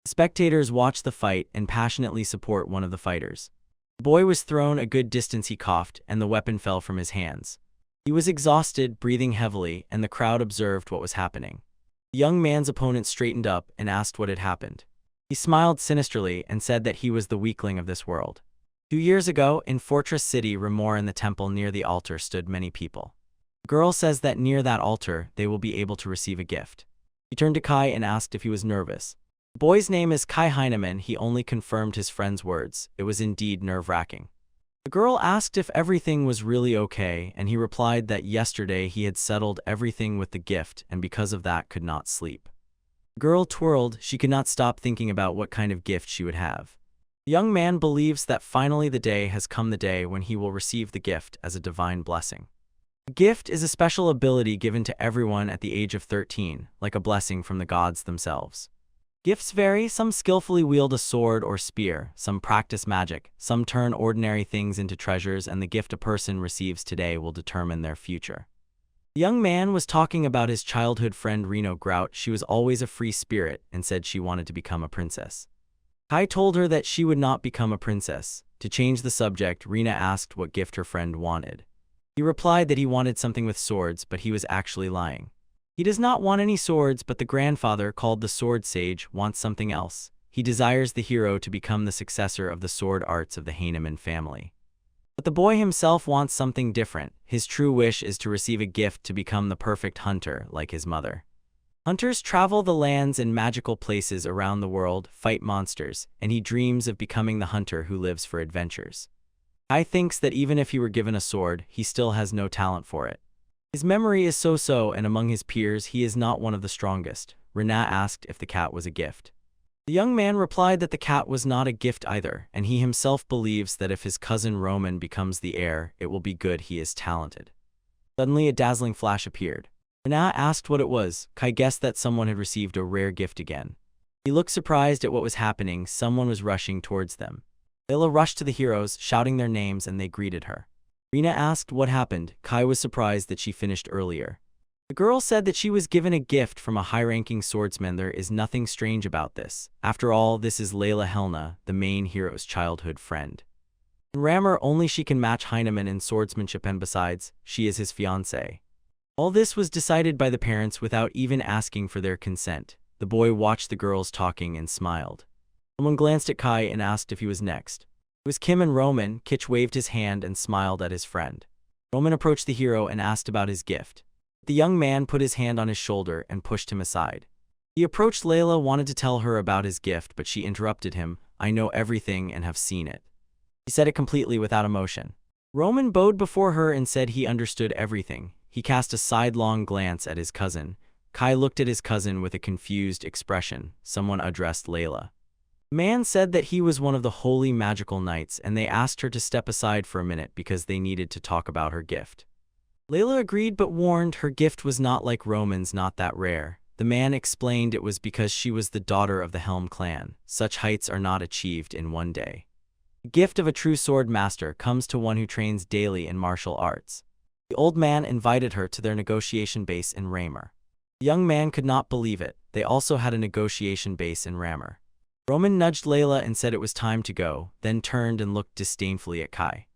Spectators watch the fight and passionately support one of the fighters. The boy was thrown a good distance. He coughed, and the weapon fell from his hands. He was exhausted, breathing heavily, and the crowd observed what was happening. The young man's opponent straightened up and asked what had happened. He smiled sinisterly and said that he was the weakling of this world. 2 years ago, in Fortress City Remor, in the temple near the altar stood many people. The girl says that near that altar they will be able to receive a gift. He turned to Kai and asked if he was nervous. The boy's name is Kai Heinemann. He only confirmed his friend's words. It was indeed nerve-wracking. The girl asked if everything was really okay, and he replied that yesterday he had settled everything with the gift and because of that could not sleep. The girl twirled. She could not stop thinking about what kind of gift she would have. The young man believes that finally the day has come, the day when he will receive the gift as a divine blessing. The gift is a special ability given to everyone at the age of 13, like a blessing from the gods themselves. Gifts vary. Some skillfully wield a sword or spear, some practice magic, some turn ordinary things into treasures, and the gift a person receives today will determine their future. The young man was talking about his childhood friend Reno Grout. She was always a free spirit and said she wanted to become a princess. Kai told her that she would not become a princess. To change the subject, Rena asked what gift her friend wanted. He replied that he wanted something with swords, but he was actually lying. He does not want any swords, but the grandfather, called the Sword Sage, wants something else. He desires the hero to become the successor of the sword arts of the Heinemann family. But the boy himself wants something different. His true wish is to receive a gift to become the perfect hunter, like his mother. Hunters travel the lands and magical places around the world, fight monsters, and he dreams of becoming the hunter who lives for adventures. Kai thinks that even if he were given a sword, he still has no talent for it. His memory is so-so, and among his peers he is not one of the strongest. Renat asked if the cat was a gift. The young man replied that the cat was not a gift either, and he himself believes that if his cousin Roman becomes the heir, it will be good. He is talented. Suddenly a dazzling flash appeared. Renat asked what it was. Kai guessed that someone had received a rare gift again. He looked surprised at what was happening. Someone was rushing towards them. Layla rushed to the heroes, shouting their names, and they greeted her. Rena asked what happened. Kai was surprised that she finished earlier. The girl said that she was given a gift from a high-ranking swordsman. There is nothing strange about this. After all, this is Layla Helna, the main hero's childhood friend. In Rammer, only she can match Heinemann in swordsmanship, and besides, she is his fiancée. All this was decided by the parents without even asking for their consent. The boy watched the girls talking and smiled. Someone glanced at Kai and asked if he was next. It was Kim and Roman. Kitch waved his hand and smiled at his friend. Roman approached the hero and asked about his gift. The young man put his hand on his shoulder and pushed him aside. He approached Layla, wanted to tell her about his gift, but she interrupted him. I know everything and have seen it. He said it completely without emotion. Roman bowed before her and said he understood everything. He cast a sidelong glance at his cousin. Kai looked at his cousin with a confused expression. Someone addressed Layla. The man said that he was one of the holy magical knights, and they asked her to step aside for a minute because they needed to talk about her gift. Layla agreed but warned her gift was not like Roman's, not that rare. The man explained it was because she was the daughter of the Helm clan. Such heights are not achieved in one day. The gift of a true sword master comes to one who trains daily in martial arts. The old man invited her to their negotiation base in Rammer. The young man could not believe it. They also had a negotiation base in Rammer. Roman nudged Layla and said it was time to go, then turned and looked disdainfully at Kai.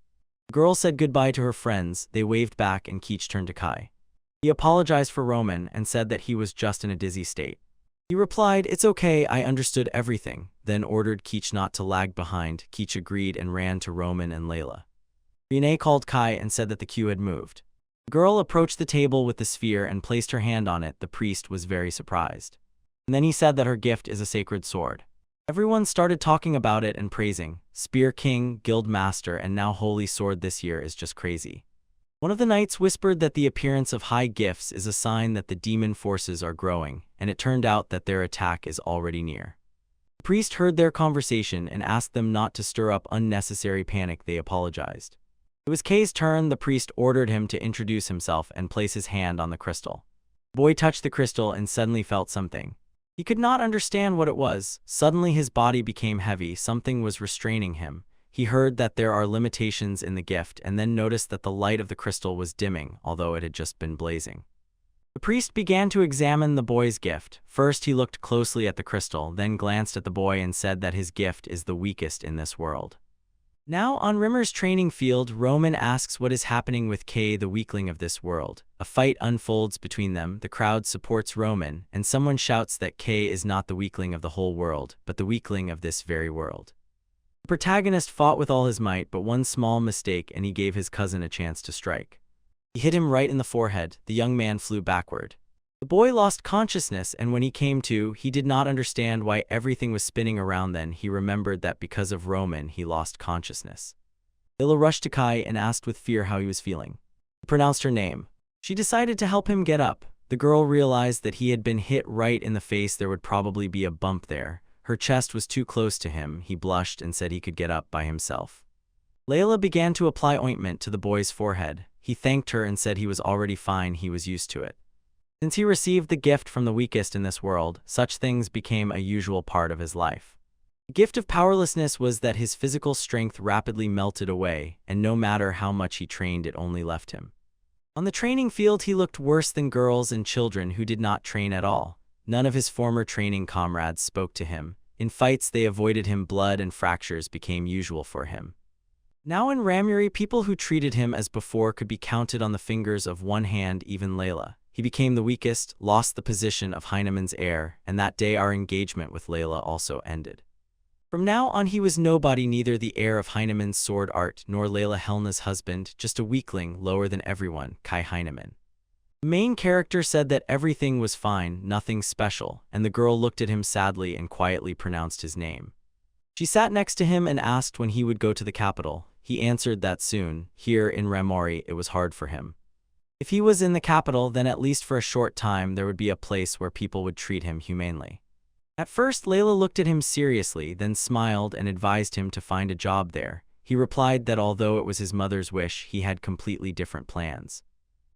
The girl said goodbye to her friends. They waved back and Keech turned to Kai. He apologized for Roman and said that he was just in a dizzy state. He replied, "It's okay, I understood everything," then ordered Keech not to lag behind. Keech agreed and ran to Roman and Layla. Rene called Kai and said that the queue had moved. The girl approached the table with the sphere and placed her hand on it. The priest was very surprised. And then he said that her gift is a sacred sword. Everyone started talking about it and praising. Spear King, Guild Master, and now Holy Sword this year is just crazy. One of the knights whispered that the appearance of high gifts is a sign that the demon forces are growing, and it turned out that their attack is already near. The priest heard their conversation and asked them not to stir up unnecessary panic. They apologized. It was Kay's turn. The priest ordered him to introduce himself and place his hand on the crystal. The boy touched the crystal and suddenly felt something. He could not understand what it was. Suddenly his body became heavy. Something was restraining him. He heard that there are limitations in the gift and then noticed that the light of the crystal was dimming, although it had just been blazing. The priest began to examine the boy's gift. First he looked closely at the crystal, then glanced at the boy and said that his gift is the weakest in this world. Now, on Rimmer's training field, Roman asks what is happening with Kay, the weakling of this world. A fight unfolds between them, the crowd supports Roman, and someone shouts that Kay is not the weakling of the whole world, but the weakling of this very world. The protagonist fought with all his might, but one small mistake and he gave his cousin a chance to strike. He hit him right in the forehead. The young man flew backward. The boy lost consciousness, and when he came to, he did not understand why everything was spinning around. Then he remembered that because of Roman, he lost consciousness. Lila rushed to Kai and asked with fear how he was feeling. He pronounced her name. She decided to help him get up. The girl realized that he had been hit right in the face. There would probably be a bump there. Her chest was too close to him. He blushed and said he could get up by himself. Layla began to apply ointment to the boy's forehead. He thanked her and said he was already fine, he was used to it. Since he received the gift from the weakest in this world, such things became a usual part of his life. The gift of powerlessness was that his physical strength rapidly melted away, and no matter how much he trained, it only left him. On the training field, he looked worse than girls and children who did not train at all. None of his former training comrades spoke to him. In fights, they avoided him. Blood and fractures became usual for him. Now in Ramuri, people who treated him as before could be counted on the fingers of one hand, even Layla. He became the weakest, lost the position of Heinemann's heir, and that day our engagement with Layla also ended. From now on he was nobody, neither the heir of Heinemann's sword art nor Layla Helna's husband, just a weakling, lower than everyone, Kai Heinemann. The main character said that everything was fine, nothing special, and the girl looked at him sadly and quietly pronounced his name. She sat next to him and asked when he would go to the capital. He answered that soon. Here in Ramori it was hard for him. If he was in the capital, then at least for a short time there would be a place where people would treat him humanely. At first Layla looked at him seriously, then smiled and advised him to find a job there. He replied that although it was his mother's wish, he had completely different plans.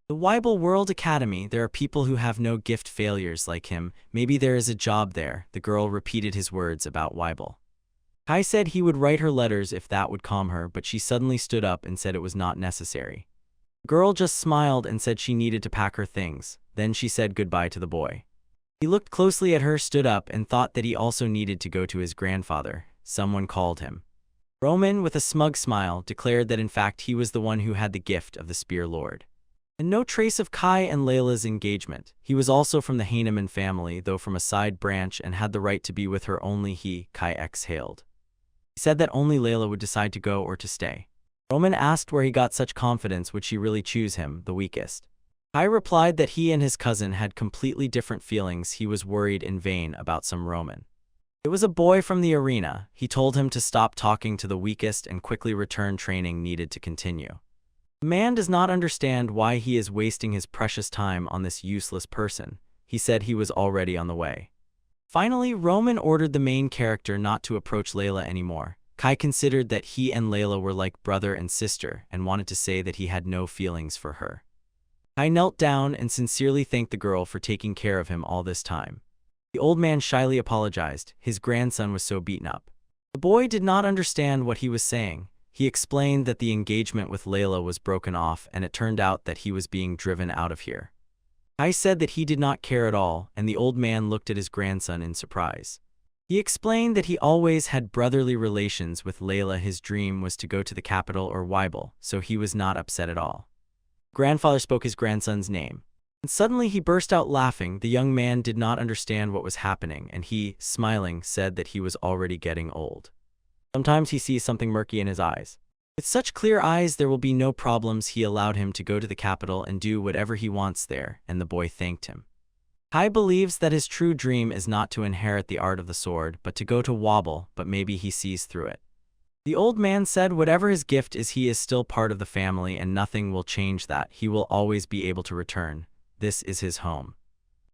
The Weibel World Academy, there are people who have no gift failures like him. Maybe there is a job there. The girl repeated his words about Weibel. Kai said he would write her letters if that would calm her, but she suddenly stood up and said it was not necessary. The girl just smiled and said she needed to pack her things. Then she said goodbye to the boy. He looked closely at her, stood up, and thought that he also needed to go to his grandfather. Someone called him. Roman, with a smug smile, declared that in fact he was the one who had the gift of the Spear Lord. And no trace of Kai and Layla's engagement. He was also from the Heinemann family, though from a side branch, and had the right to be with her. Only he, Kai, exhaled. He said that only Layla would decide to go or to stay. Roman asked where he got such confidence. Would she really choose him, the weakest? Kai replied that he and his cousin had completely different feelings. He was worried in vain about some Roman. It was a boy from the arena. He told him to stop talking to the weakest and quickly return. Training needed to continue. The man does not understand why he is wasting his precious time on this useless person. He said he was already on the way. Finally, Roman ordered the main character not to approach Layla anymore. Kai considered that he and Layla were like brother and sister and wanted to say that he had no feelings for her. Kai knelt down and sincerely thanked the girl for taking care of him all this time. The old man shyly apologized. His grandson was so beaten up. The boy did not understand what he was saying. He explained that the engagement with Layla was broken off and it turned out that he was being driven out of here. Kai said that he did not care at all, and the old man looked at his grandson in surprise. He explained that he always had brotherly relations with Layla. His dream was to go to the capital or Weibel, so he was not upset at all. Grandfather spoke his grandson's name. And suddenly he burst out laughing. The young man did not understand what was happening, and he, smiling, said that he was already getting old. Sometimes he sees something murky in his eyes. With such clear eyes there will be no problems. He allowed him to go to the capital and do whatever he wants there, and the boy thanked him. Kai believes that his true dream is not to inherit the art of the sword, but to go to Wobble, but maybe he sees through it. The old man said whatever his gift is, he is still part of the family and nothing will change that. He will always be able to return. This is his home.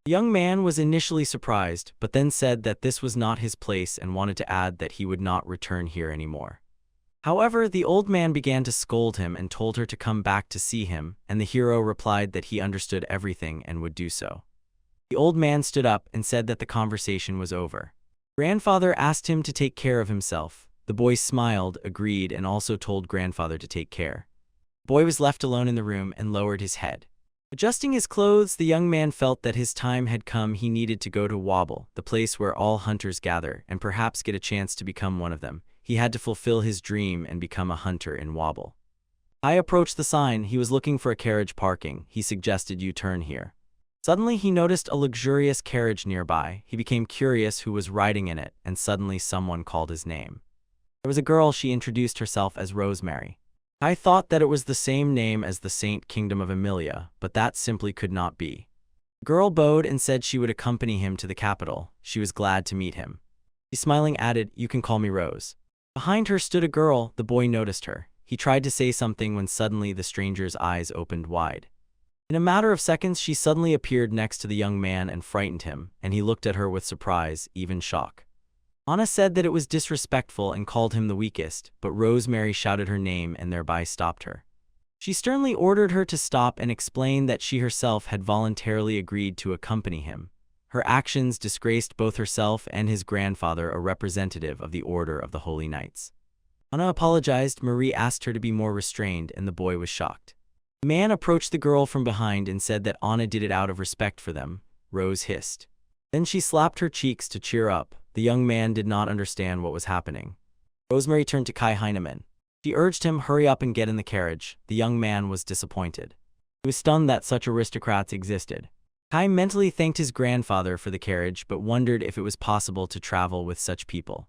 The young man was initially surprised, but then said that this was not his place and wanted to add that he would not return here anymore. However, the old man began to scold him and told her to come back to see him, and the hero replied that he understood everything and would do so. The old man stood up and said that the conversation was over. Grandfather asked him to take care of himself. The boy smiled, agreed, and also told grandfather to take care. The boy was left alone in the room and lowered his head. Adjusting his clothes, the young man felt that his time had come. He needed to go to Wobble, the place where all hunters gather, and perhaps get a chance to become one of them. He had to fulfill his dream and become a hunter in Wobble. I approached the sign. He was looking for a carriage parking. He suggested you turn here. Suddenly, he noticed a luxurious carriage nearby. He became curious who was riding in it, and suddenly someone called his name. There was a girl. She introduced herself as Rosemary. I thought that it was the same name as the Saint Kingdom of Emilia, but that simply could not be. The girl bowed and said she would accompany him to the capital. She was glad to meet him. He smiling added, "You can call me Rose." Behind her stood a girl. The boy noticed her. He tried to say something when suddenly the stranger's eyes opened wide. In a matter of seconds, she suddenly appeared next to the young man and frightened him, and he looked at her with surprise, even shock. Anna said that it was disrespectful and called him the weakest, but Rosemary shouted her name and thereby stopped her. She sternly ordered her to stop and explained that she herself had voluntarily agreed to accompany him. Her actions disgraced both herself and his grandfather, a representative of the Order of the Holy Knights. Anna apologized. Marie asked her to be more restrained, and the boy was shocked. The man approached the girl from behind and said that Anna did it out of respect for them. Rose hissed. Then she slapped her cheeks to cheer up. The young man did not understand what was happening. Rosemary turned to Kai Heinemann. She urged him, "Hurry up and get in the carriage." The young man was disappointed. He was stunned that such aristocrats existed. Kai mentally thanked his grandfather for the carriage, but wondered if it was possible to travel with such people.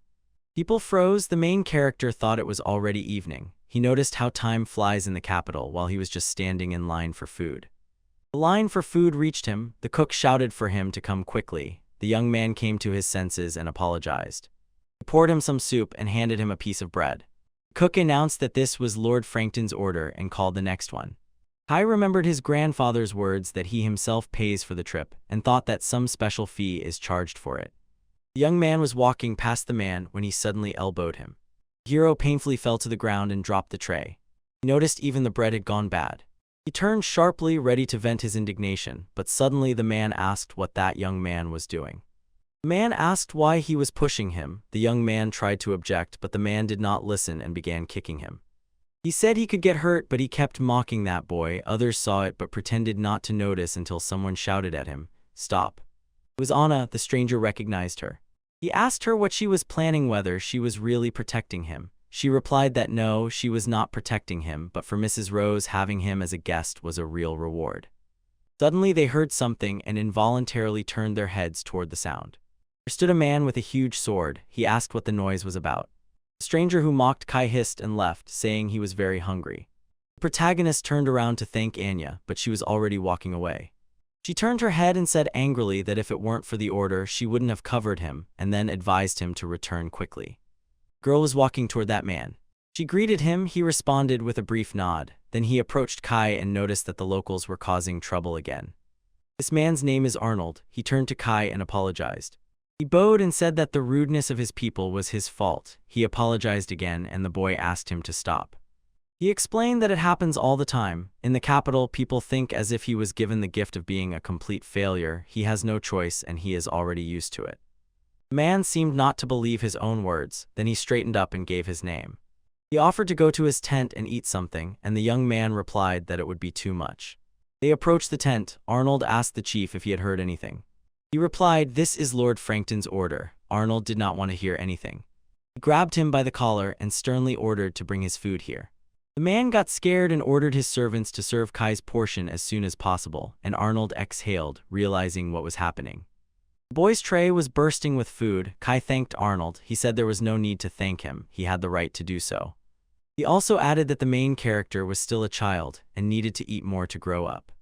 People froze. The main character thought it was already evening. He noticed how time flies in the capital while he was just standing in line for food. The line for food reached him. The cook shouted for him to come quickly. The young man came to his senses and apologized. He poured him some soup and handed him a piece of bread. The cook announced that this was Lord Frankton's order and called the next one. Kai remembered his grandfather's words that he himself pays for the trip and thought that some special fee is charged for it. The young man was walking past the man when he suddenly elbowed him. The hero painfully fell to the ground and dropped the tray. He noticed even the bread had gone bad. He turned sharply, ready to vent his indignation, but suddenly the man asked what that young man was doing. The man asked why he was pushing him. The young man tried to object, but the man did not listen and began kicking him. He said he could get hurt, but he kept mocking that boy. Others saw it but pretended not to notice until someone shouted at him, "Stop." It was Anna. The stranger recognized her. He asked her what she was planning, whether she was really protecting him. She replied that no, she was not protecting him, but for Mrs. Rose, having him as a guest was a real reward. Suddenly they heard something and involuntarily turned their heads toward the sound. There stood a man with a huge sword. He asked what the noise was about. The stranger who mocked Kai hissed and left, saying he was very hungry. The protagonist turned around to thank Anya, but she was already walking away. She turned her head and said angrily that if it weren't for the order, she wouldn't have covered him, and then advised him to return quickly. The girl was walking toward that man. She greeted him. He responded with a brief nod. Then he approached Kai and noticed that the locals were causing trouble again. "This man's name is Arnold." He turned to Kai and apologized. He bowed and said that the rudeness of his people was his fault. He apologized again, and the boy asked him to stop. He explained that it happens all the time. In the capital, people think as if he was given the gift of being a complete failure. He has no choice, and he is already used to it. The man seemed not to believe his own words. Then he straightened up and gave his name. He offered to go to his tent and eat something, and the young man replied that it would be too much. They approached the tent. Arnold asked the chief if he had heard anything. He replied, "This is Lord Frankton's order." Arnold did not want to hear anything. He grabbed him by the collar and sternly ordered to bring his food here. The man got scared and ordered his servants to serve Kai's portion as soon as possible, and Arnold exhaled, realizing what was happening. The boy's tray was bursting with food. Kai thanked Arnold. He said there was no need to thank him. He had the right to do so. He also added that the main character was still a child and needed to eat more to grow up.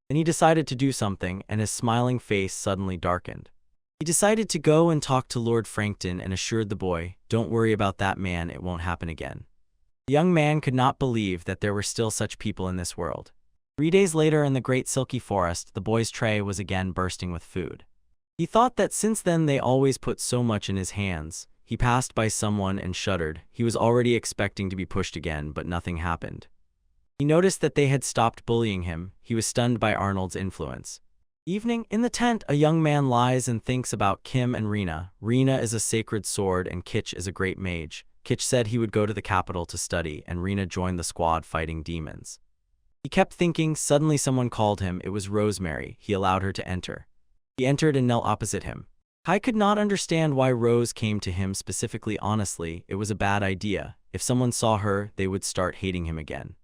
Then he decided to do something, and his smiling face suddenly darkened. He decided to go and talk to Lord Frankton and assured the boy, "Don't worry about that man, it won't happen again." The young man could not believe that there were still such people in this world. 3 days later, in the great silky forest, the boy's tray was again bursting with food. He thought that since then they always put so much in his hands. He passed by someone and shuddered. He was already expecting to be pushed again, but nothing happened. He noticed that they had stopped bullying him. He was stunned by Arnold's influence. Evening, in the tent, a young man lies and thinks about Kim and Rena. Rena is a sacred sword and Kitch is a great mage. Kitch said he would go to the capital to study, and Rena joined the squad fighting demons. He kept thinking. Suddenly someone called him. It was Rosemary. He allowed her to enter. He entered and knelt opposite him. Kai could not understand why Rose came to him specifically. Honestly, it was a bad idea. If someone saw her, they would start hating him again.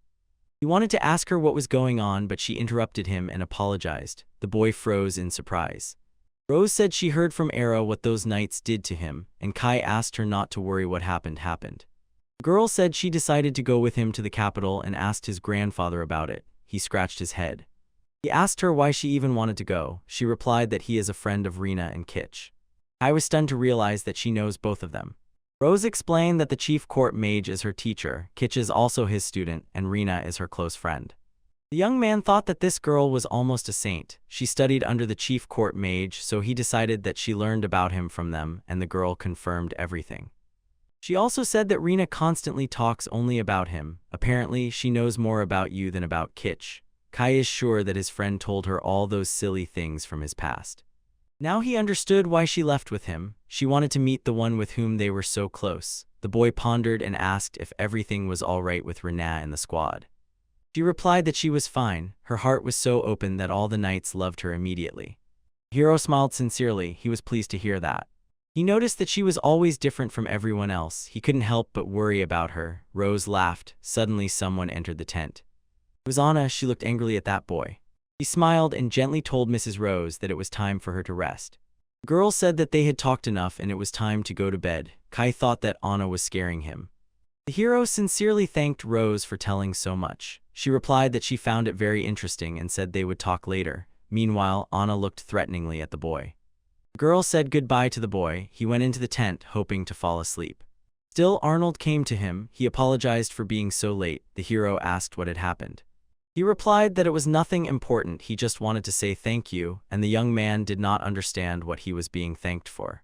He wanted to ask her what was going on, but she interrupted him and apologized. The boy froze in surprise. Rose said she heard from Era what those knights did to him, and Kai asked her not to worry. What happened happened. The girl said she decided to go with him to the capital and asked his grandfather about it. He scratched his head. He asked her why she even wanted to go. She replied that he is a friend of Rina and Kitch. I was stunned to realize that she knows both of them. Rose explained that the chief court mage is her teacher, Kitch is also his student, and Rina is her close friend. The young man thought that this girl was almost a saint. She studied under the chief court mage, so he decided that she learned about him from them, and the girl confirmed everything. She also said that Rina constantly talks only about him. Apparently, she knows more about you than about Kitch. Kai is sure that his friend told her all those silly things from his past. Now he understood why she left with him. She wanted to meet the one with whom they were so close. The boy pondered and asked if everything was all right with Rina and the squad. She replied that she was fine. Her heart was so open that all the knights loved her immediately. The hero smiled sincerely. He was pleased to hear that. He noticed that she was always different from everyone else. He couldn't help but worry about her. Rose laughed. Suddenly someone entered the tent. It was Anna. She looked angrily at that boy. He smiled and gently told Mrs. Rose that it was time for her to rest. The girl said that they had talked enough and it was time to go to bed. Kai thought that Anna was scaring him. The hero sincerely thanked Rose for telling so much. She replied that she found it very interesting and said they would talk later. Meanwhile, Anna looked threateningly at the boy. The girl said goodbye to the boy. He went into the tent, hoping to fall asleep. Still, Arnold came to him. He apologized for being so late. The hero asked what had happened. He replied that it was nothing important, he just wanted to say thank you, and the young man did not understand what he was being thanked for.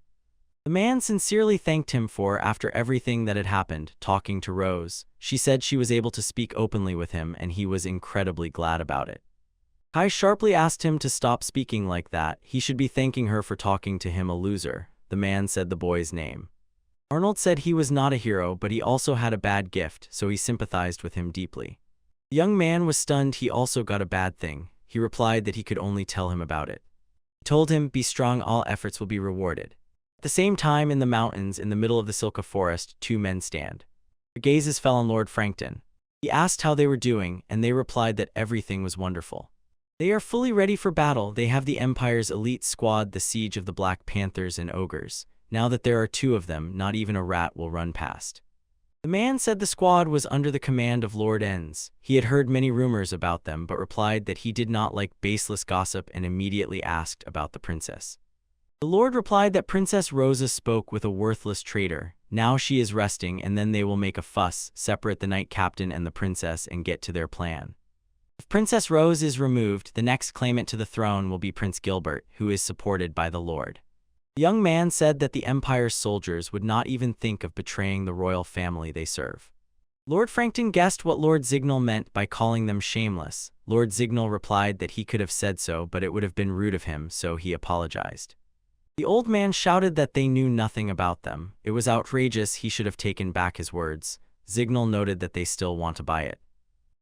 The man sincerely thanked him for after everything that had happened, talking to Rose. She said she was able to speak openly with him and he was incredibly glad about it. Kai sharply asked him to stop speaking like that. He should be thanking her for talking to him, a loser. The man said the boy's name. Arnold said he was not a hero, but he also had a bad gift, so he sympathized with him deeply. The young man was stunned. He also got a bad thing. He replied that he could only tell him about it. He told him, be strong, all efforts will be rewarded. At the same time, in the mountains, in the middle of the Silka forest, two men stand. Their gazes fell on Lord Frankton. He asked how they were doing, and they replied that everything was wonderful. They are fully ready for battle. They have the Empire's elite squad, the siege of the Black Panthers and Ogres. Now that there are two of them, not even a rat will run past. The man said the squad was under the command of Lord Enz. He had heard many rumors about them, but replied that he did not like baseless gossip and immediately asked about the princess. The Lord replied that Princess Rosa spoke with a worthless traitor. Now she is resting, and then they will make a fuss, separate the knight captain and the princess, and get to their plan. If Princess Rose is removed, the next claimant to the throne will be Prince Gilbert, who is supported by the Lord. The young man said that the Empire's soldiers would not even think of betraying the royal family they serve. Lord Frankton guessed what Lord Zignal meant by calling them shameless. Lord Zignal replied that he could have said so, but it would have been rude of him, so he apologized. The old man shouted that they knew nothing about them. It was outrageous. He should have taken back his words. Zignal noted that they still want to buy it.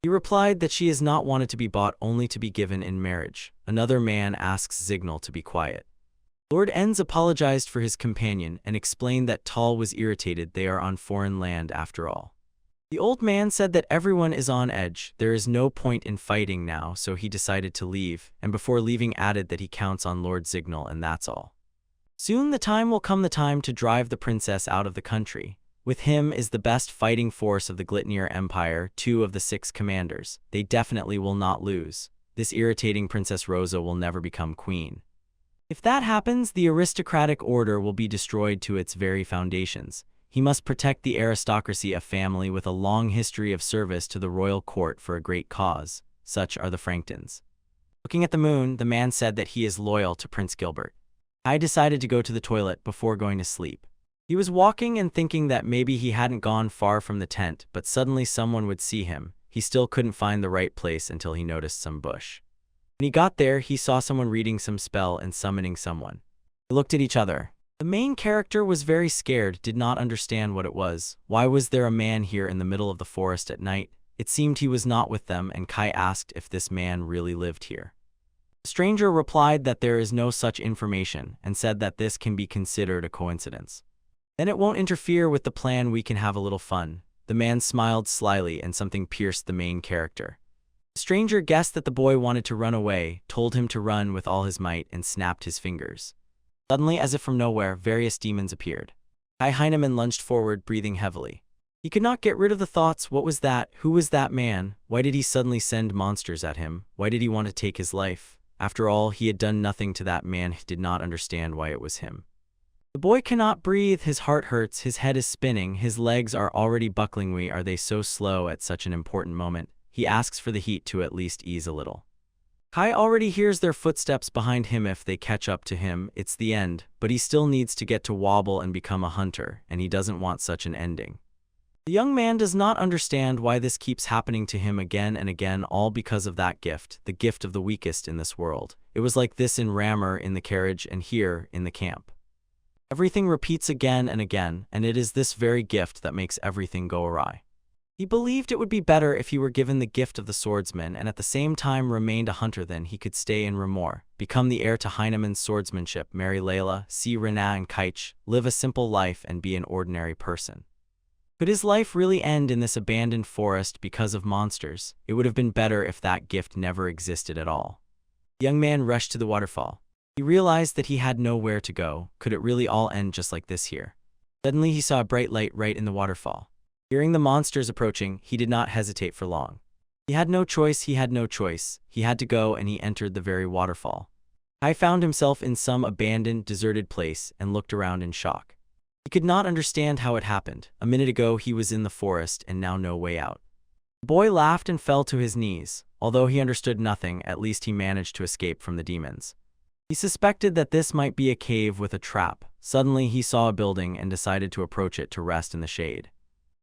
He replied that she is not wanted to be bought, only to be given in marriage. Another man asks Zignal to be quiet. Lord Enz apologized for his companion and explained that Tal was irritated. They are on foreign land after all. The old man said that everyone is on edge. There is no point in fighting now, so he decided to leave, and before leaving added that he counts on Lord Zignal and that's all. Soon the time will come, the time to drive the princess out of the country. With him is the best fighting force of the Glitnir Empire, 2 of the 6 commanders. They definitely will not lose. This irritating Princess Rosa will never become queen. If that happens, the aristocratic order will be destroyed to its very foundations. He must protect the aristocracy, a family with a long history of service to the royal court for a great cause. Such are the Franktons. Looking at the moon, the man said that he is loyal to Prince Gilbert. I decided to go to the toilet before going to sleep. He was walking and thinking that maybe he hadn't gone far from the tent, but suddenly someone would see him. He still couldn't find the right place until he noticed some bush. When he got there, he saw someone reading some spell and summoning someone. They looked at each other. The main character was very scared, did not understand what it was. Why was there a man here in the middle of the forest at night? It seemed he was not with them, and Kai asked if this man really lived here. The stranger replied that there is no such information and said that this can be considered a coincidence. Then it won't interfere with the plan, we can have a little fun. The man smiled slyly and something pierced the main character. The stranger guessed that the boy wanted to run away, told him to run with all his might, and snapped his fingers. Suddenly, as if from nowhere, various demons appeared. Kai Heinemann lunged forward, breathing heavily. He could not get rid of the thoughts. What was that? Who was that man? Why did he suddenly send monsters at him? Why did he want to take his life? After all, he had done nothing to that man. He did not understand why it was him. The boy cannot breathe, his heart hurts, his head is spinning, his legs are already buckling. Why are they so slow at such an important moment? He asks for the heat to at least ease a little. Kai already hears their footsteps behind him. If they catch up to him, it's the end, but he still needs to get to Wobble and become a hunter, and he doesn't want such an ending. The young man does not understand why this keeps happening to him again and again, all because of that gift, the gift of the weakest in this world. It was like this in Rammer, in the carriage, and here, in the camp. Everything repeats again and again, and it is this very gift that makes everything go awry. He believed it would be better if he were given the gift of the swordsman and at the same time remained a hunter. Then he could stay in Ramor, become the heir to Heinemann's swordsmanship, marry Layla, see Rena and Kaich, live a simple life and be an ordinary person. Could his life really end in this abandoned forest because of monsters? It would have been better if that gift never existed at all. The young man rushed to the waterfall. He realized that he had nowhere to go. Could it really all end just like this here? Suddenly he saw a bright light right in the waterfall. Hearing the monsters approaching, he did not hesitate for long. He had no choice, he had no choice. He had to go, and he entered the very waterfall. Kai found himself in some abandoned, deserted place and looked around in shock. He could not understand how it happened. A minute ago he was in the forest and now no way out. The boy laughed and fell to his knees. Although he understood nothing, at least he managed to escape from the demons. He suspected that this might be a cave with a trap. Suddenly he saw a building and decided to approach it to rest in the shade.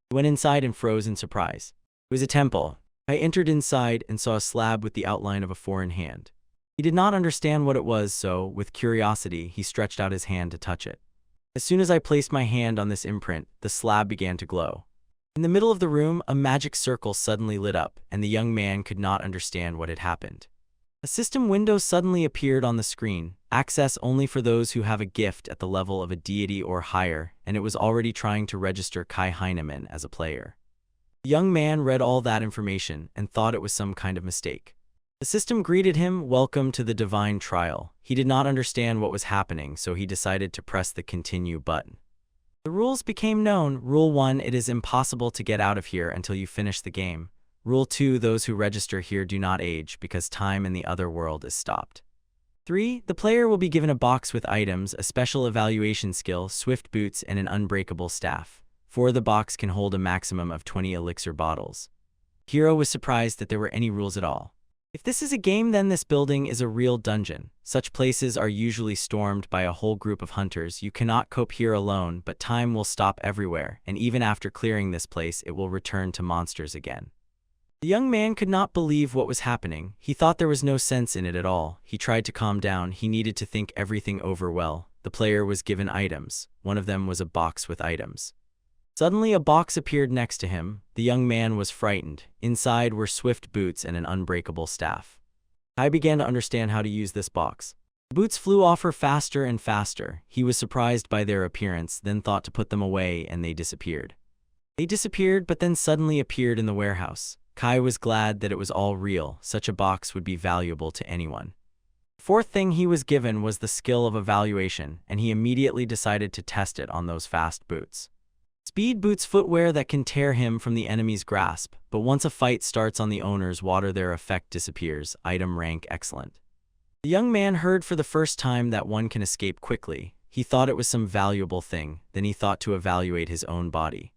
He went inside and froze in surprise. It was a temple. I entered inside and saw a slab with the outline of a foreign hand. He did not understand what it was, so, with curiosity, he stretched out his hand to touch it. As soon as I placed my hand on this imprint, the slab began to glow. In the middle of the room, a magic circle suddenly lit up, and the young man could not understand what had happened. A system window suddenly appeared on the screen, access only for those who have a gift at the level of a deity or higher, and it was already trying to register Kai Heinemann as a player. The young man read all that information and thought it was some kind of mistake. The system greeted him, "Welcome to the divine trial." He did not understand what was happening, so he decided to press the continue button. The rules became known. Rule 1, it is impossible to get out of here until you finish the game. Rule 2, those who register here do not age because time in the other world is stopped. 3, the player will be given a box with items, a special evaluation skill, swift boots, and an unbreakable staff. 4, the box can hold a maximum of 20 elixir bottles. Hero was surprised that there were any rules at all. If this is a game, then this building is a real dungeon. Such places are usually stormed by a whole group of hunters. You cannot cope here alone, but time will stop everywhere, and even after clearing this place, it will return to monsters again. The young man could not believe what was happening. He thought there was no sense in it at all. He tried to calm down. He needed to think everything over well. The player was given items. One of them was a box with items. Suddenly a box appeared next to him. The young man was frightened. Inside were swift boots and an unbreakable staff. Kai began to understand how to use this box. The boots flew off her faster and faster. He was surprised by their appearance, then thought to put them away, and they disappeared. They disappeared, but then suddenly appeared in the warehouse. Kai was glad that it was all real. Such a box would be valuable to anyone. The fourth thing he was given was the skill of evaluation, and he immediately decided to test it on those fast boots. Speed boots footwear that can tear him from the enemy's grasp, but once a fight starts on the owner's water, their effect disappears. Item rank excellent. The young man heard for the first time that one can escape quickly. He thought it was some valuable thing, then he thought to evaluate his own body.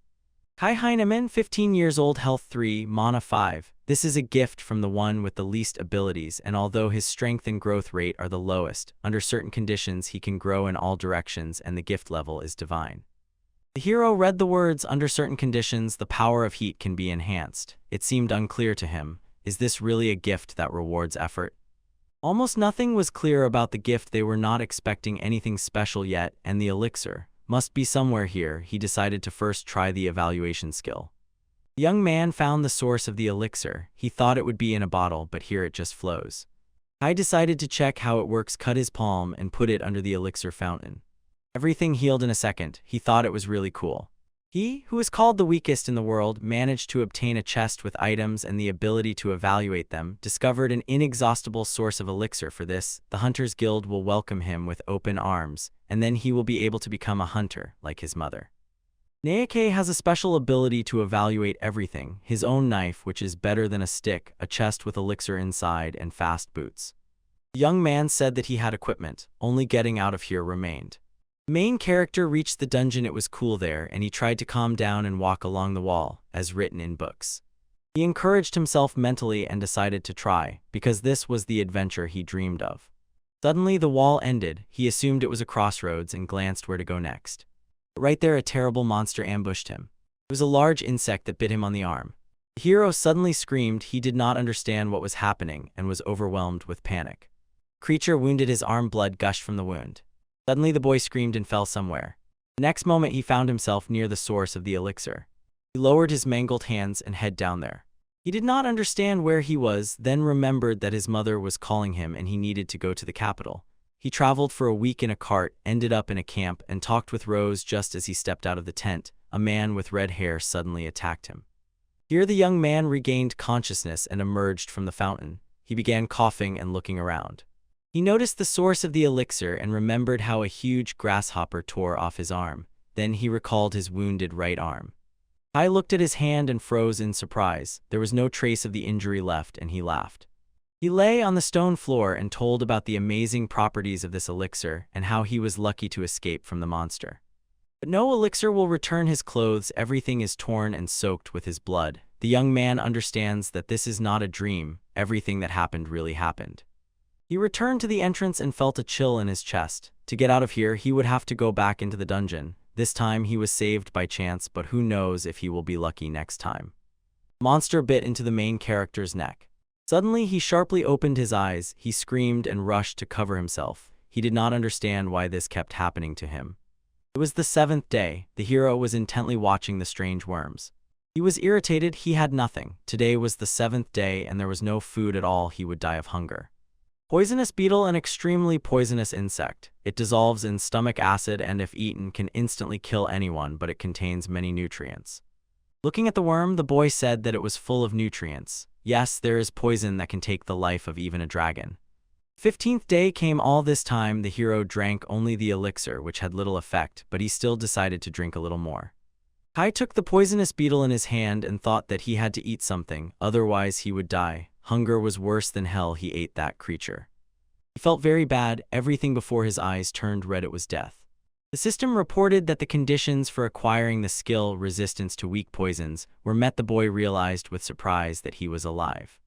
Kai Heinemann, 15 years old, health 3, mana 5. This is a gift from the one with the least abilities, and although his strength and growth rate are the lowest, under certain conditions he can grow in all directions and the gift level is divine. The hero read the words, "Under certain conditions, the power of heat can be enhanced." It seemed unclear to him. Is this really a gift that rewards effort? Almost nothing was clear about the gift. They were not expecting anything special yet, and the elixir must be somewhere here. He decided to first try the evaluation skill. The The young man found the source of the elixir. He thought it would be in a bottle, but here it just flows. Kai decided to check how it works, cut his palm, and put it under the elixir fountain. Everything healed in a second. He thought it was really cool. He, who is called the weakest in the world, managed to obtain a chest with items and the ability to evaluate them, discovered an inexhaustible source of elixir. For this, the Hunters Guild will welcome him with open arms, and then he will be able to become a hunter, like his mother. Naoki has a special ability to evaluate everything: his own knife, which is better than a stick, a chest with elixir inside, and fast boots. The young man said that he had equipment, only getting out of here remained. The main character reached the dungeon. It was cool there, and he tried to calm down and walk along the wall, as written in books. He encouraged himself mentally and decided to try, because this was the adventure he dreamed of. Suddenly the wall ended. He assumed it was a crossroads and glanced where to go next. Right there, a terrible monster ambushed him. It was a large insect that bit him on the arm. The hero suddenly screamed. He did not understand what was happening and was overwhelmed with panic. The creature wounded his arm. Blood gushed from the wound. Suddenly the boy screamed and fell somewhere. The next moment he found himself near the source of the elixir. He lowered his mangled hands and head down there. He did not understand where he was, then remembered that his mother was calling him and he needed to go to the capital. He traveled for a week in a cart, ended up in a camp, and talked with Rose. Just as he stepped out of the tent, a man with red hair suddenly attacked him. Here the young man regained consciousness and emerged from the fountain. He began coughing and looking around. He noticed the source of the elixir and remembered how a huge grasshopper tore off his arm. Then he recalled his wounded right arm. Kai looked at his hand and froze in surprise. There was no trace of the injury left, and he laughed. He lay on the stone floor and told about the amazing properties of this elixir and how he was lucky to escape from the monster. But no elixir will return his clothes. Everything is torn and soaked with his blood. The young man understands that this is not a dream. Everything that happened really happened. He returned to the entrance and felt a chill in his chest. To get out of here, he would have to go back into the dungeon. This time he was saved by chance, but who knows if he will be lucky next time. The monster bit into the main character's neck. Suddenly he sharply opened his eyes. He screamed and rushed to cover himself. He did not understand why this kept happening to him. It was the 7th day. The hero was intently watching the strange worms. He was irritated. He had nothing. Today was the 7th day and there was no food at all. He would die of hunger. Poisonous beetle, an extremely poisonous insect. It dissolves in stomach acid and if eaten can instantly kill anyone, but it contains many nutrients. Looking at the worm, the boy said that it was full of nutrients. Yes, there is poison that can take the life of even a dragon. 15th day came. All this time the hero drank only the elixir, which had little effect, but he still decided to drink a little more. Kai took the poisonous beetle in his hand and thought that he had to eat something, otherwise he would die. Hunger was worse than hell. He ate that creature. He felt very bad. Everything before his eyes turned red. It was death. The system reported that the conditions for acquiring the skill resistance to weak poisons were met. The boy realized with surprise that he was alive.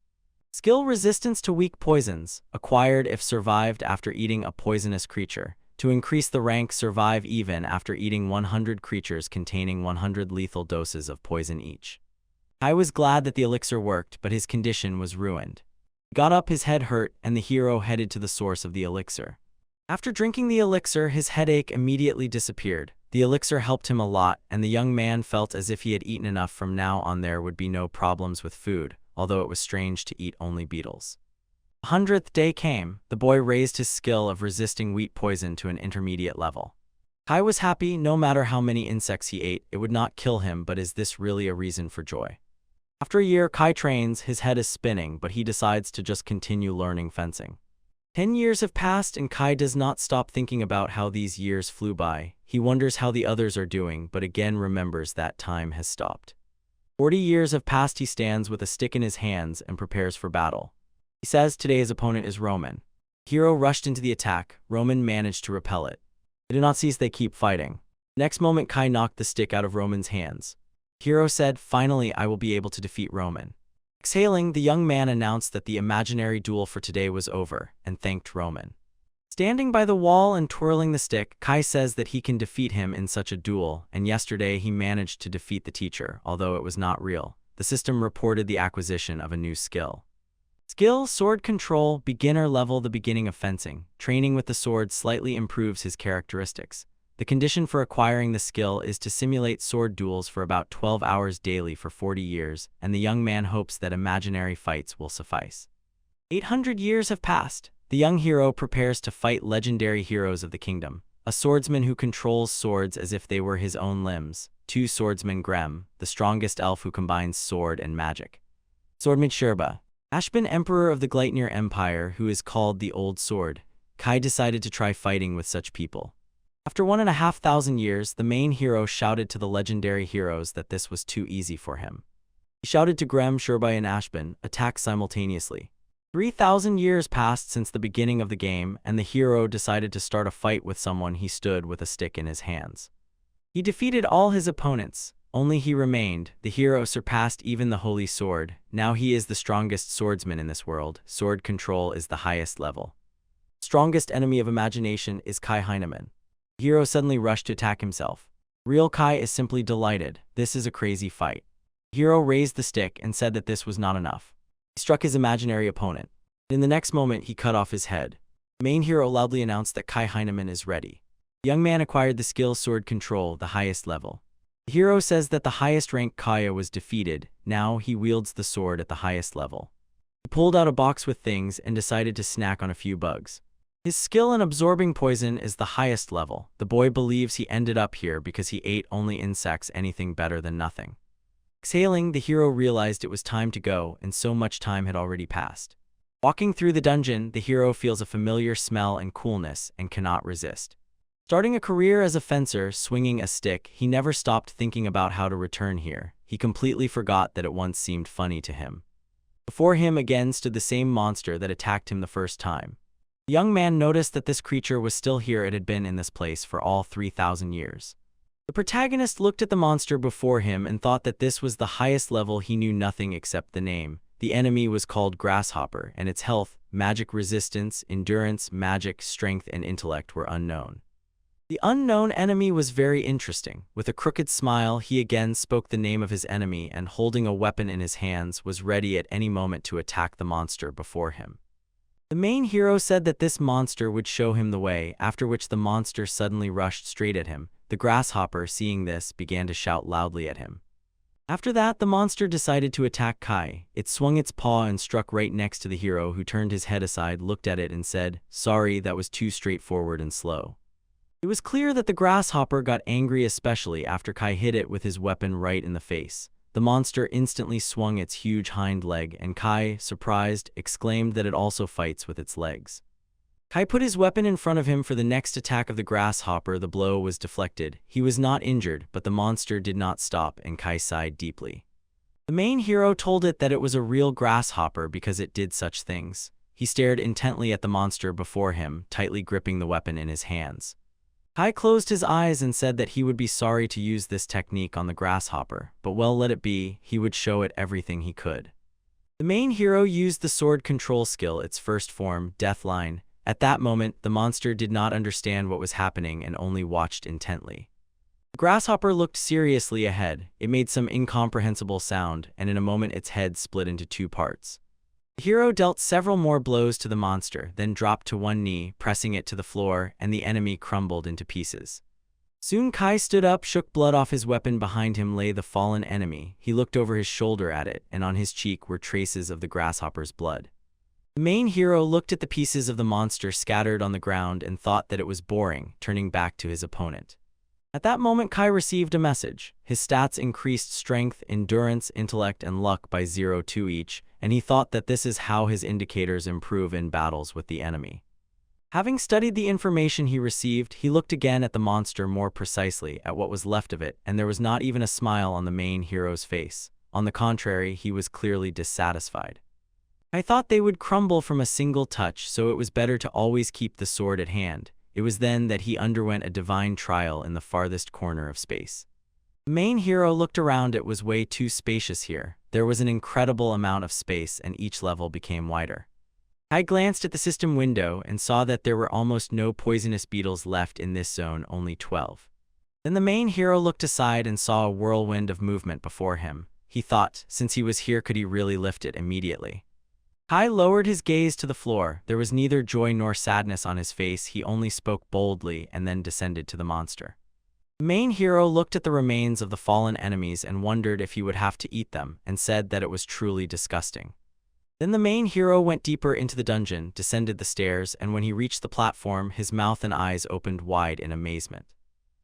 Skill resistance to weak poisons, acquired if survived after eating a poisonous creature. To increase the rank, survive even after eating 100 creatures containing 100 lethal doses of poison each. I was glad that the elixir worked, but his condition was ruined. He got up, his head hurt, and the hero headed to the source of the elixir. After drinking the elixir, his headache immediately disappeared. The elixir helped him a lot, and the young man felt as if he had eaten enough. From now on there would be no problems with food, although it was strange to eat only beetles. The 100th day came. The boy raised his skill of resisting wheat poison to an intermediate level. Kai was happy. No matter how many insects he ate, it would not kill him, but is this really a reason for joy? After a year, Kai trains. His head is spinning, but he decides to just continue learning fencing. 10 years have passed and Kai does not stop thinking about how these years flew by. He wonders how the others are doing, but again remembers that time has stopped. 40 years have passed. He stands with a stick in his hands and prepares for battle. He says today's opponent is Roman. The hero rushed into the attack. Roman managed to repel it. They do not cease, they keep fighting. Next moment, Kai knocked the stick out of Roman's hands. The hero said, "Finally, I will be able to defeat Roman." Exhaling, the young man announced that the imaginary duel for today was over, and thanked Roman. Standing by the wall and twirling the stick, Kai says that he can defeat him in such a duel, and yesterday he managed to defeat the teacher, although it was not real. The system reported the acquisition of a new skill. Skill, sword control, beginner level. The beginning of fencing. Training with the sword slightly improves his characteristics. The condition for acquiring the skill is to simulate sword duels for about 12 hours daily for 40 years, and the young man hopes that imaginary fights will suffice. 800 years have passed. The young hero prepares to fight legendary heroes of the kingdom. A swordsman who controls swords as if they were his own limbs. 2 swordsmen Grem, the strongest elf who combines sword and magic. Swordman Sherba, Ashbin, emperor of the Gleitnir Empire, who is called the Old Sword. Kai decided to try fighting with such people. After 1,500 years, the main hero shouted to the legendary heroes that this was too easy for him. He shouted to Grem, Sherba, and Ashbin, attack simultaneously. 3,000 years passed since the beginning of the game, and the hero decided to start a fight with someone he stood with a stick in his hands. He defeated all his opponents. Only he remained. The hero surpassed even the Holy Sword. Now he is the strongest swordsman in this world. Sword control is the highest level. Strongest enemy of imagination is Kai Heinemann. The hero suddenly rushed to attack himself. Real Kai is simply delighted. This is a crazy fight. The hero raised the stick and said that this was not enough. He struck his imaginary opponent. In the next moment, he cut off his head. The main hero loudly announced that Kai Heinemann is ready. The young man acquired the skill Sword Control, the highest level. The hero says that the highest rank Kaya was defeated. Now he wields the sword at the highest level. He pulled out a box with things and decided to snack on a few bugs. His skill in absorbing poison is the highest level. The boy believes he ended up here because he ate only insects, anything better than nothing. Exhaling, the hero realized it was time to go, and so much time had already passed. Walking through the dungeon, the hero feels a familiar smell and coolness and cannot resist. Starting a career as a fencer, swinging a stick, he never stopped thinking about how to return here. He completely forgot that it once seemed funny to him. Before him again stood the same monster that attacked him the first time. The young man noticed that this creature was still here. It had been in this place for all 3,000 years. The protagonist looked at the monster before him and thought that this was the highest level. He knew nothing except the name. The enemy was called Grasshopper, and its health, magic resistance, endurance, magic, strength, and intellect were unknown. The unknown enemy was very interesting. With a crooked smile, he again spoke the name of his enemy and, holding a weapon in his hands, was ready at any moment to attack the monster before him. The main hero said that this monster would show him the way, after which the monster suddenly rushed straight at him. The grasshopper, seeing this, began to shout loudly at him. After that, the monster decided to attack Kai. It swung its paw and struck right next to the hero, who turned his head aside, looked at it, and said, "Sorry, that was too straightforward and slow." It was clear that the grasshopper got angry, especially after Kai hit it with his weapon right in the face. The monster instantly swung its huge hind leg, and Kai, surprised, exclaimed that it also fights with its legs. Kai put his weapon in front of him for the next attack of the grasshopper. The blow was deflected. He was not injured, but the monster did not stop, and Kai sighed deeply. The main hero told it that it was a real grasshopper because it did such things. He stared intently at the monster before him, tightly gripping the weapon in his hands. Kai closed his eyes and said that he would be sorry to use this technique on the grasshopper, but well, let it be. He would show it everything he could. The main hero used the sword control skill, its first form, Deathline. At that moment, the monster did not understand what was happening and only watched intently. The grasshopper looked seriously ahead. It made some incomprehensible sound, and in a moment its head split into 2 parts. The hero dealt several more blows to the monster, then dropped to one knee, pressing it to the floor, and the enemy crumbled into pieces. Soon Kai stood up, shook blood off his weapon. Behind him lay the fallen enemy. He looked over his shoulder at it, and on his cheek were traces of the grasshopper's blood. The main hero looked at the pieces of the monster scattered on the ground and thought that it was boring, turning back to his opponent. At that moment, Kai received a message. His stats increased: strength, endurance, intellect, and luck by 0 each, and he thought that this is how his indicators improve in battles with the enemy. Having studied the information he received, he looked again at the monster, more precisely at what was left of it, and there was not even a smile on the main hero's face. On the contrary, he was clearly dissatisfied. I thought they would crumble from a single touch, so it was better to always keep the sword at hand. It was then that he underwent a divine trial in the farthest corner of space. The main hero looked around. It was way too spacious here. There was an incredible amount of space, and each level became wider. I glanced at the system window and saw that there were almost no poisonous beetles left in this zone, only 12. Then the main hero looked aside and saw a whirlwind of movement before him. He thought, since he was here, could he really lift it immediately? Kai lowered his gaze to the floor. There was neither joy nor sadness on his face. He only spoke boldly and then descended to the monster. The main hero looked at the remains of the fallen enemies and wondered if he would have to eat them, and said that it was truly disgusting. Then the main hero went deeper into the dungeon, descended the stairs, and when he reached the platform, his mouth and eyes opened wide in amazement.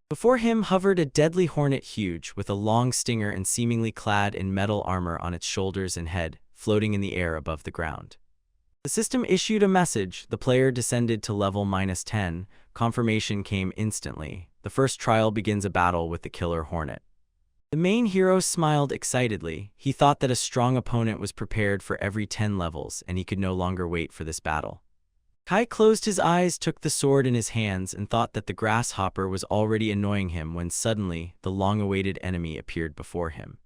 Before him hovered a deadly hornet, huge, with a long stinger and seemingly clad in metal armor on its shoulders and head, floating in the air above the ground. The system issued a message. The player descended to level -10. Confirmation came instantly. The first trial begins a battle with the killer hornet. The main hero smiled excitedly. He thought that a strong opponent was prepared for every 10 levels, and he could no longer wait for this battle. Kai closed his eyes, took the sword in his hands, and thought that the grasshopper was already annoying him when suddenly the long-awaited enemy appeared before him.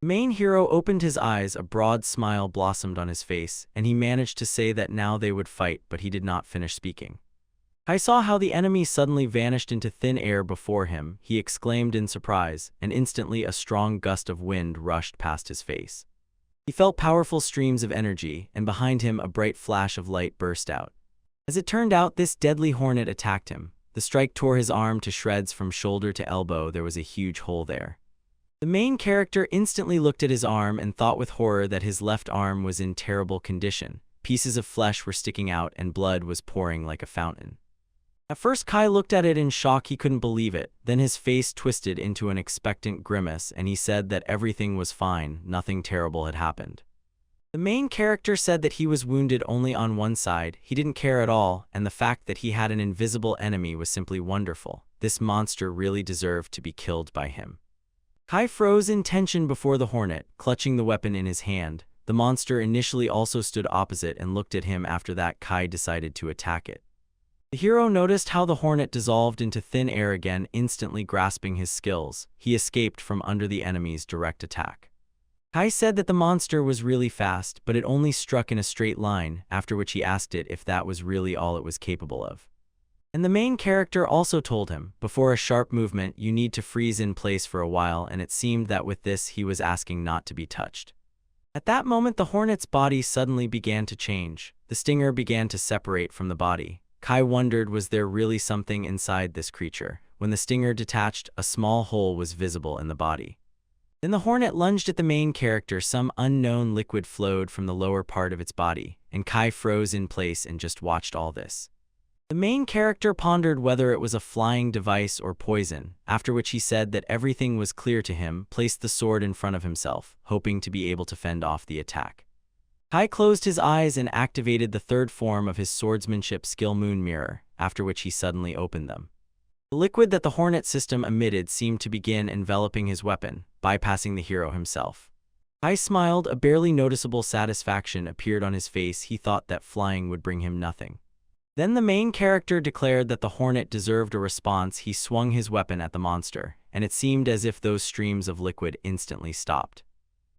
The main hero opened his eyes, a broad smile blossomed on his face, and he managed to say that now they would fight, but he did not finish speaking. Kai saw how the enemy suddenly vanished into thin air before him. He exclaimed in surprise, and instantly a strong gust of wind rushed past his face. He felt powerful streams of energy, and behind him a bright flash of light burst out. As it turned out, this deadly hornet attacked him. The strike tore his arm to shreds from shoulder to elbow. There was a huge hole there. The main character instantly looked at his arm and thought with horror that his left arm was in terrible condition. Pieces of flesh were sticking out and blood was pouring like a fountain. At first, Kai looked at it in shock. He couldn't believe it. Then his face twisted into an expectant grimace and he said that everything was fine, nothing terrible had happened. The main character said that he was wounded only on one side. He didn't care at all, and the fact that he had an invisible enemy was simply wonderful. This monster really deserved to be killed by him. Kai froze in tension before the hornet, clutching the weapon in his hand. The monster initially also stood opposite and looked at him. After that, Kai decided to attack it. The hero noticed how the hornet dissolved into thin air again, instantly grasping his skills. He escaped from under the enemy's direct attack. Kai said that the monster was really fast, but it only struck in a straight line, after which he asked it if that was really all it was capable of. And the main character also told him, before a sharp movement, you need to freeze in place for a while, and it seemed that with this he was asking not to be touched. At that moment, the hornet's body suddenly began to change. The stinger began to separate from the body. Kai wondered, was there really something inside this creature? When the stinger detached, a small hole was visible in the body. Then the hornet lunged at the main character. Some unknown liquid flowed from the lower part of its body, and Kai froze in place and just watched all this. The main character pondered whether it was a flying device or poison, after which he said that everything was clear to him, placed the sword in front of himself, hoping to be able to fend off the attack. Kai closed his eyes and activated the third form of his swordsmanship skill, Moon Mirror, after which he suddenly opened them. The liquid that the hornet system emitted seemed to begin enveloping his weapon, bypassing the hero himself. Kai smiled. A barely noticeable satisfaction appeared on his face. He thought that flying would bring him nothing. Then the main character declared that the hornet deserved a response. He swung his weapon at the monster, and it seemed as if those streams of liquid instantly stopped.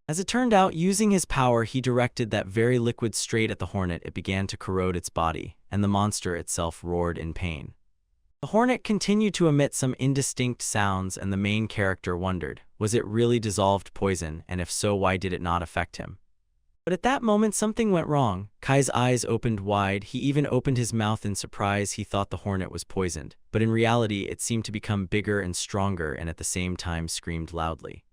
As it turned out, using his power, he directed that very liquid straight at the hornet. It began to corrode its body, and the monster itself roared in pain. The hornet continued to emit some indistinct sounds, and the main character wondered, was it really dissolved poison, and if so, why did it not affect him? But at that moment, something went wrong. Kai's eyes opened wide. He even opened his mouth in surprise. He thought the hornet was poisoned, but in reality, it seemed to become bigger and stronger and at the same time screamed loudly.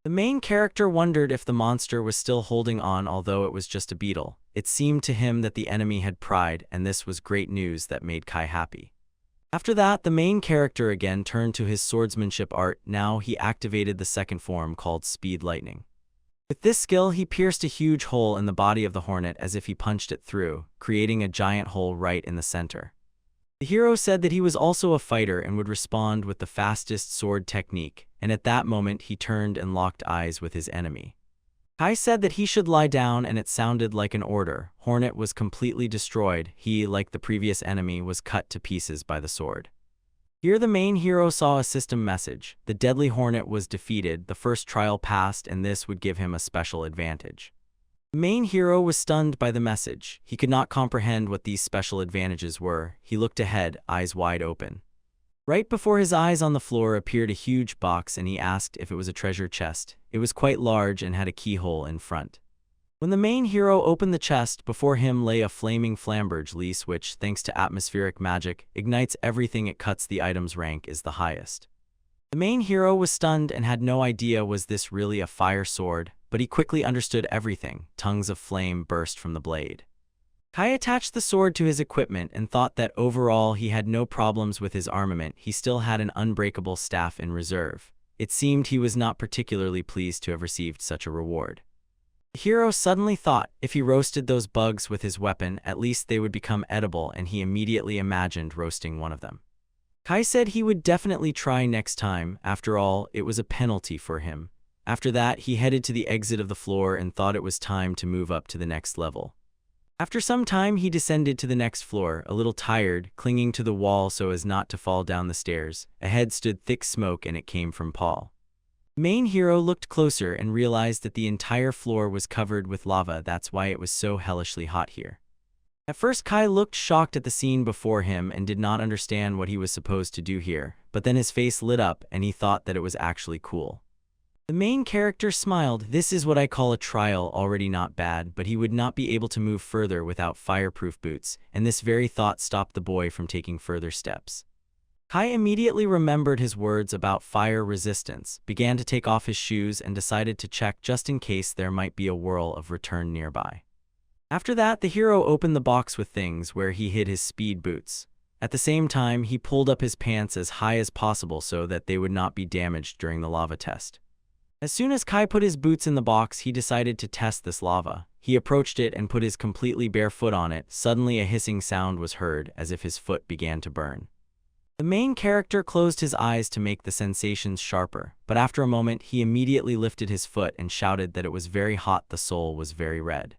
The main character wondered if the monster was still holding on, although it was just a beetle. It seemed to him that the enemy had pride, and this was great news that made Kai happy. After that, the main character again turned to his swordsmanship art. Now he activated the second form called Speed Lightning. With this skill, he pierced a huge hole in the body of the hornet as if he punched it through, creating a giant hole right in the center. The hero said that he was also a fighter and would respond with the fastest sword technique, and at that moment he turned and locked eyes with his enemy. Kai said that he should lie down, and it sounded like an order. Hornet was completely destroyed. He, like the previous enemy, was cut to pieces by the sword. Here the main hero saw a system message. The deadly hornet was defeated, the first trial passed, and this would give him a special advantage. The main hero was stunned by the message. He could not comprehend what these special advantages were. He looked ahead, eyes wide open. Right before his eyes on the floor appeared a huge box, and he asked if it was a treasure chest. It was quite large and had a keyhole in front. When the main hero opened the chest, before him lay a flaming flamberge lease which, thanks to atmospheric magic, ignites everything it cuts. The item's rank is the highest. The main hero was stunned and had no idea was this really a fire sword, but he quickly understood everything. Tongues of flame burst from the blade. Kai attached the sword to his equipment and thought that overall he had no problems with his armament. He still had an unbreakable staff in reserve. It seemed he was not particularly pleased to have received such a reward. The hero suddenly thought if he roasted those bugs with his weapon, at least they would become edible, and he immediately imagined roasting one of them. Kai said he would definitely try next time. After all, it was a penalty for him. After that, he headed to the exit of the floor and thought it was time to move up to the next level. After some time, he descended to the next floor, a little tired, clinging to the wall so as not to fall down the stairs. Ahead stood thick smoke, and it came from Paul. The main hero looked closer and realized that the entire floor was covered with lava. That's why it was so hellishly hot here. At first, Kai looked shocked at the scene before him and did not understand what he was supposed to do here, but then his face lit up and he thought that it was actually cool. The main character smiled. This is what I call a trial, already not bad, but he would not be able to move further without fireproof boots, and this very thought stopped the boy from taking further steps. Kai immediately remembered his words about fire resistance, began to take off his shoes, and decided to check just in case there might be a whirl of return nearby. After that, the hero opened the box with things where he hid his speed boots. At the same time, he pulled up his pants as high as possible so that they would not be damaged during the lava test. As soon as Kai put his boots in the box, he decided to test this lava. He approached it and put his completely bare foot on it. Suddenly, a hissing sound was heard, as if his foot began to burn. The main character closed his eyes to make the sensations sharper, but after a moment, he immediately lifted his foot and shouted that it was very hot. The sole was very red.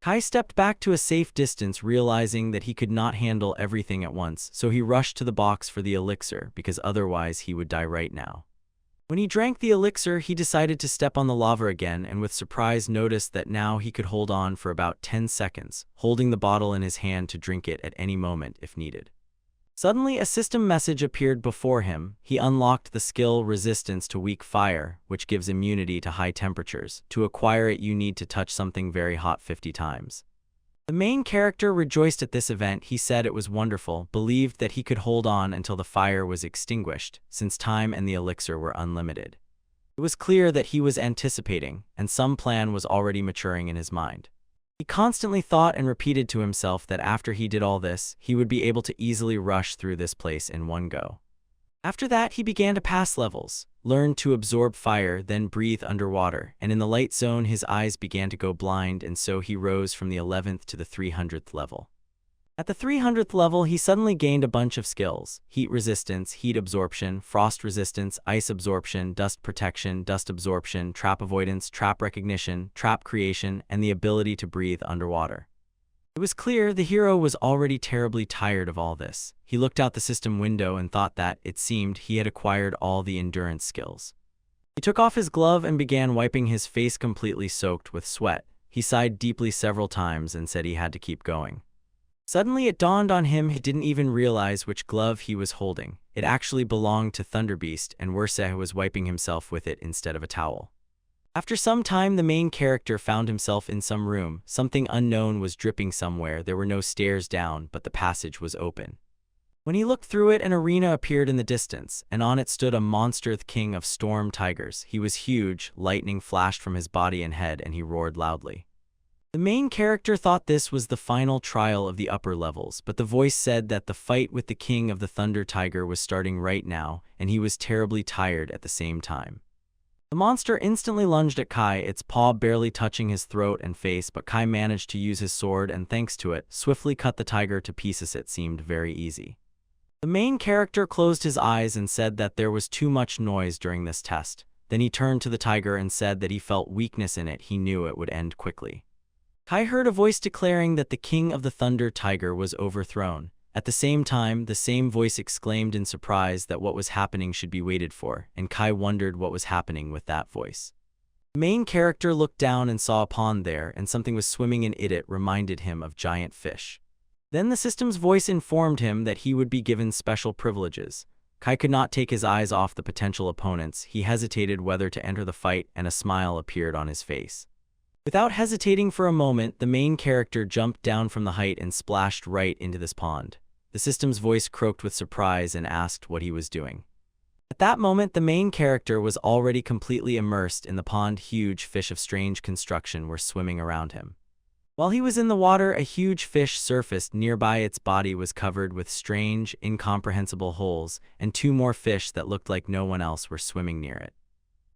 Kai stepped back to a safe distance, realizing that he could not handle everything at once, so he rushed to the box for the elixir, because otherwise he would die right now. When he drank the elixir, he decided to step on the lava again, and with surprise noticed that now he could hold on for about 10 seconds, holding the bottle in his hand to drink it at any moment if needed. Suddenly, a system message appeared before him. He unlocked the skill Resistance to Weak Fire, which gives immunity to high temperatures. To acquire it, you need to touch something very hot 50 times. The main character rejoiced at this event. He said it was wonderful, believed that he could hold on until the fire was extinguished, since time and the elixir were unlimited. It was clear that he was anticipating, and some plan was already maturing in his mind. He constantly thought and repeated to himself that after he did all this, he would be able to easily rush through this place in one go. After that, he began to pass levels, learned to absorb fire, then breathe underwater, and in the light zone his eyes began to go blind, and so he rose from the 11th to the 300th level. At the 300th level, he suddenly gained a bunch of skills: heat resistance, heat absorption, frost resistance, ice absorption, dust protection, dust absorption, trap avoidance, trap recognition, trap creation, and the ability to breathe underwater. It was clear the hero was already terribly tired of all this. He looked out the system window and thought that, it seemed, he had acquired all the endurance skills. He took off his glove and began wiping his face completely soaked with sweat. He sighed deeply several times and said he had to keep going. Suddenly it dawned on him he didn't even realize which glove he was holding. It actually belonged to Thunderbeast, and Werseh was wiping himself with it instead of a towel. After some time, the main character found himself in some room. Something unknown was dripping somewhere. There were no stairs down, but the passage was open. When he looked through it, an arena appeared in the distance, and on it stood a monster, the king of storm tigers. He was huge, lightning flashed from his body and head, and he roared loudly. The main character thought this was the final trial of the upper levels, but the voice said that the fight with the king of the thunder tiger was starting right now, and he was terribly tired at the same time. The monster instantly lunged at Kai, its paw barely touching his throat and face, but Kai managed to use his sword and, thanks to it, swiftly cut the tiger to pieces. It seemed very easy. The main character closed his eyes and said that there was too much noise during this test. Then he turned to the tiger and said that he felt weakness in it. He knew it would end quickly. Kai heard a voice declaring that the king of the thunder tiger was overthrown. At the same time, the same voice exclaimed in surprise that what was happening should be waited for, and Kai wondered what was happening with that voice. The main character looked down and saw a pond there, and something was swimming in it. It reminded him of giant fish. Then the system's voice informed him that he would be given special privileges. Kai could not take his eyes off the potential opponents. He hesitated whether to enter the fight, and a smile appeared on his face. Without hesitating for a moment, the main character jumped down from the height and splashed right into this pond. The system's voice croaked with surprise and asked what he was doing. At that moment, the main character was already completely immersed in the pond. Huge fish of strange construction were swimming around him. While he was in the water, a huge fish surfaced nearby. Its body was covered with strange, incomprehensible holes, and two more fish that looked like no one else were swimming near it.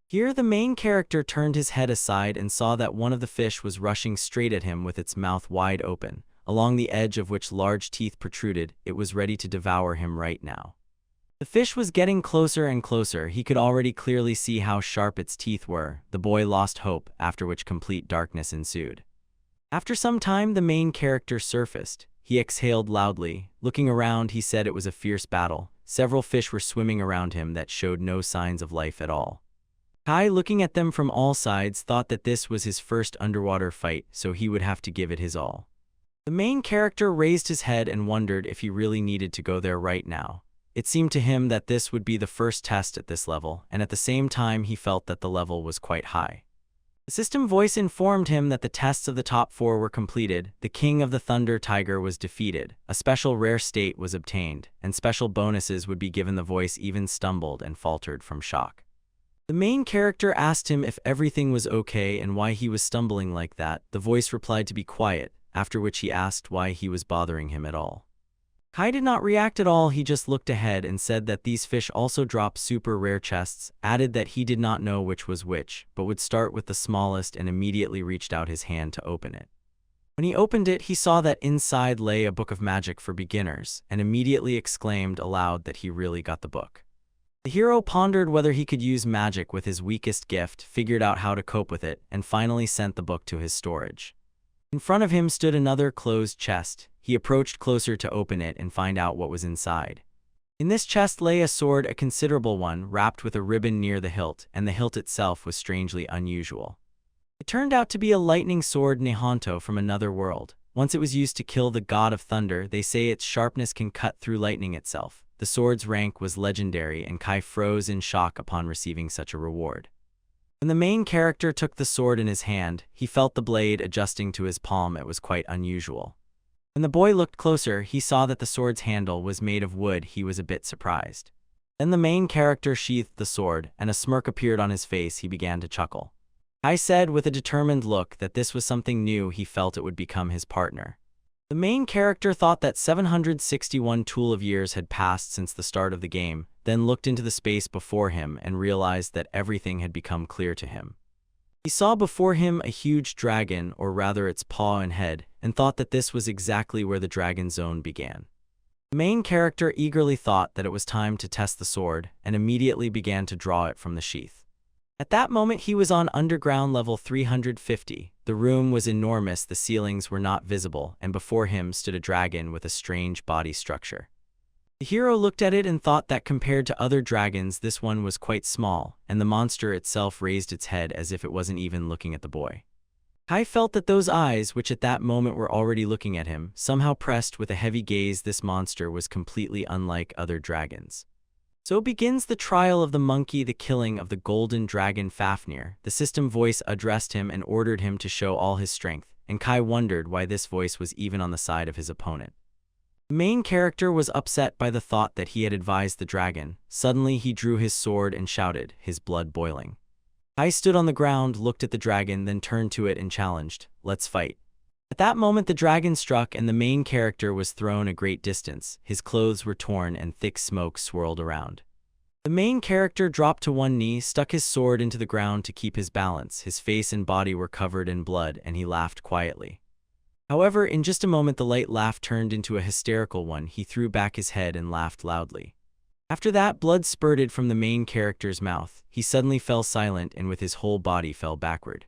Here, the main character turned his head aside and saw that one of the fish was rushing straight at him with its mouth wide open, along the edge of which large teeth protruded. It was ready to devour him right now. The fish was getting closer and closer. He could already clearly see how sharp its teeth were. The boy lost hope, after which complete darkness ensued. After some time, the main character surfaced. He exhaled loudly. Looking around, he said it was a fierce battle. Several fish were swimming around him that showed no signs of life at all. Kai, looking at them from all sides, thought that this was his first underwater fight, so he would have to give it his all. The main character raised his head and wondered if he really needed to go there right now. It seemed to him that this would be the first test at this level, and at the same time he felt that the level was quite high. The system voice informed him that the tests of the top 4 were completed. The king of the Thunder Tiger was defeated, a special rare state was obtained, and special bonuses would be given. The voice even stumbled and faltered from shock. The main character asked him if everything was okay and why he was stumbling like that. The voice replied to be quiet, after which he asked why he was bothering him at all. Kai did not react at all. He just looked ahead and said that these fish also drop super rare chests, added that he did not know which was which, but would start with the smallest, and immediately reached out his hand to open it. When he opened it, he saw that inside lay a book of magic for beginners, and immediately exclaimed aloud that he really got the book. The hero pondered whether he could use magic with his weakest gift, figured out how to cope with it, and finally sent the book to his storage. In front of him stood another closed chest. He approached closer to open it and find out what was inside. In this chest lay a sword, a considerable one, wrapped with a ribbon near the hilt, and the hilt itself was strangely unusual. It turned out to be a lightning sword Nihonto from another world. Once it was used to kill the god of thunder. They say its sharpness can cut through lightning itself. The sword's rank was legendary, and Kai froze in shock upon receiving such a reward. When the main character took the sword in his hand, he felt the blade adjusting to his palm. It was quite unusual. When the boy looked closer, he saw that the sword's handle was made of wood. He was a bit surprised. Then the main character sheathed the sword, and a smirk appeared on his face. He began to chuckle. Kai said with a determined look that this was something new. He felt it would become his partner. The main character thought that 761 tool of years had passed since the start of the game, then looked into the space before him and realized that everything had become clear to him. He saw before him a huge dragon, or rather its paw and head, and thought that this was exactly where the dragon zone began. The main character eagerly thought that it was time to test the sword, and immediately began to draw it from the sheath. At that moment he was on underground level 350. The room was enormous, the ceilings were not visible, and before him stood a dragon with a strange body structure. The hero looked at it and thought that compared to other dragons this one was quite small, and the monster itself raised its head as if it wasn't even looking at the boy. Kai felt that those eyes, which at that moment were already looking at him, somehow pressed with a heavy gaze. This monster was completely unlike other dragons. So begins the trial of the monkey, the killing of the golden dragon Fafnir. The system voice addressed him and ordered him to show all his strength, and Kai wondered why this voice was even on the side of his opponent. The main character was upset by the thought that he had advised the dragon. Suddenly he drew his sword and shouted, his blood boiling. Kai stood on the ground, looked at the dragon, then turned to it and challenged, "Let's fight." At that moment the dragon struck and the main character was thrown a great distance. His clothes were torn and thick smoke swirled around. The main character dropped to one knee, stuck his sword into the ground to keep his balance. His face and body were covered in blood, and he laughed quietly. However, in just a moment the light laugh turned into a hysterical one. He threw back his head and laughed loudly. After that, blood spurted from the main character's mouth. He suddenly fell silent and with his whole body fell backward.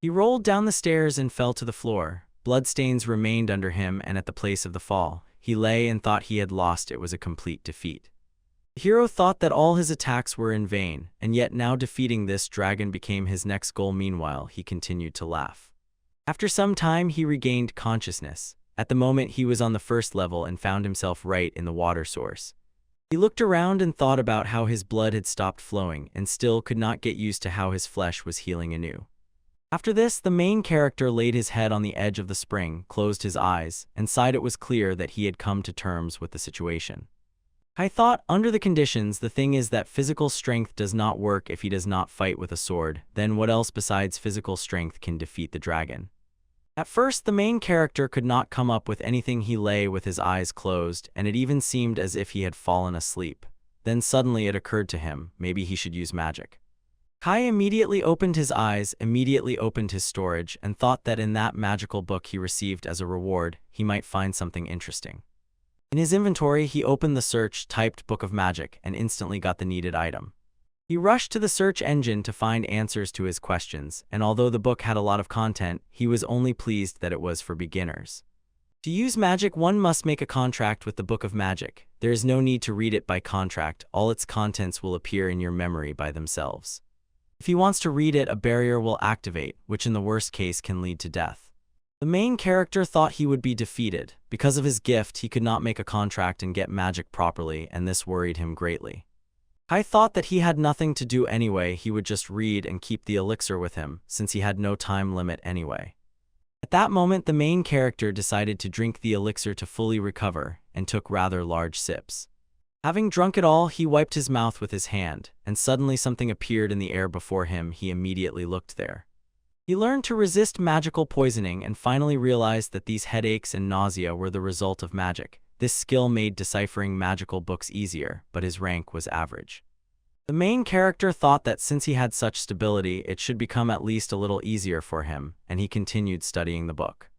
He rolled down the stairs and fell to the floor. Bloodstains remained under him, and at the place of the fall, he lay and thought he had lost. It was a complete defeat. The hero thought that all his attacks were in vain, and yet now defeating this dragon became his next goal. Meanwhile, he continued to laugh. After some time, he regained consciousness. At the moment, he was on the first level and found himself right in the water source. He looked around and thought about how his blood had stopped flowing and still could not get used to how his flesh was healing anew. After this, the main character laid his head on the edge of the spring, closed his eyes, and sighed. It was clear that he had come to terms with the situation. I thought, under the conditions, the thing is that physical strength does not work if he does not fight with a sword, then what else besides physical strength can defeat the dragon? At first, the main character could not come up with anything. He lay with his eyes closed, and it even seemed as if he had fallen asleep. Then suddenly it occurred to him, maybe he should use magic. Kai immediately opened his eyes, immediately opened his storage, and thought that in that magical book he received as a reward, he might find something interesting. In his inventory, he opened the search, typed Book of Magic, and instantly got the needed item. He rushed to the search engine to find answers to his questions, and although the book had a lot of content, he was only pleased that it was for beginners. To use magic, one must make a contract with the Book of Magic. There is no need to read it by contract, all its contents will appear in your memory by themselves. If he wants to read it, a barrier will activate, which in the worst case can lead to death. The main character thought he would be defeated. Because of his gift, he could not make a contract and get magic properly, and this worried him greatly. Kai thought that he had nothing to do anyway. He would just read and keep the elixir with him, since he had no time limit anyway. At that moment, the main character decided to drink the elixir to fully recover, and took rather large sips. Having drunk it all, he wiped his mouth with his hand, and suddenly something appeared in the air before him. He immediately looked there. He learned to resist magical poisoning and finally realized that these headaches and nausea were the result of magic. This skill made deciphering magical books easier, but his rank was average. The main character thought that since he had such stability, it should become at least a little easier for him, and he continued studying the book.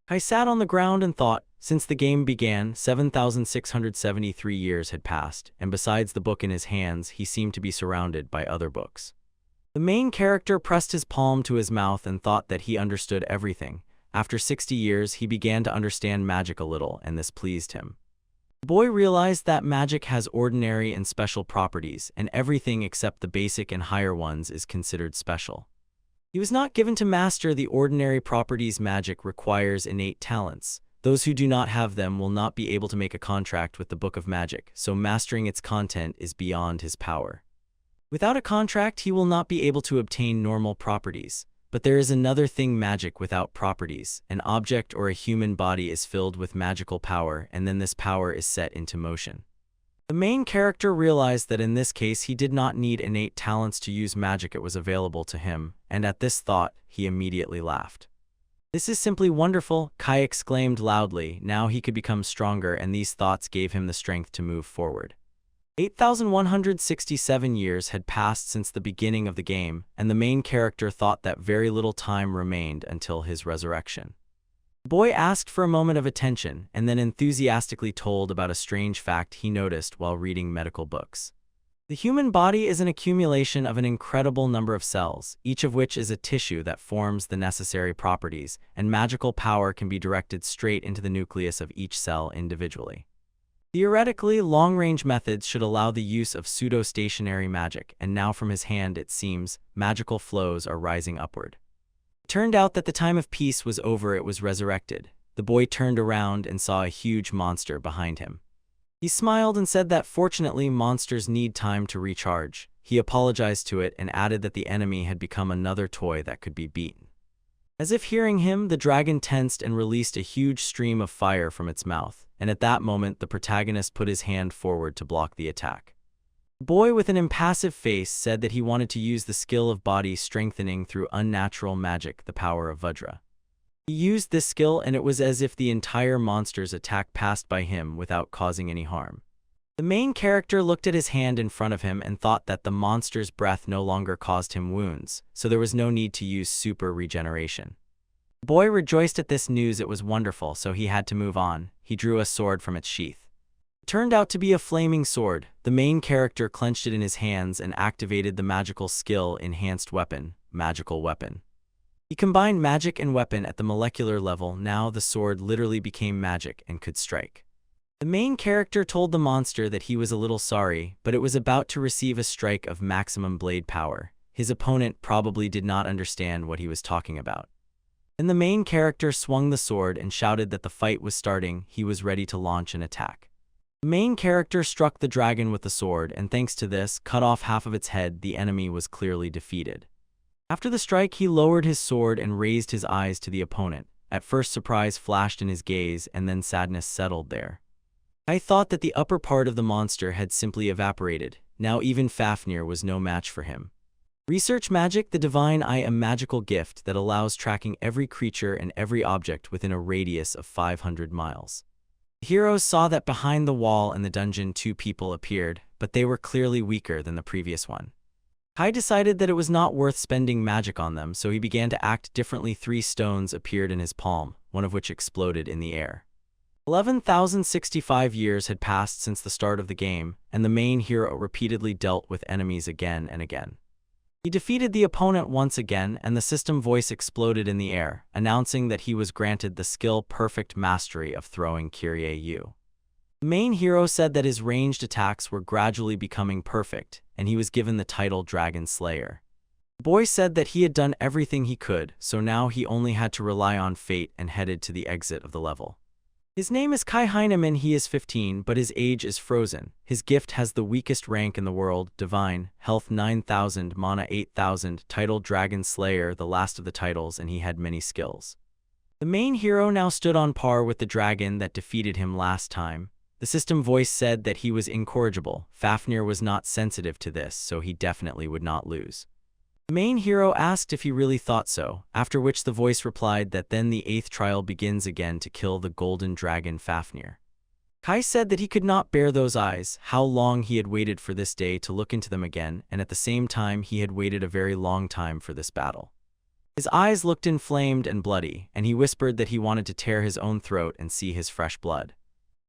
I sat on the ground and thought, since the game began, 7,673 years had passed, and besides the book in his hands, he seemed to be surrounded by other books. The main character pressed his palm to his mouth and thought that he understood everything. After 60 years, he began to understand magic a little, and this pleased him. The boy realized that magic has ordinary and special properties, and everything except the basic and higher ones is considered special. He was not given to master the ordinary properties. Magic requires innate talents. Those who do not have them will not be able to make a contract with the Book of Magic, so mastering its content is beyond his power. Without a contract, he will not be able to obtain normal properties. But there is another thing: magic without properties. An object or a human body is filled with magical power, and then this power is set into motion. The main character realized that in this case he did not need innate talents to use magic. It was available to him, and at this thought, he immediately laughed. "This is simply wonderful," Kai exclaimed loudly. Now he could become stronger, and these thoughts gave him the strength to move forward. 8,167 years had passed since the beginning of the game, and the main character thought that very little time remained until his resurrection. The boy asked for a moment of attention, and then enthusiastically told about a strange fact he noticed while reading medical books. The human body is an accumulation of an incredible number of cells, each of which is a tissue that forms the necessary properties, and magical power can be directed straight into the nucleus of each cell individually. Theoretically, long-range methods should allow the use of pseudo-stationary magic, and now from his hand, it seems, magical flows are rising upward. It turned out that the time of peace was over. It was resurrected. The boy turned around and saw a huge monster behind him. He smiled and said that fortunately monsters need time to recharge. He apologized to it and added that the enemy had become another toy that could be beaten. As if hearing him, the dragon tensed and released a huge stream of fire from its mouth, and at that moment the protagonist put his hand forward to block the attack. The boy with an impassive face said that he wanted to use the skill of body strengthening through unnatural magic, the power of Vajra. He used this skill, and it was as if the entire monster's attack passed by him without causing any harm. The main character looked at his hand in front of him and thought that the monster's breath no longer caused him wounds, so there was no need to use super regeneration. The boy rejoiced at this news. It was wonderful, so he had to move on. He drew a sword from its sheath. It turned out to be a flaming sword. The main character clenched it in his hands and activated the magical skill Enhanced Weapon, Magical Weapon. He combined magic and weapon at the molecular level. Now the sword literally became magic and could strike. The main character told the monster that he was a little sorry, but it was about to receive a strike of maximum blade power. His opponent probably did not understand what he was talking about. Then the main character swung the sword and shouted that the fight was starting. He was ready to launch an attack. The main character struck the dragon with the sword, and thanks to this, cut off half of its head. The enemy was clearly defeated. After the strike, he lowered his sword and raised his eyes to the opponent. At first surprise flashed in his gaze, and then sadness settled there. I thought that the upper part of the monster had simply evaporated. Now even Fafnir was no match for him. Research magic. The divine eye, a magical gift that allows tracking every creature and every object within a radius of 500 miles. The heroes saw that behind the wall in the dungeon 2 people appeared, but they were clearly weaker than the previous one. Kai decided that it was not worth spending magic on them, so he began to act differently. 3 stones appeared in his palm, one of which exploded in the air. 11,065 years had passed since the start of the game, and the main hero repeatedly dealt with enemies again and again. He defeated the opponent once again, and the system voice exploded in the air, announcing that he was granted the skill Perfect Mastery of throwing Kiryu. The main hero said that his ranged attacks were gradually becoming perfect, and he was given the title Dragon Slayer. The boy said that he had done everything he could, so now he only had to rely on fate, and headed to the exit of the level. His name is Kai Heinemann. He is 15, but his age is frozen. His gift has the weakest rank in the world, Divine, Health 9,000, Mana 8,000, title Dragon Slayer, the last of the titles, and he had many skills. The main hero now stood on par with the dragon that defeated him last time. The system voice said that he was incorrigible. Fafnir was not sensitive to this, so he definitely would not lose. The main hero asked if he really thought so, after which the voice replied that then the 8th trial begins again to kill the golden dragon Fafnir. Kai said that he could not bear those eyes, how long he had waited for this day to look into them again, and at the same time he had waited a very long time for this battle. His eyes looked inflamed and bloody, and he whispered that he wanted to tear his own throat and see his fresh blood.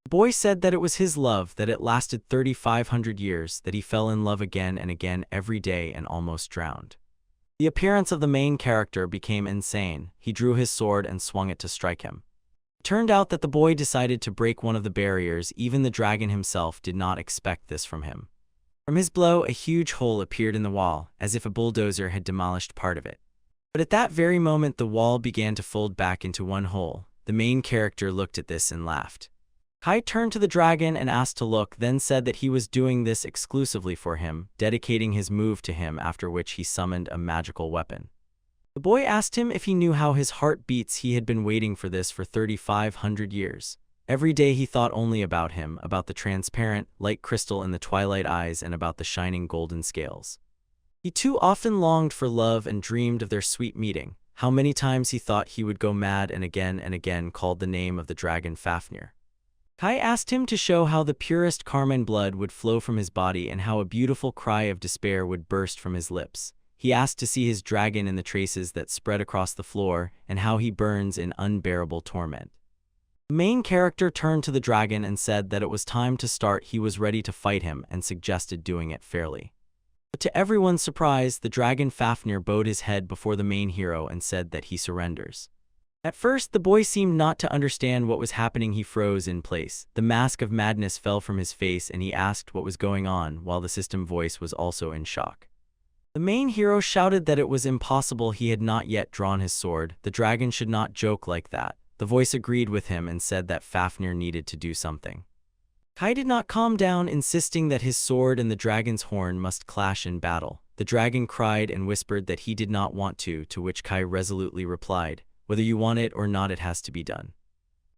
The boy said that it was his love, that it lasted 3,500 years, that he fell in love again and again every day and almost drowned. The appearance of the main character became insane. He drew his sword and swung it to strike him. It turned out that the boy decided to break one of the barriers. Even the dragon himself did not expect this from him. From his blow, a huge hole appeared in the wall, as if a bulldozer had demolished part of it. But at that very moment, the wall began to fold back into one hole. The main character looked at this and laughed. Kai turned to the dragon and asked to look, then said that he was doing this exclusively for him, dedicating his move to him, after which he summoned a magical weapon. The boy asked him if he knew how his heart beats. He had been waiting for this for 3,500 years. Every day he thought only about him, about the transparent, light crystal in the twilight eyes, and about the shining golden scales. He too often longed for love and dreamed of their sweet meeting. How many times he thought he would go mad and again called the name of the dragon Fafnir. Kai asked him to show how the purest carmine blood would flow from his body and how a beautiful cry of despair would burst from his lips. He asked to see his dragon in the traces that spread across the floor and how he burns in unbearable torment. The main character turned to the dragon and said that it was time to start. He was ready to fight him and suggested doing it fairly. But to everyone's surprise, the dragon Fafnir bowed his head before the main hero and said that he surrenders. At first, the boy seemed not to understand what was happening. He froze in place. The mask of madness fell from his face and he asked what was going on, while the system voice was also in shock. The main hero shouted that it was impossible. He had not yet drawn his sword. The dragon should not joke like that. The voice agreed with him and said that Fafnir needed to do something. Kai did not calm down, insisting that his sword and the dragon's horn must clash in battle. The dragon cried and whispered that he did not want to which Kai resolutely replied, "Whether you want it or not, it has to be done."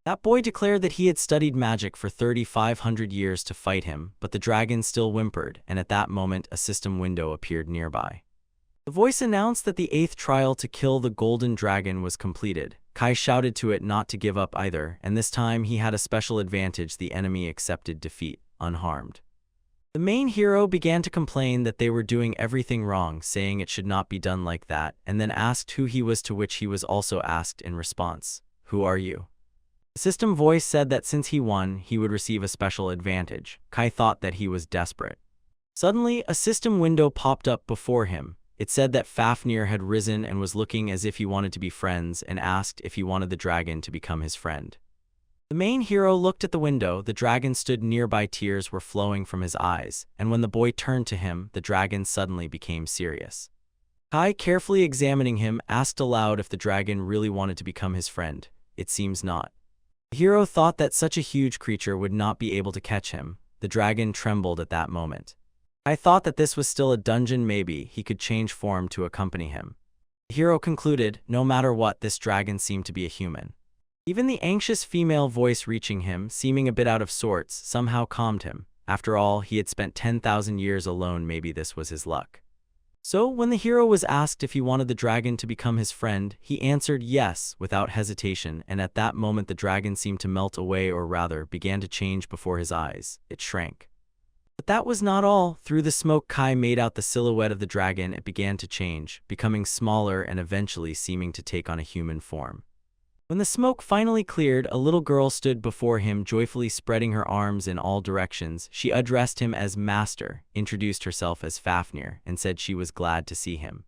That boy declared that he had studied magic for 3,500 years to fight him, but the dragon still whimpered, and at that moment a system window appeared nearby. The voice announced that the 8th trial to kill the golden dragon was completed. Kai shouted to it not to give up either, and this time he had a special advantage. The enemy accepted defeat, unharmed. The main hero began to complain that they were doing everything wrong, saying it should not be done like that, and then asked who he was, to which he was also asked in response, "Who are you?" The system voice said that since he won, he would receive a special advantage. Kai thought that he was desperate. Suddenly, a system window popped up before him. It said that Fafnir had risen and was looking as if he wanted to be friends, and asked if he wanted the dragon to become his friend. The main hero looked at the window. The dragon stood nearby. Tears were flowing from his eyes, and when the boy turned to him, the dragon suddenly became serious. Kai, carefully examining him, asked aloud if the dragon really wanted to become his friend. It seems not. The hero thought that such a huge creature would not be able to catch him. The dragon trembled at that moment. I thought that this was still a dungeon. Maybe he could change form to accompany him. The hero concluded, no matter what, this dragon seemed to be a human. Even the anxious female voice reaching him, seeming a bit out of sorts, somehow calmed him. After all, he had spent 10,000 years alone, maybe this was his luck. So, when the hero was asked if he wanted the dragon to become his friend, he answered yes, without hesitation, and at that moment the dragon seemed to melt away, or rather, began to change before his eyes. It shrank. But that was not all. Through the smoke Kai made out the silhouette of the dragon. It began to change, becoming smaller and eventually seeming to take on a human form. When the smoke finally cleared, a little girl stood before him, joyfully spreading her arms in all directions. She addressed him as Master, introduced herself as Fafnir, and said she was glad to see him.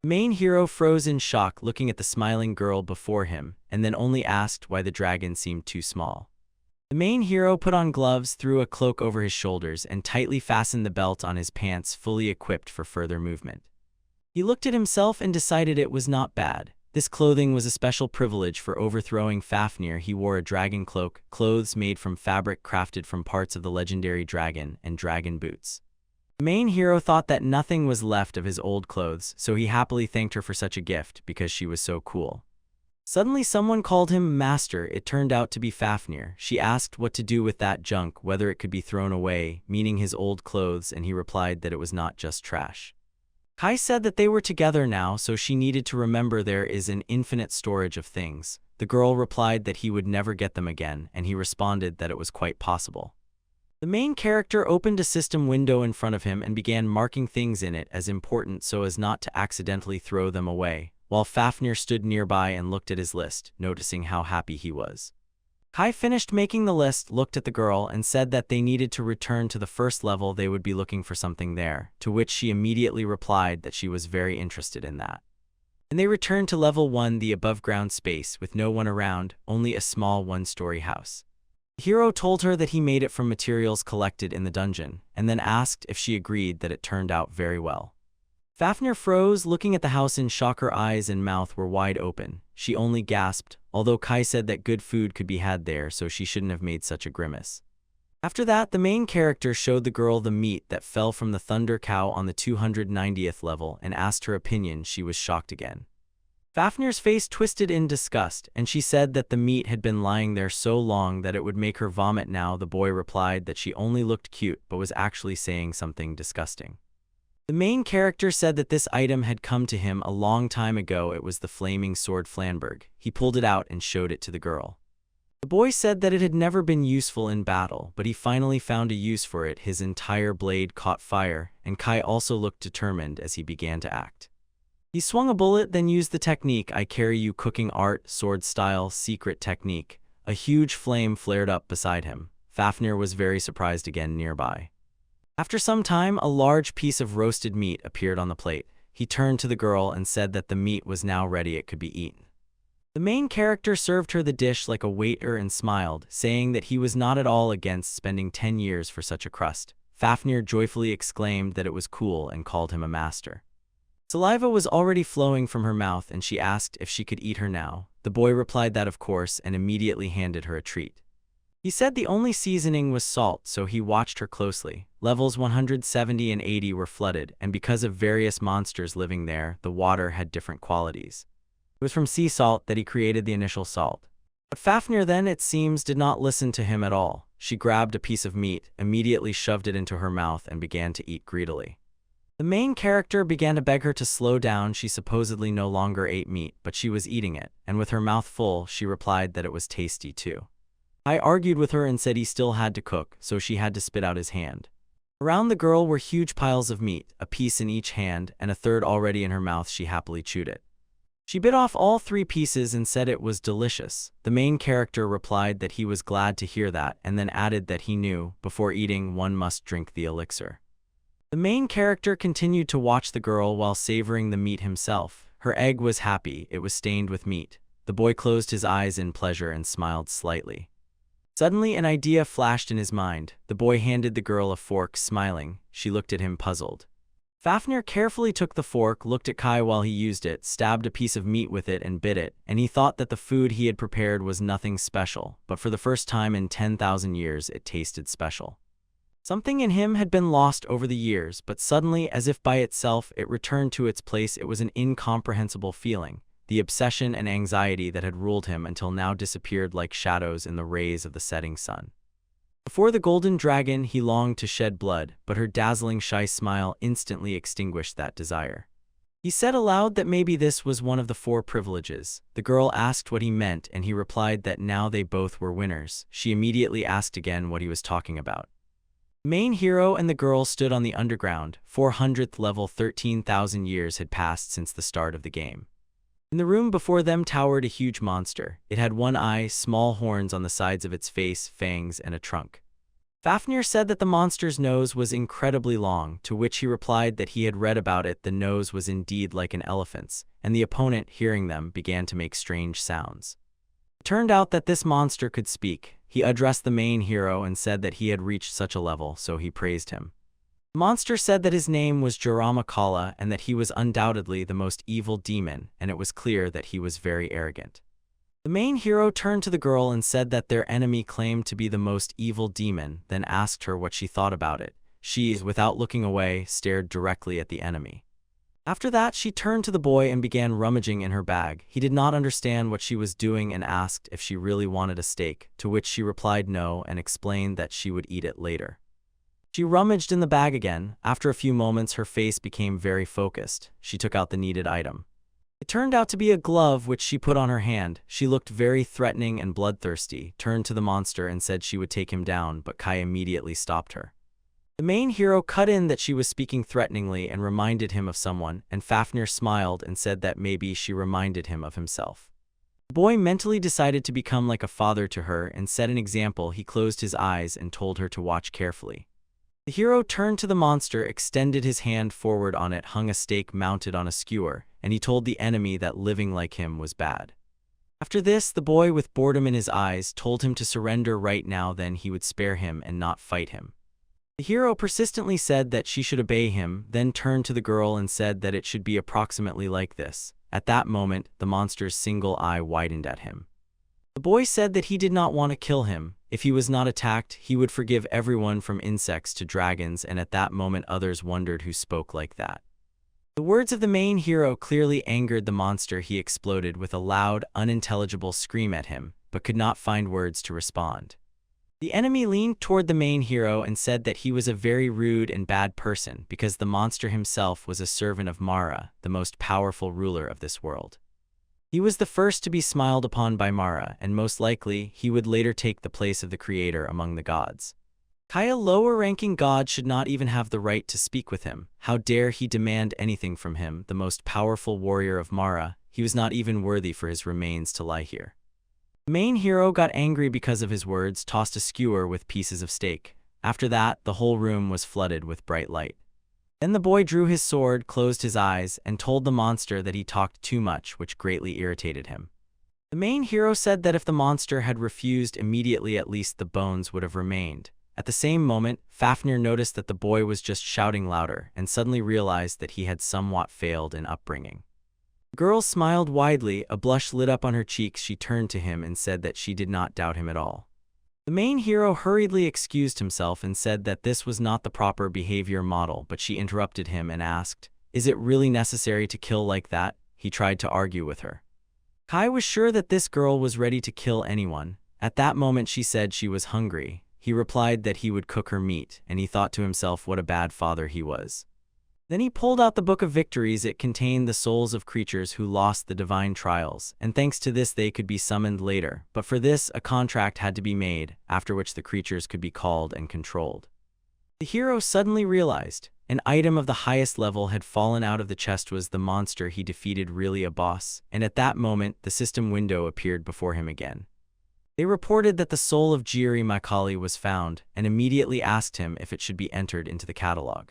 The main hero froze in shock, looking at the smiling girl before him, and then only asked why the dragon seemed too small. The main hero put on gloves, threw a cloak over his shoulders, and tightly fastened the belt on his pants, fully equipped for further movement. He looked at himself and decided it was not bad. This clothing was a special privilege for overthrowing Fafnir. He wore a dragon cloak, clothes made from fabric crafted from parts of the legendary dragon, and dragon boots. The main hero thought that nothing was left of his old clothes, so he happily thanked her for such a gift because she was so cool. Suddenly someone called him Master. It turned out to be Fafnir. She asked what to do with that junk, whether it could be thrown away, meaning his old clothes, and he replied that it was not just trash. Kai said that they were together now, so she needed to remember there is an infinite storage of things. The girl replied that he would never get them again, and he responded that it was quite possible. The main character opened a system window in front of him and began marking things in it as important so as not to accidentally throw them away, while Fafnir stood nearby and looked at his list, noticing how happy he was. Kai finished making the list, looked at the girl, and said that they needed to return to the first level. They would be looking for something there, to which she immediately replied that she was very interested in that. And they returned to level 1, the above-ground space, with no one around, only a small one-story house. The hero told her that he made it from materials collected in the dungeon, and then asked if she agreed that it turned out very well. Fafnir froze, looking at the house in shock. Her eyes and mouth were wide open. She only gasped, although Kai said that good food could be had there, so she shouldn't have made such a grimace. After that, the main character showed the girl the meat that fell from the thunder cow on the 290th level and asked her opinion. She was shocked again. Fafnir's face twisted in disgust, and she said that the meat had been lying there so long that it would make her vomit now. The boy replied that she only looked cute but was actually saying something disgusting. The main character said that this item had come to him a long time ago. It was the flaming sword Flamberg. He pulled it out and showed it to the girl. The boy said that it had never been useful in battle, but he finally found a use for it. His entire blade caught fire, and Kai also looked determined as he began to act. He swung a bullet, then used the technique I carry you cooking art, sword style, secret technique. A huge flame flared up beside him. Fafnir was very surprised again nearby. After some time, a large piece of roasted meat appeared on the plate. He turned to the girl and said that the meat was now ready, it could be eaten. The main character served her the dish like a waiter and smiled, saying that he was not at all against spending 10 years for such a crust. Fafnir joyfully exclaimed that it was cool and called him a master. Saliva was already flowing from her mouth, and she asked if she could eat her now. The boy replied that of course and immediately handed her a treat. He said the only seasoning was salt, so he watched her closely. Levels 170 and 80 were flooded, and because of various monsters living there, the water had different qualities. It was from sea salt that he created the initial salt. But Fafnir then, it seems, did not listen to him at all. She grabbed a piece of meat, immediately shoved it into her mouth, and began to eat greedily. The main character began to beg her to slow down. She supposedly no longer ate meat, but she was eating it, and with her mouth full, she replied that it was tasty too. I argued with her and said he still had to cook, so she had to spit out his hand. Around the girl were huge piles of meat, a piece in each hand, and a third already in her mouth. She happily chewed it. She bit off all 3 pieces and said it was delicious. The main character replied that he was glad to hear that, and then added that he knew, before eating, one must drink the elixir. The main character continued to watch the girl while savoring the meat himself. Her egg was happy, it was stained with meat. The boy closed his eyes in pleasure and smiled slightly. Suddenly an idea flashed in his mind. The boy handed the girl a fork, smiling. She looked at him puzzled. Fafnir carefully took the fork, looked at Kai while he used it, stabbed a piece of meat with it and bit it, and he thought that the food he had prepared was nothing special, but for the first time in 10,000 years it tasted special. Something in him had been lost over the years, but suddenly, as if by itself, it returned to its place. It was an incomprehensible feeling. The obsession and anxiety that had ruled him until now disappeared like shadows in the rays of the setting sun. Before the golden dragon, he longed to shed blood, but her dazzling shy smile instantly extinguished that desire. He said aloud that maybe this was one of the 4 privileges. The girl asked what he meant, and he replied that now they both were winners. She immediately asked again what he was talking about. The main hero and the girl stood on the underground. 400th level. 13,000 years had passed since the start of the game. In the room before them towered a huge monster. It had 1 eye, small horns on the sides of its face, fangs, and a trunk. Fafnir said that the monster's nose was incredibly long, to which he replied that he had read about it. The nose was indeed like an elephant's, and the opponent, hearing them, began to make strange sounds. It turned out that this monster could speak. He addressed the main hero and said that he had reached such a level, so he praised him. The monster said that his name was Jaramakala and that he was undoubtedly the most evil demon, and it was clear that he was very arrogant. The main hero turned to the girl and said that their enemy claimed to be the most evil demon, then asked her what she thought about it. She, without looking away, stared directly at the enemy. After that, she turned to the boy and began rummaging in her bag. He did not understand what she was doing and asked if she really wanted a steak, to which she replied no and explained that she would eat it later. She rummaged in the bag again. After a few moments, her face became very focused. She took out the needed item. It turned out to be a glove which she put on her hand. She looked very threatening and bloodthirsty, turned to the monster and said she would take him down, but Kai immediately stopped her. The main hero cut in that she was speaking threateningly and reminded him of someone, and Fafnir smiled and said that maybe she reminded him of himself. The boy mentally decided to become like a father to her and set an example. He closed his eyes and told her to watch carefully. The hero turned to the monster, extended his hand forward. On it hung a stake mounted on a skewer, and he told the enemy that living like him was bad. After this, the boy, with boredom in his eyes, told him to surrender right now, then he would spare him and not fight him. The hero persistently said that she should obey him, then turned to the girl and said that it should be approximately like this. At that moment, the monster's single eye widened at him. The boy said that he did not want to kill him. If he was not attacked, he would forgive everyone from insects to dragons, and at that moment others wondered who spoke like that. The words of the main hero clearly angered the monster. He exploded with a loud, unintelligible scream at him, but could not find words to respond. The enemy leaned toward the main hero and said that he was a very rude and bad person because the monster himself was a servant of Mara, the most powerful ruler of this world. He was the first to be smiled upon by Mara, and most likely he would later take the place of the creator among the gods. Kai, a lower-ranking god, should not even have the right to speak with him. How dare he demand anything from him, the most powerful warrior of Mara? He was not even worthy for his remains to lie here. The main hero got angry because of his words, tossed a skewer with pieces of steak. After that, the whole room was flooded with bright light. Then the boy drew his sword, closed his eyes, and told the monster that he talked too much, which greatly irritated him. The main hero said that if the monster had refused immediately, at least the bones would have remained. At the same moment, Fafnir noticed that the boy was just shouting louder, and suddenly realized that he had somewhat failed in upbringing. The girl smiled widely, a blush lit up on her cheeks. She turned to him and said that she did not doubt him at all. The main hero hurriedly excused himself and said that this was not the proper behavior model, but she interrupted him and asked, "Is it really necessary to kill like that?" He tried to argue with her. Kai was sure that this girl was ready to kill anyone. At that moment she said she was hungry. He replied that he would cook her meat, and he thought to himself what a bad father he was. Then he pulled out the Book of Victories. It contained the souls of creatures who lost the divine trials, and thanks to this they could be summoned later, but for this a contract had to be made, after which the creatures could be called and controlled. The hero suddenly realized an item of the highest level had fallen out of the chest. Was the monster he defeated really a boss? And at that moment the system window appeared before him again. They reported that the soul of Jiri Maikali was found, and immediately asked him if it should be entered into the catalog.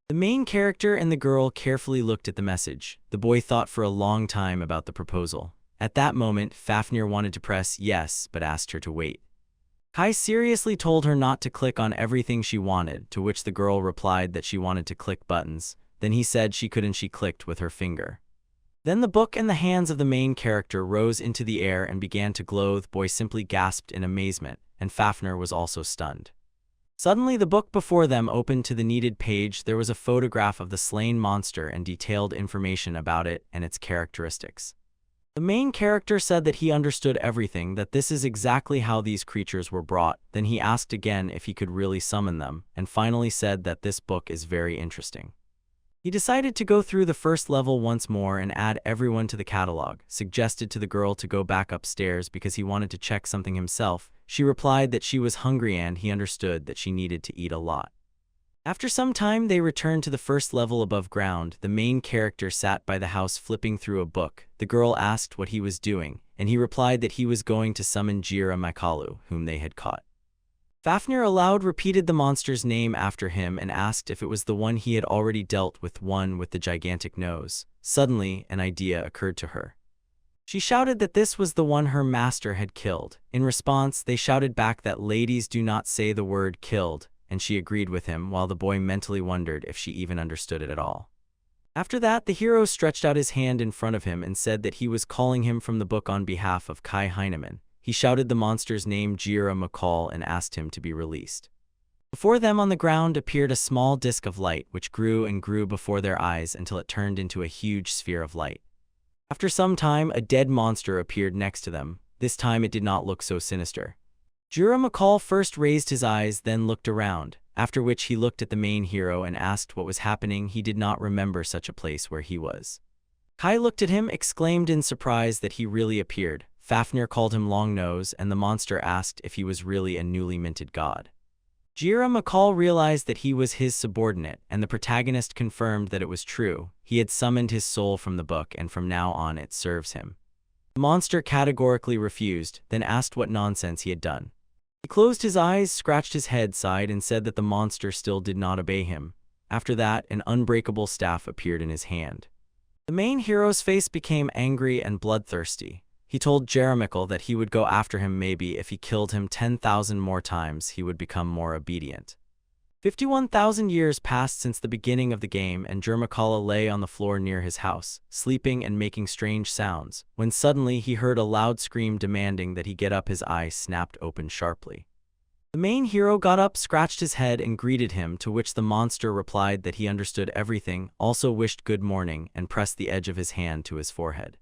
The main character and the girl carefully looked at the message. The boy thought for a long time about the proposal. At that moment, Fafnir wanted to press yes, but asked her to wait. Kai seriously told her not to click on everything she wanted, to which the girl replied that she wanted to click buttons. Then he said she couldn't. She clicked with her finger. Then the book and the hands of the main character rose into the air and began to glow. The boy simply gasped in amazement, and Fafnir was also stunned. Suddenly, the book before them opened to the needed page. There was a photograph of the slain monster and detailed information about it and its characteristics. The main character said that he understood everything, that this is exactly how these creatures were brought. Then he asked again if he could really summon them, and finally said that this book is very interesting. He decided to go through the first level once more and add everyone to the catalog, suggested to the girl to go back upstairs because he wanted to check something himself. She replied that she was hungry and he understood that she needed to eat a lot. After some time, they returned to the first level above ground. The main character sat by the house flipping through a book. The girl asked what he was doing, and he replied that he was going to summon Jira Makalu, whom they had caught. Fafnir aloud repeated the monster's name after him and asked if it was the one he had already dealt with, one with the gigantic nose. Suddenly, an idea occurred to her. She shouted that this was the one her master had killed. In response, they shouted back that ladies do not say the word killed, and she agreed with him, while the boy mentally wondered if she even understood it at all. After that, the hero stretched out his hand in front of him and said that he was calling him from the book on behalf of Kai Heinemann. He shouted the monster's name, Jira McCall, and asked him to be released. Before them on the ground appeared a small disk of light, which grew and grew before their eyes until it turned into a huge sphere of light. After some time, a dead monster appeared next to them. This time it did not look so sinister. Jira McCall first raised his eyes, then looked around, after which he looked at the main hero and asked what was happening. He did not remember such a place where he was. Kai looked at him, exclaimed in surprise that he really appeared. Fafnir called him Long Nose, and the monster asked if he was really a newly minted god. Jira McCall realized that he was his subordinate, and the protagonist confirmed that it was true. He had summoned his soul from the book, and from now on it serves him. The monster categorically refused, then asked what nonsense he had done. He closed his eyes, scratched his head, sighed, and said that the monster still did not obey him. After that, an unbreakable staff appeared in his hand. The main hero's face became angry and bloodthirsty. He told Jeremical that he would go after him. Maybe if he killed him 10,000 more times, he would become more obedient. 51,000 years passed since the beginning of the game, and Jermicala lay on the floor near his house, sleeping and making strange sounds, when suddenly he heard a loud scream demanding that he get up. His eyes snapped open sharply. The main hero got up, scratched his head, and greeted him, to which the monster replied that he understood everything, also wished good morning, and pressed the edge of his hand to his forehead.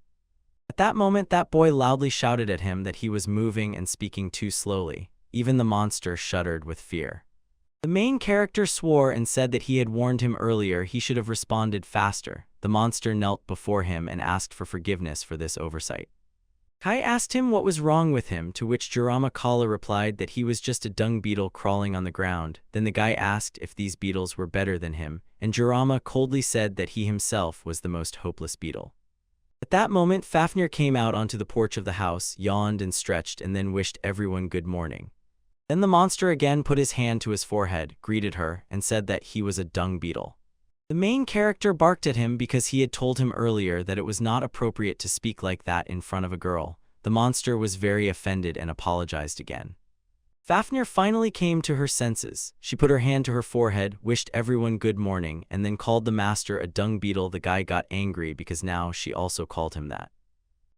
At that moment, that boy loudly shouted at him that he was moving and speaking too slowly. Even the monster shuddered with fear. The main character swore and said that he had warned him earlier. He should have responded faster. The monster knelt before him and asked for forgiveness for this oversight. Kai asked him what was wrong with him, to which Jirama Kala replied that he was just a dung beetle crawling on the ground. Then the guy asked if these beetles were better than him, and Jirama coldly said that he himself was the most hopeless beetle. At that moment, Fafnir came out onto the porch of the house, yawned and stretched, and then wished everyone good morning. Then the monster again put his hand to his forehead, greeted her, and said that he was a dung beetle. The main character barked at him because he had told him earlier that it was not appropriate to speak like that in front of a girl. The monster was very offended and apologized again. Fafnir finally came to her senses. She put her hand to her forehead, wished everyone good morning, and then called the master a dung beetle. The guy got angry because now she also called him that.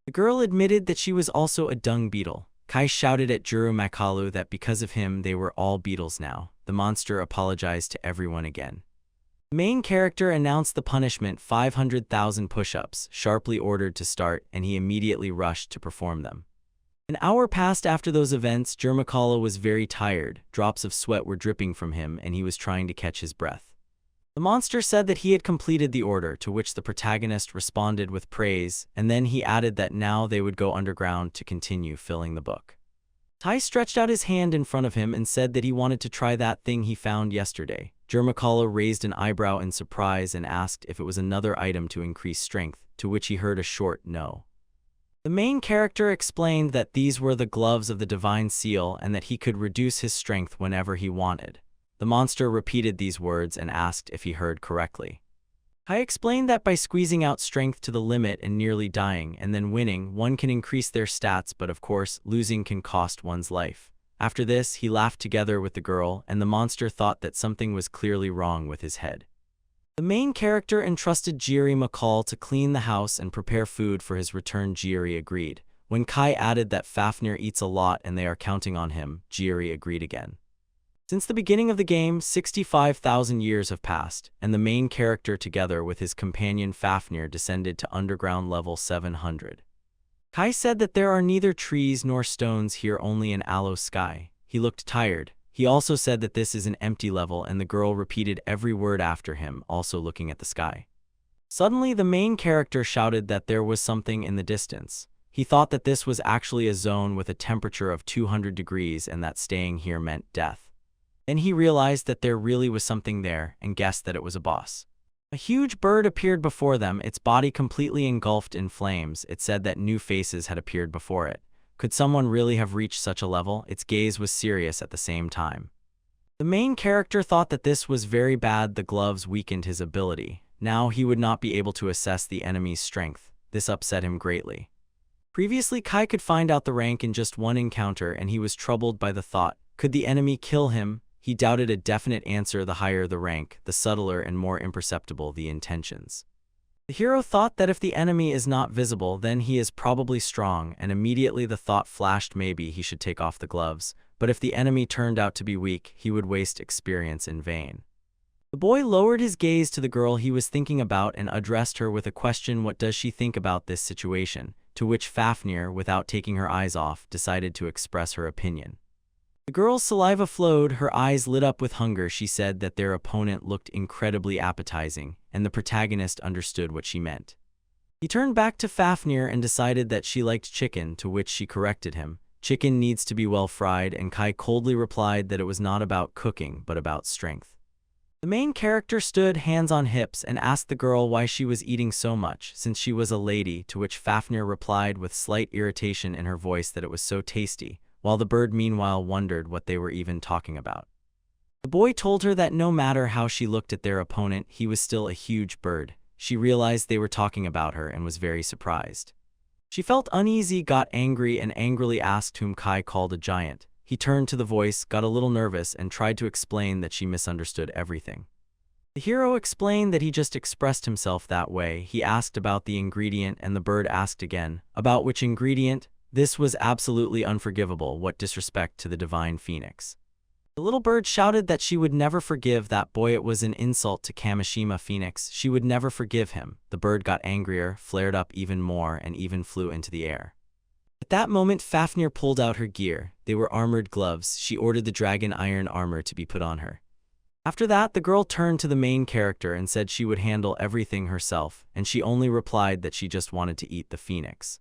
The girl admitted that she was also a dung beetle. Kai shouted at Juru Makalu that because of him they were all beetles now. The monster apologized to everyone again. The main character announced the punishment: 500,000 push-ups, sharply ordered to start, and he immediately rushed to perform them. An hour passed after those events. Jermicala was very tired, drops of sweat were dripping from him, and he was trying to catch his breath. The monster said that he had completed the order, to which the protagonist responded with praise, and then he added that now they would go underground to continue filling the book. Tai stretched out his hand in front of him and said that he wanted to try that thing he found yesterday. Jermicala raised an eyebrow in surprise and asked if it was another item to increase strength, to which he heard a short no. The main character explained that these were the gloves of the divine seal and that he could reduce his strength whenever he wanted. The monster repeated these words and asked if he heard correctly. Kai explained that by squeezing out strength to the limit and nearly dying and then winning, one can increase their stats, but of course, losing can cost one's life. After this, he laughed together with the girl, and the monster thought that something was clearly wrong with his head. The main character entrusted Jiri McCall to clean the house and prepare food for his return. Jiri agreed. When Kai added that Fafnir eats a lot and they are counting on him, Jiri agreed again. Since the beginning of the game, 65,000 years have passed, and the main character together with his companion Fafnir descended to underground level 700. Kai said that there are neither trees nor stones here, only an aloe sky. He looked tired. He also said that this is an empty level, and the girl repeated every word after him, also looking at the sky. Suddenly, the main character shouted that there was something in the distance. He thought that this was actually a zone with a temperature of 200 degrees and that staying here meant death. Then he realized that there really was something there and guessed that it was a boss. A huge bird appeared before them, its body completely engulfed in flames. It said that new faces had appeared before it. Could someone really have reached such a level? Its gaze was serious at the same time. The main character thought that this was very bad. The gloves weakened his ability. Now he would not be able to assess the enemy's strength. This upset him greatly. Previously, Kai could find out the rank in just one encounter, and he was troubled by the thought, could the enemy kill him? He doubted a definite answer. The higher the rank, the subtler and more imperceptible the intentions. The hero thought that if the enemy is not visible, then he is probably strong, and immediately the thought flashed maybe he should take off the gloves, but if the enemy turned out to be weak, he would waste experience in vain. The boy lowered his gaze to the girl he was thinking about and addressed her with a question. What does she think about this situation? To which Fafnir, without taking her eyes off, decided to express her opinion. The girl's saliva flowed, her eyes lit up with hunger. She said that their opponent looked incredibly appetizing, and the protagonist understood what she meant. He turned back to Fafnir and decided that she liked chicken, to which she corrected him. Chicken needs to be well fried, and Kai coldly replied that it was not about cooking, but about strength. The main character stood hands on hips and asked the girl why she was eating so much, since she was a lady, to which Fafnir replied with slight irritation in her voice that it was so tasty, while the bird meanwhile wondered what they were even talking about. The boy told her that no matter how she looked at their opponent, he was still a huge bird. She realized they were talking about her and was very surprised. She felt uneasy, got angry, and angrily asked whom Kai called a giant. He turned to the voice, got a little nervous, and tried to explain that she misunderstood everything. The hero explained that he just expressed himself that way. He asked about the ingredient, and the bird asked again, about which ingredient? This was absolutely unforgivable. What disrespect to the divine phoenix. The little bird shouted that she would never forgive that boy. It was an insult to Kamishima Phoenix. She would never forgive him. The bird got angrier, flared up even more, and even flew into the air. At that moment, Fafnir pulled out her gear. They were armored gloves. She ordered the dragon iron armor to be put on her. After that, the girl turned to the main character and said she would handle everything herself, and she only replied that she just wanted to eat the phoenix.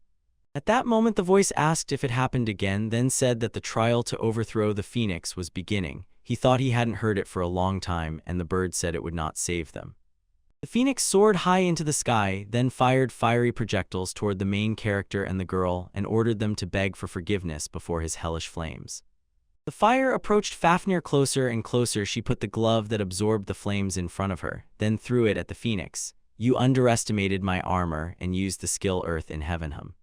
At that moment, the voice asked if it happened again, then said that the trial to overthrow the phoenix was beginning. He thought he hadn't heard it for a long time, and the bird said it would not save them. The phoenix soared high into the sky, then fired fiery projectiles toward the main character and the girl, and ordered them to beg for forgiveness before his hellish flames. The fire approached Fafnir closer and closer. She put the glove that absorbed the flames in front of her, then threw it at the phoenix. You underestimated my armor and used the skill Earth in Heavenham.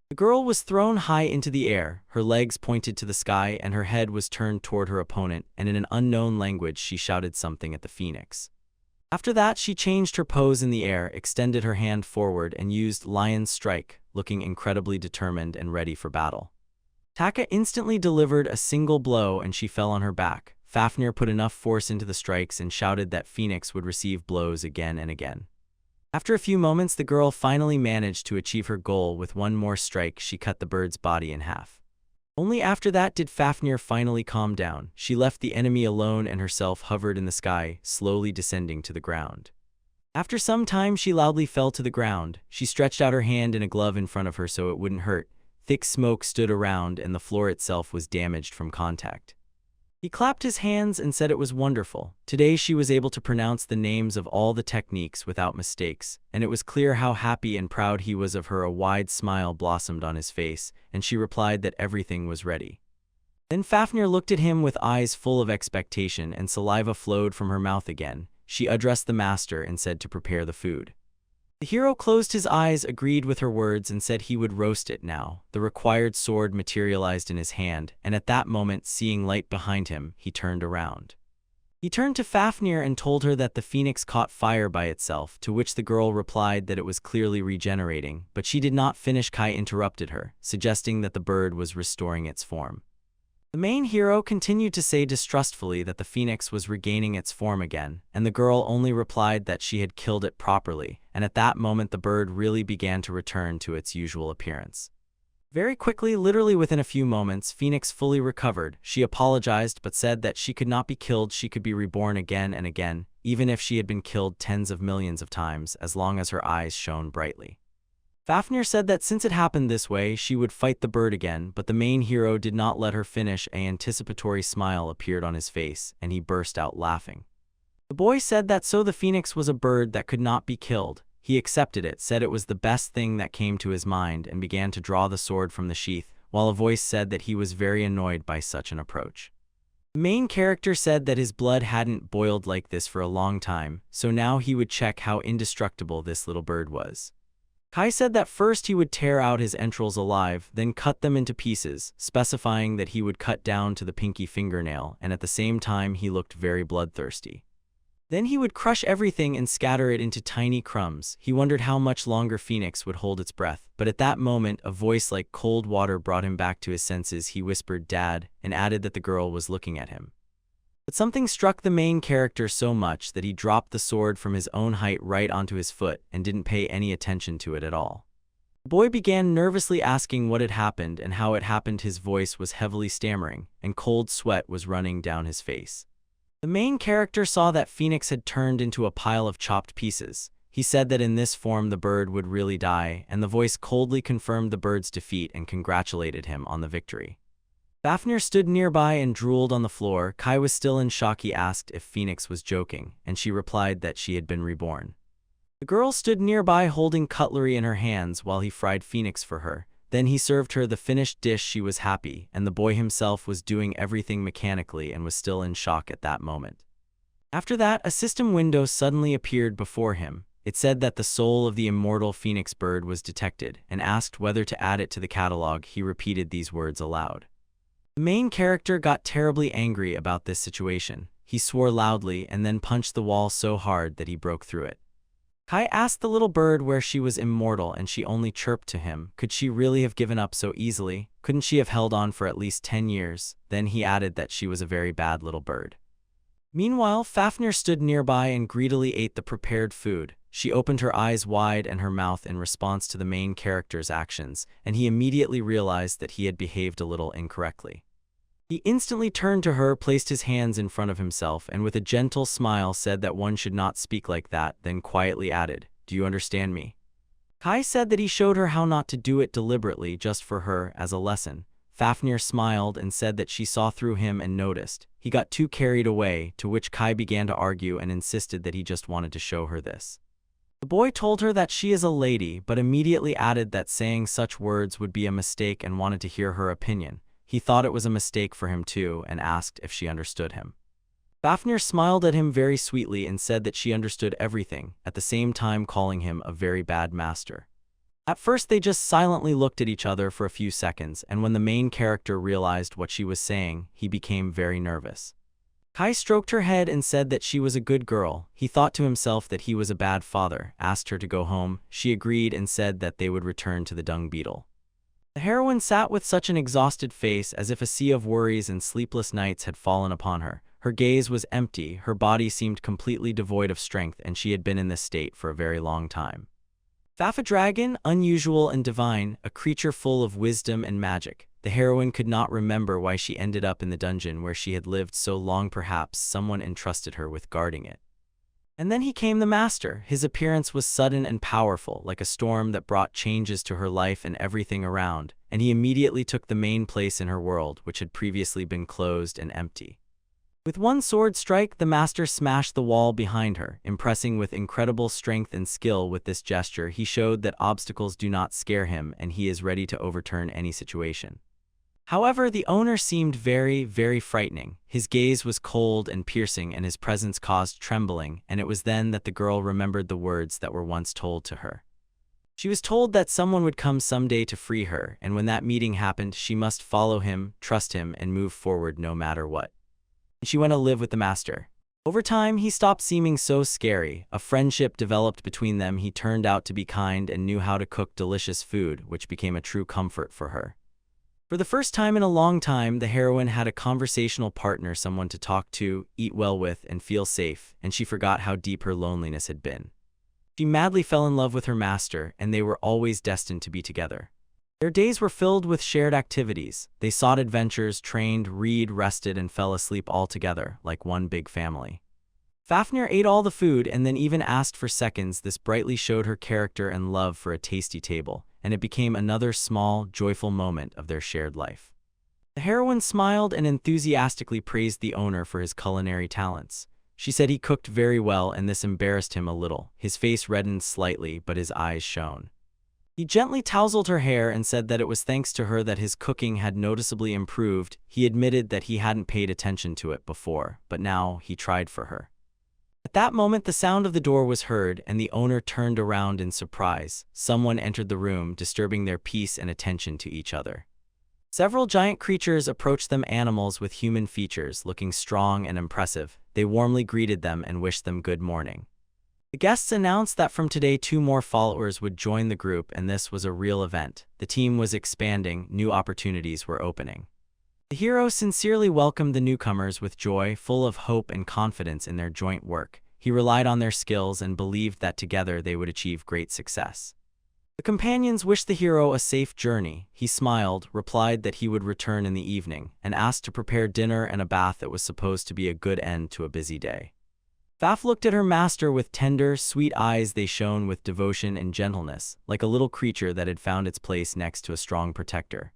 The girl was thrown high into the air, her legs pointed to the sky, and her head was turned toward her opponent, and in an unknown language she shouted something at the phoenix. After that, she changed her pose in the air, extended her hand forward, and used Lion's Strike, looking incredibly determined and ready for battle. Taka instantly delivered a single blow and she fell on her back. Fafnir put enough force into the strikes and shouted that Phoenix would receive blows again and again. After a few moments, the girl finally managed to achieve her goal. With one more strike, she cut the bird's body in half. Only after that did Fafnir finally calm down. She left the enemy alone and herself hovered in the sky, slowly descending to the ground. After some time, she loudly fell to the ground. She stretched out her hand in a glove in front of her so it wouldn't hurt. Thick smoke stood around and the floor itself was damaged from contact. He clapped his hands and said it was wonderful. Today she was able to pronounce the names of all the techniques without mistakes, and it was clear how happy and proud he was of her. A wide smile blossomed on his face, and she replied that everything was ready. Then Fafnir looked at him with eyes full of expectation, and saliva flowed from her mouth again. She addressed the master and said to prepare the food. The hero closed his eyes, agreed with her words, and said he would roast it now. The required sword materialized in his hand, and at that moment, seeing light behind him, he turned around. He turned to Fafnir and told her that the phoenix caught fire by itself, to which the girl replied that it was clearly regenerating, but she did not finish. Kai interrupted her, suggesting that the bird was restoring its form. The main hero continued to say distrustfully that the phoenix was regaining its form again, and the girl only replied that she had killed it properly, and at that moment the bird really began to return to its usual appearance. Very quickly, literally within a few moments, Phoenix fully recovered. She apologized but said that she could not be killed, she could be reborn again and again, even if she had been killed tens of millions of times, as long as her eyes shone brightly. Fafnir said that since it happened this way, she would fight the bird again, but the main hero did not let her finish. An anticipatory smile appeared on his face, and he burst out laughing. The boy said that so the phoenix was a bird that could not be killed. He accepted it, said it was the best thing that came to his mind, and began to draw the sword from the sheath, while a voice said that he was very annoyed by such an approach. The main character said that his blood hadn't boiled like this for a long time, so now he would check how indestructible this little bird was. Kai said that first he would tear out his entrails alive, then cut them into pieces, specifying that he would cut down to the pinky fingernail, and at the same time he looked very bloodthirsty. Then he would crush everything and scatter it into tiny crumbs. He wondered how much longer Phoenix would hold its breath, but at that moment a voice like cold water brought him back to his senses. He whispered "Dad," and added that the girl was looking at him. But something struck the main character so much that he dropped the sword from his own height right onto his foot and didn't pay any attention to it at all. The boy began nervously asking what had happened and how it happened. His voice was heavily stammering, and cold sweat was running down his face. The main character saw that Phoenix had turned into a pile of chopped pieces. He said that in this form the bird would really die, and the voice coldly confirmed the bird's defeat and congratulated him on the victory. Fafnir stood nearby and drooled on the floor. Kai was still in shock. He asked if Phoenix was joking, and she replied that she had been reborn. The girl stood nearby holding cutlery in her hands while he fried Phoenix for her. Then he served her the finished dish. She was happy, and the boy himself was doing everything mechanically and was still in shock at that moment. After that, a system window suddenly appeared before him. It said that the soul of the immortal phoenix bird was detected, and asked whether to add it to the catalog. He repeated these words aloud. The main character got terribly angry about this situation. He swore loudly and then punched the wall so hard that he broke through it. Kai asked the little bird where she was immortal, and she only chirped to him. Could she really have given up so easily? Couldn't she have held on for at least 10 years? Then he added that she was a very bad little bird. Meanwhile, Fafnir stood nearby and greedily ate the prepared food. She opened her eyes wide and her mouth in response to the main character's actions, and he immediately realized that he had behaved a little incorrectly. He instantly turned to her, placed his hands in front of himself, and with a gentle smile said that one should not speak like that, then quietly added, "Do you understand me?" Kai said that he showed her how not to do it deliberately, just for her, as a lesson. Fafnir smiled and said that she saw through him and noticed. He got too carried away, to which Kai began to argue and insisted that he just wanted to show her this. The boy told her that she is a lady, but immediately added that saying such words would be a mistake and wanted to hear her opinion. He thought it was a mistake for him too, and asked if she understood him. Fafnir smiled at him very sweetly and said that she understood everything, at the same time calling him a very bad master. At first they just silently looked at each other for a few seconds, and when the main character realized what she was saying, he became very nervous. Kai stroked her head and said that she was a good girl. He thought to himself that he was a bad father, asked her to go home. She agreed and said that they would return to the dung beetle. The heroine sat with such an exhausted face, as if a sea of worries and sleepless nights had fallen upon her. Her gaze was empty, her body seemed completely devoid of strength, and she had been in this state for a very long time. Fafa dragon, unusual and divine, a creature full of wisdom and magic. The heroine could not remember why she ended up in the dungeon where she had lived so long. Perhaps someone entrusted her with guarding it. And then he came the master. His appearance was sudden and powerful, like a storm that brought changes to her life and everything around, and he immediately took the main place in her world, which had previously been closed and empty. With one sword strike, the master smashed the wall behind her, impressing with incredible strength and skill. With this gesture, he showed that obstacles do not scare him, and he is ready to overturn any situation. However, the owner seemed very, very frightening. His gaze was cold and piercing, and his presence caused trembling, and it was then that the girl remembered the words that were once told to her. She was told that someone would come someday to free her, and when that meeting happened, she must follow him, trust him, and move forward no matter what. She went to live with the master. Over time, he stopped seeming so scary. A friendship developed between them. He turned out to be kind and knew how to cook delicious food, which became a true comfort for her. For the first time in a long time, the heroine had a conversational partner, someone to talk to, eat well with, and feel safe, and she forgot how deep her loneliness had been. She madly fell in love with her master, and they were always destined to be together. Their days were filled with shared activities. They sought adventures, trained, read, rested, and fell asleep all together, like one big family. Fafnir ate all the food and then even asked for seconds. This brightly showed her character and love for a tasty table, and it became another small, joyful moment of their shared life. The heroine smiled and enthusiastically praised the owner for his culinary talents. She said he cooked very well, and this embarrassed him a little. His face reddened slightly, but his eyes shone. He gently tousled her hair and said that it was thanks to her that his cooking had noticeably improved. He admitted that he hadn't paid attention to it before, but now he tried for her. At that moment, the sound of the door was heard, and the owner turned around in surprise. Someone entered the room, disturbing their peace and attention to each other. Several giant creatures approached them, animals with human features, looking strong and impressive. They warmly greeted them and wished them good morning. The guests announced that from today 2 more followers would join the group, and this was a real event. The team was expanding, new opportunities were opening. The hero sincerely welcomed the newcomers with joy, full of hope and confidence in their joint work. He relied on their skills and believed that together they would achieve great success. The companions wished the hero a safe journey. He smiled, replied that he would return in the evening, and asked to prepare dinner and a bath that was supposed to be a good end to a busy day. Faf looked at her master with tender, sweet eyes. They shone with devotion and gentleness, like a little creature that had found its place next to a strong protector.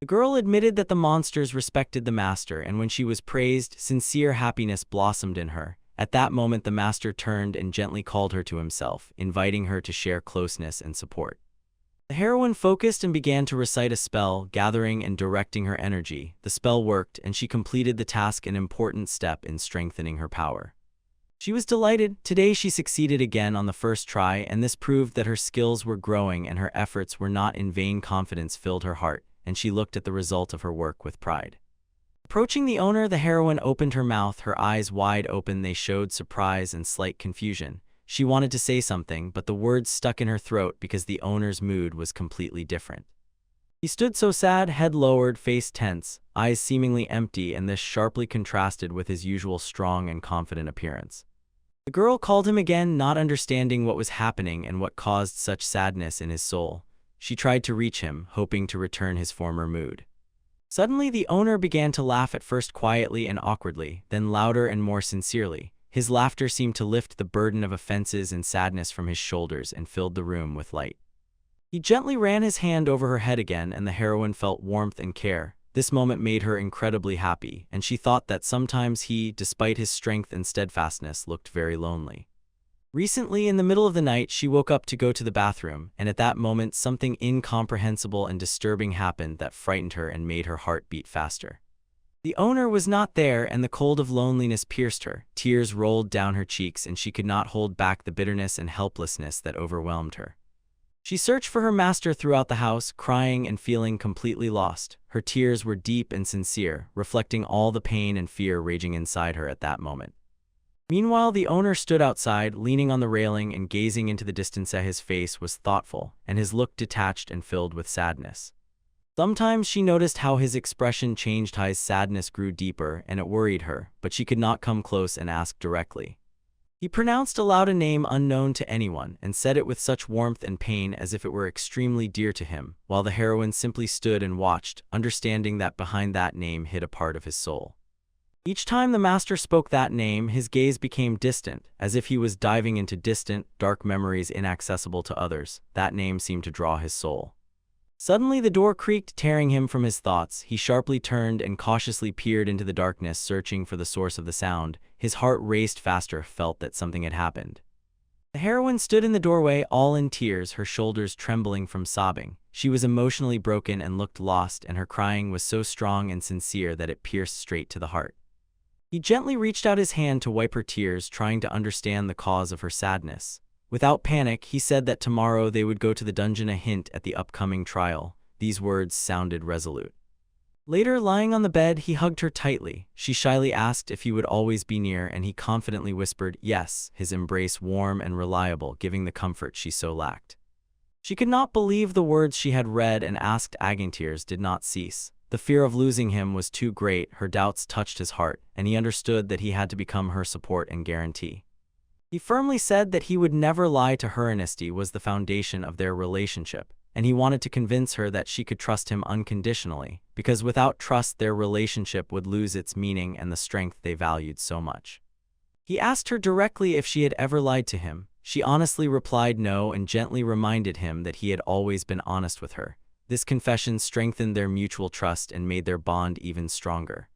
The girl admitted that the monsters respected the master, and when she was praised, sincere happiness blossomed in her. At that moment, the master turned and gently called her to himself, inviting her to share closeness and support. The heroine focused and began to recite a spell, gathering and directing her energy. The spell worked, and she completed the task, an important step in strengthening her power. She was delighted. Today she succeeded again on the first try, and this proved that her skills were growing and her efforts were not in vain. Confidence filled her heart, and she looked at the result of her work with pride. Approaching the owner, the heroine opened her mouth, her eyes wide open. They showed surprise and slight confusion. She wanted to say something, but the words stuck in her throat because the owner's mood was completely different. He stood so sad, head lowered, face tense, eyes seemingly empty, and this sharply contrasted with his usual strong and confident appearance. The girl called him again, not understanding what was happening and what caused such sadness in his soul. She tried to reach him, hoping to return his former mood. Suddenly, the owner began to laugh, at first quietly and awkwardly, then louder and more sincerely. His laughter seemed to lift the burden of offenses and sadness from his shoulders and filled the room with light. He gently ran his hand over her head again, and the heroine felt warmth and care. This moment made her incredibly happy, and she thought that sometimes he, despite his strength and steadfastness, looked very lonely. Recently, in the middle of the night, she woke up to go to the bathroom, and at that moment something incomprehensible and disturbing happened that frightened her and made her heart beat faster. The owner was not there, and the cold of loneliness pierced her. Tears rolled down her cheeks, and she could not hold back the bitterness and helplessness that overwhelmed her. She searched for her master throughout the house, crying and feeling completely lost. Her tears were deep and sincere, reflecting all the pain and fear raging inside her at that moment. Meanwhile, the owner stood outside, leaning on the railing and gazing into the distance. His face was thoughtful, and his look detached and filled with sadness. Sometimes she noticed how his expression changed. His sadness grew deeper, and it worried her, but she could not come close and ask directly. He pronounced aloud a name unknown to anyone, and said it with such warmth and pain as if it were extremely dear to him, while the heroine simply stood and watched, understanding that behind that name hid a part of his soul. Each time the master spoke that name, his gaze became distant, as if he was diving into distant, dark memories inaccessible to others. That name seemed to draw his soul. Suddenly the door creaked, tearing him from his thoughts. He sharply turned and cautiously peered into the darkness, searching for the source of the sound. His heart raced faster, felt that something had happened. The heroine stood in the doorway, all in tears, her shoulders trembling from sobbing. She was emotionally broken and looked lost, and her crying was so strong and sincere that it pierced straight to the heart. He gently reached out his hand to wipe her tears, trying to understand the cause of her sadness. Without panic, he said that tomorrow they would go to the dungeon, a hint at the upcoming trial. These words sounded resolute. Later, lying on the bed, he hugged her tightly. She shyly asked if he would always be near, and he confidently whispered yes, his embrace warm and reliable, giving the comfort she so lacked. She could not believe the words she had read and asked tears did not cease. The fear of losing him was too great, her doubts touched his heart, and he understood that he had to become her support and guarantee. He firmly said that he would never lie to her. Honesty was the foundation of their relationship, and he wanted to convince her that she could trust him unconditionally, because without trust their relationship would lose its meaning and the strength they valued so much. He asked her directly if she had ever lied to him. She honestly replied no and gently reminded him that he had always been honest with her. This confession strengthened their mutual trust and made their bond even stronger.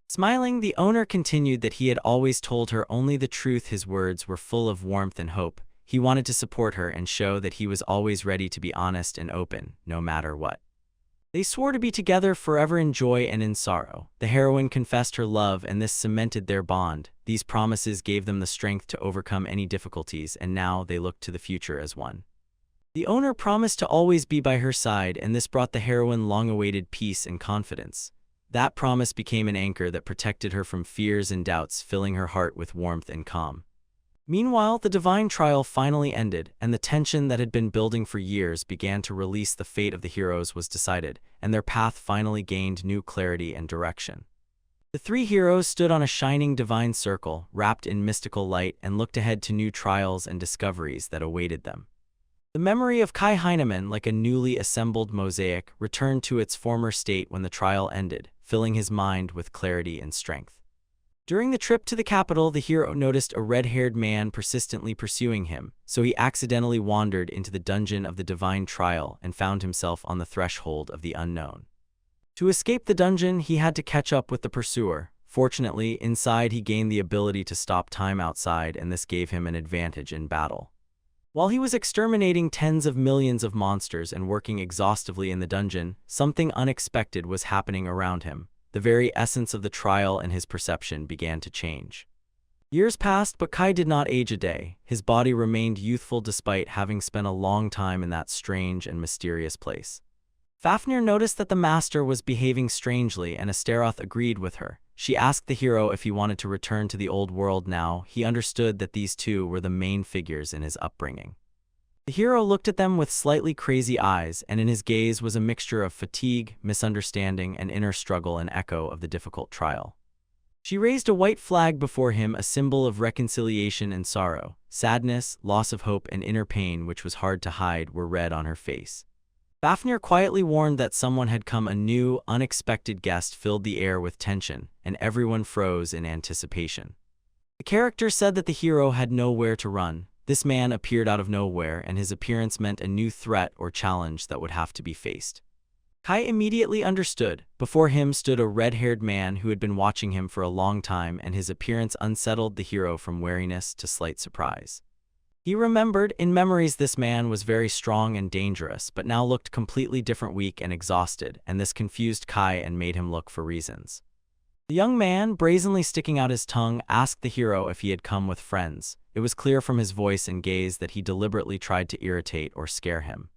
Smiling, the owner continued that he had always told her only the truth. His words were full of warmth and hope. He wanted to support her and show that he was always ready to be honest and open, no matter what. They swore to be together forever in joy and in sorrow. The heroine confessed her love, and this cemented their bond. These promises gave them the strength to overcome any difficulties, and now they looked to the future as one. The owner promised to always be by her side, and this brought the heroine long-awaited peace and confidence. That promise became an anchor that protected her from fears and doubts, filling her heart with warmth and calm. Meanwhile, the divine trial finally ended, and the tension that had been building for years began to release. The fate of the heroes was decided, and their path finally gained new clarity and direction. The three heroes stood on a shining divine circle, wrapped in mystical light, and looked ahead to new trials and discoveries that awaited them. The memory of Kai Heinemann, like a newly assembled mosaic, returned to its former state when the trial ended, filling his mind with clarity and strength. During the trip to the capital, the hero noticed a red-haired man persistently pursuing him, so he accidentally wandered into the dungeon of the divine trial and found himself on the threshold of the unknown. To escape the dungeon, he had to catch up with the pursuer. Fortunately, inside he gained the ability to stop time outside, and this gave him an advantage in battle. While he was exterminating tens of millions of monsters and working exhaustively in the dungeon, something unexpected was happening around him. The very essence of the trial and his perception began to change. Years passed, but Kai did not age a day. His body remained youthful despite having spent a long time in that strange and mysterious place. Fafnir noticed that the master was behaving strangely, and Astaroth agreed with her. She asked the hero if he wanted to return to the old world now. He understood that these two were the main figures in his upbringing. The hero looked at them with slightly crazy eyes, and in his gaze was a mixture of fatigue, misunderstanding, and inner struggle, an echo of the difficult trial. She raised a white flag before him, a symbol of reconciliation and sorrow. Sadness, loss of hope, and inner pain, which was hard to hide, were read on her face. Fafnir quietly warned that someone had come. A new, unexpected guest filled the air with tension, and everyone froze in anticipation. The character said that the hero had nowhere to run. This man appeared out of nowhere, and his appearance meant a new threat or challenge that would have to be faced. Kai immediately understood. Before him stood a red-haired man who had been watching him for a long time, and his appearance unsettled the hero from wariness to slight surprise. He remembered, in memories, this man was very strong and dangerous, but now looked completely different, weak and exhausted, and this confused Kai and made him look for reasons. The young man, brazenly sticking out his tongue, asked the hero if he had come with friends. It was clear from his voice and gaze that he deliberately tried to irritate or scare him.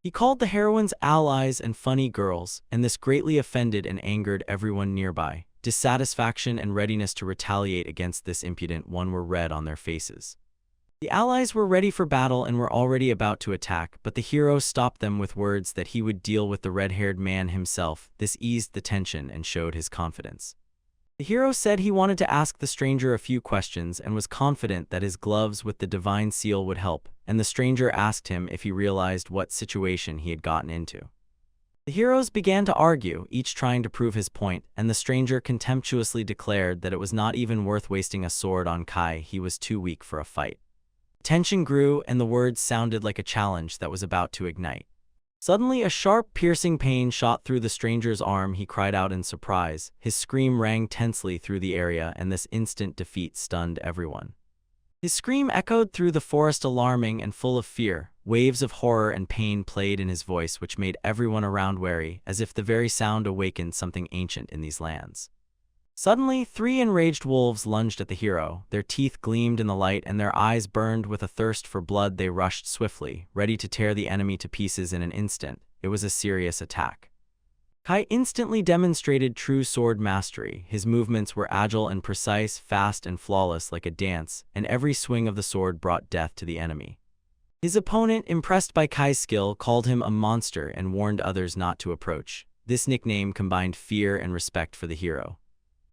He called the heroines allies and funny girls, and this greatly offended and angered everyone nearby. Dissatisfaction and readiness to retaliate against this impudent one were read on their faces. The allies were ready for battle and were already about to attack, but the hero stopped them with words that he would deal with the red-haired man himself. This eased the tension and showed his confidence. The hero said he wanted to ask the stranger a few questions and was confident that his gloves with the divine seal would help, and the stranger asked him if he realized what situation he had gotten into. The heroes began to argue, each trying to prove his point, and the stranger contemptuously declared that it was not even worth wasting a sword on Kai. He was too weak for a fight. Tension grew, and the words sounded like a challenge that was about to ignite. Suddenly, a sharp, piercing pain shot through the stranger's arm. He cried out in surprise. His scream rang tensely through the area, and this instant defeat stunned everyone. His scream echoed through the forest, alarming and full of fear. Waves of horror and pain played in his voice, which made everyone around wary, as if the very sound awakened something ancient in these lands. Suddenly, three enraged wolves lunged at the hero. Their teeth gleamed in the light, and their eyes burned with a thirst for blood. They rushed swiftly, ready to tear the enemy to pieces in an instant. It was a serious attack. Kai instantly demonstrated true sword mastery. His movements were agile and precise, fast and flawless like a dance, and every swing of the sword brought death to the enemy. His opponent, impressed by Kai's skill, called him a monster and warned others not to approach. This nickname combined fear and respect for the hero.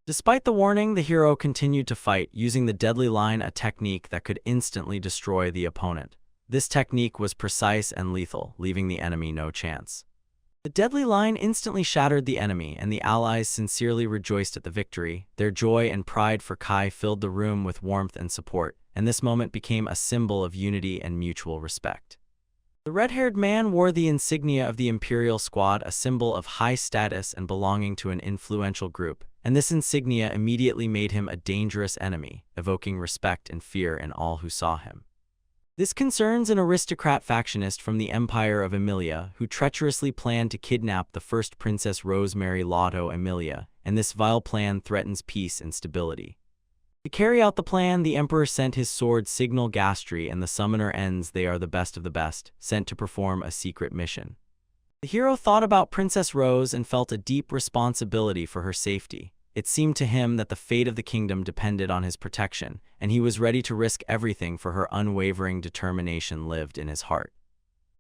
Despite the warning, the hero continued to fight, using the deadly line, a technique that could instantly destroy the opponent. This technique was precise and lethal, leaving the enemy no chance. The deadly line instantly shattered the enemy, and the allies sincerely rejoiced at the victory. Their joy and pride for Kai filled the room with warmth and support, and this moment became a symbol of unity and mutual respect. The red-haired man wore the insignia of the Imperial Squad, a symbol of high status and belonging to an influential group, and this insignia immediately made him a dangerous enemy, evoking respect and fear in all who saw him. This concerns an aristocrat factionist from the Empire of Emilia who treacherously planned to kidnap the first Princess Rosemary Lotto Emilia, and this vile plan threatens peace and stability. To carry out the plan, the Emperor sent his sword Signal Gastry and the summoner Ends, they are the best of the best, sent to perform a secret mission. The hero thought about Princess Rose and felt a deep responsibility for her safety. It seemed to him that the fate of the kingdom depended on his protection, and he was ready to risk everything for her. Unwavering determination lived in his heart.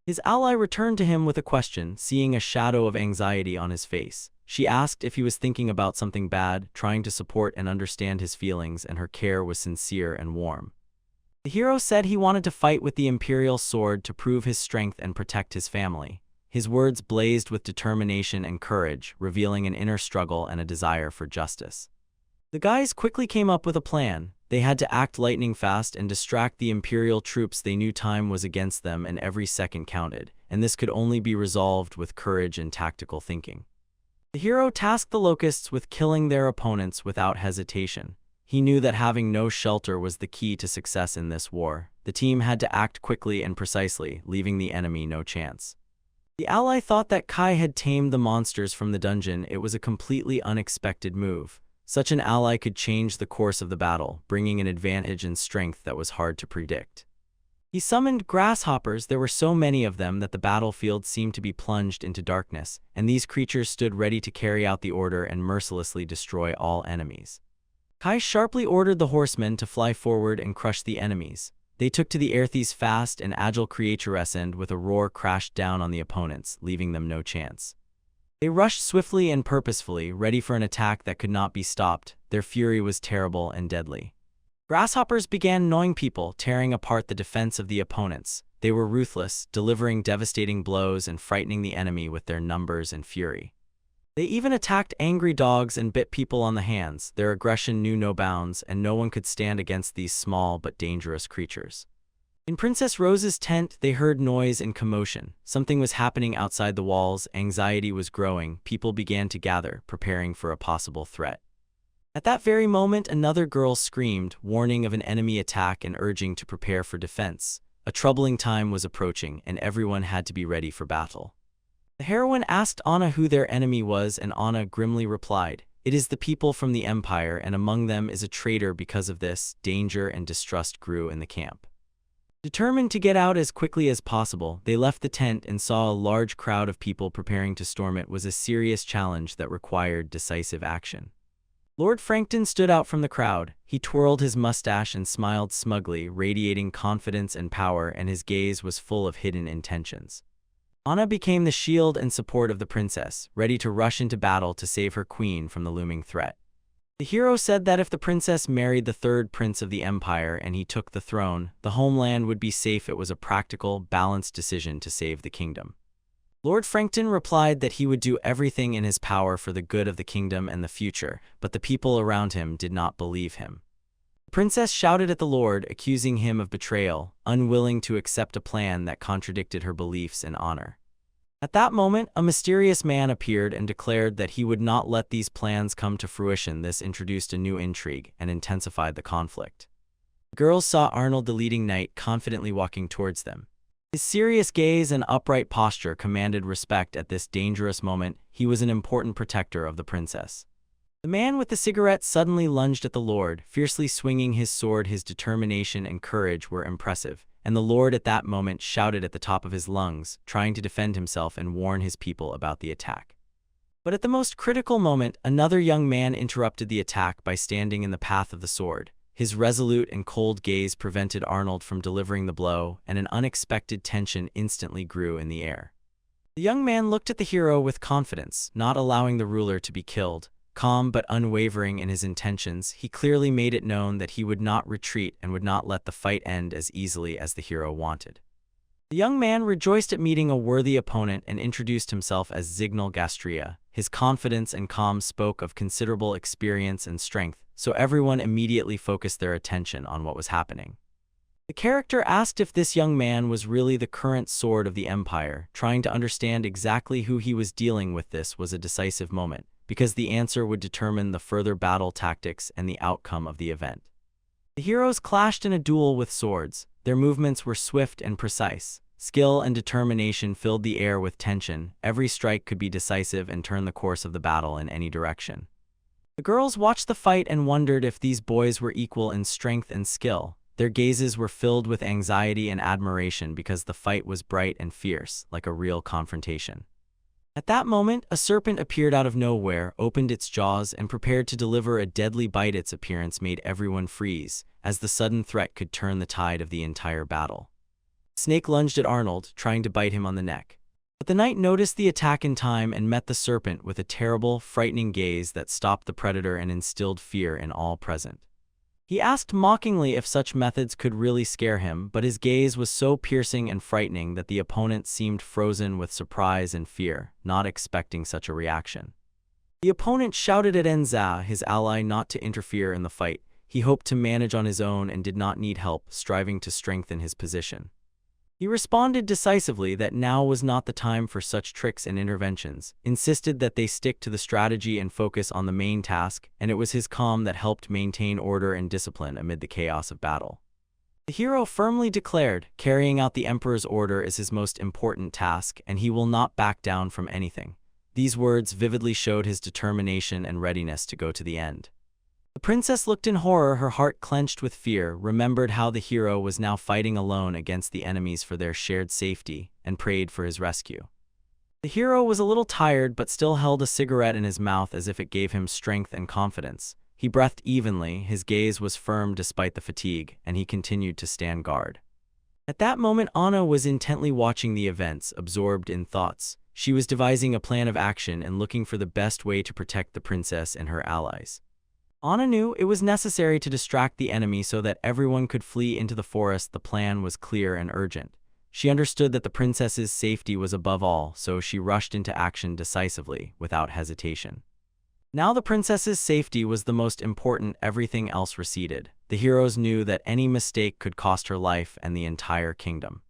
His ally returned to him with a question, seeing a shadow of anxiety on his face. She asked if he was thinking about something bad, trying to support and understand his feelings, and her care was sincere and warm. The hero said he wanted to fight with the Imperial sword to prove his strength and protect his family. His words blazed with determination and courage, revealing an inner struggle and a desire for justice. The guys quickly came up with a plan. They had to act lightning fast and distract the Imperial troops. They knew time was against them and every second counted, and this could only be resolved with courage and tactical thinking. The hero tasked the locusts with killing their opponents without hesitation. He knew that having no shelter was the key to success in this war. The team had to act quickly and precisely, leaving the enemy no chance. The ally thought that Kai had tamed the monsters from the dungeon. It was a completely unexpected move. Such an ally could change the course of the battle, bringing an advantage and strength that was hard to predict. He summoned grasshoppers. There were so many of them that the battlefield seemed to be plunged into darkness, and these creatures stood ready to carry out the order and mercilessly destroy all enemies. Kai sharply ordered the horsemen to fly forward and crush the enemies. They took to the air. These fast and agile creatures, and with a roar crashed down on the opponents, leaving them no chance. They rushed swiftly and purposefully, ready for an attack that could not be stopped. Their fury was terrible and deadly. Grasshoppers began gnawing people, tearing apart the defense of the opponents. They were ruthless, delivering devastating blows and frightening the enemy with their numbers and fury. They even attacked angry dogs and bit people on the hands. Their aggression knew no bounds, and no one could stand against these small but dangerous creatures. In Princess Rose's tent, they heard noise and commotion. Something was happening outside the walls. Anxiety was growing. People began to gather, preparing for a possible threat. At that very moment, another girl screamed, warning of an enemy attack and urging to prepare for defense. A troubling time was approaching, and everyone had to be ready for battle. The heroine asked Anna who their enemy was, and Anna grimly replied, "It is the people from the Empire, and among them is a traitor." Because of this, danger and distrust grew in the camp. Determined to get out as quickly as possible, they left the tent and saw a large crowd of people preparing to storm it. Was a serious challenge that required decisive action. Lord Frankton stood out from the crowd. He twirled his mustache and smiled smugly, radiating confidence and power, and his gaze was full of hidden intentions. Anna became the shield and support of the princess, ready to rush into battle to save her queen from the looming threat. The hero said that if the princess married the third prince of the empire and he took the throne, the homeland would be safe. It was a practical, balanced decision to save the kingdom. Lord Frankton replied that he would do everything in his power for the good of the kingdom and the future, but the people around him did not believe him. The princess shouted at the lord, accusing him of betrayal, unwilling to accept a plan that contradicted her beliefs and honor. At that moment, a mysterious man appeared and declared that he would not let these plans come to fruition. This introduced a new intrigue and intensified the conflict. The girls saw Arnold the leading knight confidently walking towards them. His serious gaze and upright posture commanded respect. At this dangerous moment, he was an important protector of the princess. The man with the cigarette suddenly lunged at the lord, fiercely swinging his sword. His determination and courage were impressive, and the lord at that moment shouted at the top of his lungs, trying to defend himself and warn his people about the attack. But at the most critical moment, another young man interrupted the attack by standing in the path of the sword. His resolute and cold gaze prevented Arnold from delivering the blow, and an unexpected tension instantly grew in the air. The young man looked at the hero with confidence, not allowing the ruler to be killed. Calm but unwavering in his intentions, he clearly made it known that he would not retreat and would not let the fight end as easily as the hero wanted. The young man rejoiced at meeting a worthy opponent and introduced himself as Zignal Gastria. His confidence and calm spoke of considerable experience and strength, so everyone immediately focused their attention on what was happening. The character asked if this young man was really the current sword of the Empire. Trying to understand exactly who he was dealing with, this was a decisive moment, because the answer would determine the further battle tactics and the outcome of the event. The heroes clashed in a duel with swords. Their movements were swift and precise. Skill and determination filled the air with tension. Every strike could be decisive and turn the course of the battle in any direction. The girls watched the fight and wondered if these boys were equal in strength and skill. Their gazes were filled with anxiety and admiration because the fight was bright and fierce, like a real confrontation. At that moment, a serpent appeared out of nowhere, opened its jaws, and prepared to deliver a deadly bite. Its appearance made everyone freeze, as the sudden threat could turn the tide of the entire battle. The snake lunged at Arnold, trying to bite him on the neck. But the knight noticed the attack in time and met the serpent with a terrible, frightening gaze that stopped the predator and instilled fear in all present. He asked mockingly if such methods could really scare him, but his gaze was so piercing and frightening that the opponent seemed frozen with surprise and fear, not expecting such a reaction. The opponent shouted at Enza, his ally, not to interfere in the fight. He hoped to manage on his own and did not need help, striving to strengthen his position. He responded decisively that now was not the time for such tricks and interventions, insisted that they stick to the strategy and focus on the main task, and it was his calm that helped maintain order and discipline amid the chaos of battle. The hero firmly declared, carrying out the Emperor's order is his most important task, and he will not back down from anything. These words vividly showed his determination and readiness to go to the end. The princess looked in horror, her heart clenched with fear, remembered how the hero was now fighting alone against the enemies for their shared safety, and prayed for his rescue. The hero was a little tired but still held a cigarette in his mouth as if it gave him strength and confidence. He breathed evenly, his gaze was firm despite the fatigue, and he continued to stand guard. At that moment, Anna was intently watching the events, absorbed in thoughts. She was devising a plan of action and looking for the best way to protect the princess and her allies. Anna knew it was necessary to distract the enemy so that everyone could flee into the forest. The plan was clear and urgent. She understood that the princess's safety was above all, so she rushed into action decisively, without hesitation. Now the princess's safety was the most important, everything else receded. The heroes knew that any mistake could cost her life and the entire kingdom.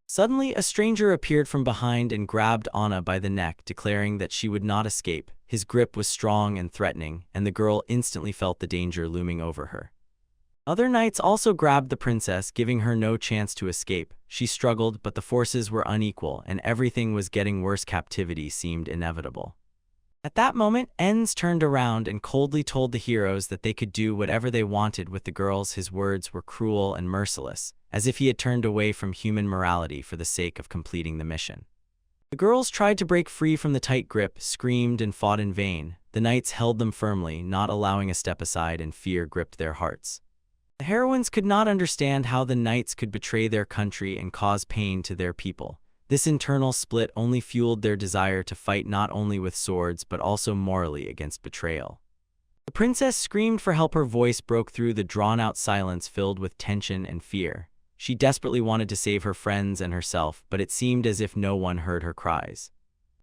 Suddenly, a stranger appeared from behind and grabbed Anna by the neck, declaring that she would not escape. His grip was strong and threatening, and the girl instantly felt the danger looming over her. Other knights also grabbed the princess, giving her no chance to escape. She struggled, but the forces were unequal, and everything was getting worse. Captivity seemed inevitable. At that moment, Enz turned around and coldly told the heroes that they could do whatever they wanted with the girls. His words were cruel and merciless, as if he had turned away from human morality for the sake of completing the mission. The girls tried to break free from the tight grip, screamed and fought in vain. The knights held them firmly, not allowing a step aside, and fear gripped their hearts. The heroines could not understand how the knights could betray their country and cause pain to their people. This internal split only fueled their desire to fight not only with swords but also morally against betrayal. The princess screamed for help. Her voice broke through the drawn-out silence filled with tension and fear. She desperately wanted to save her friends and herself, but it seemed as if no one heard her cries.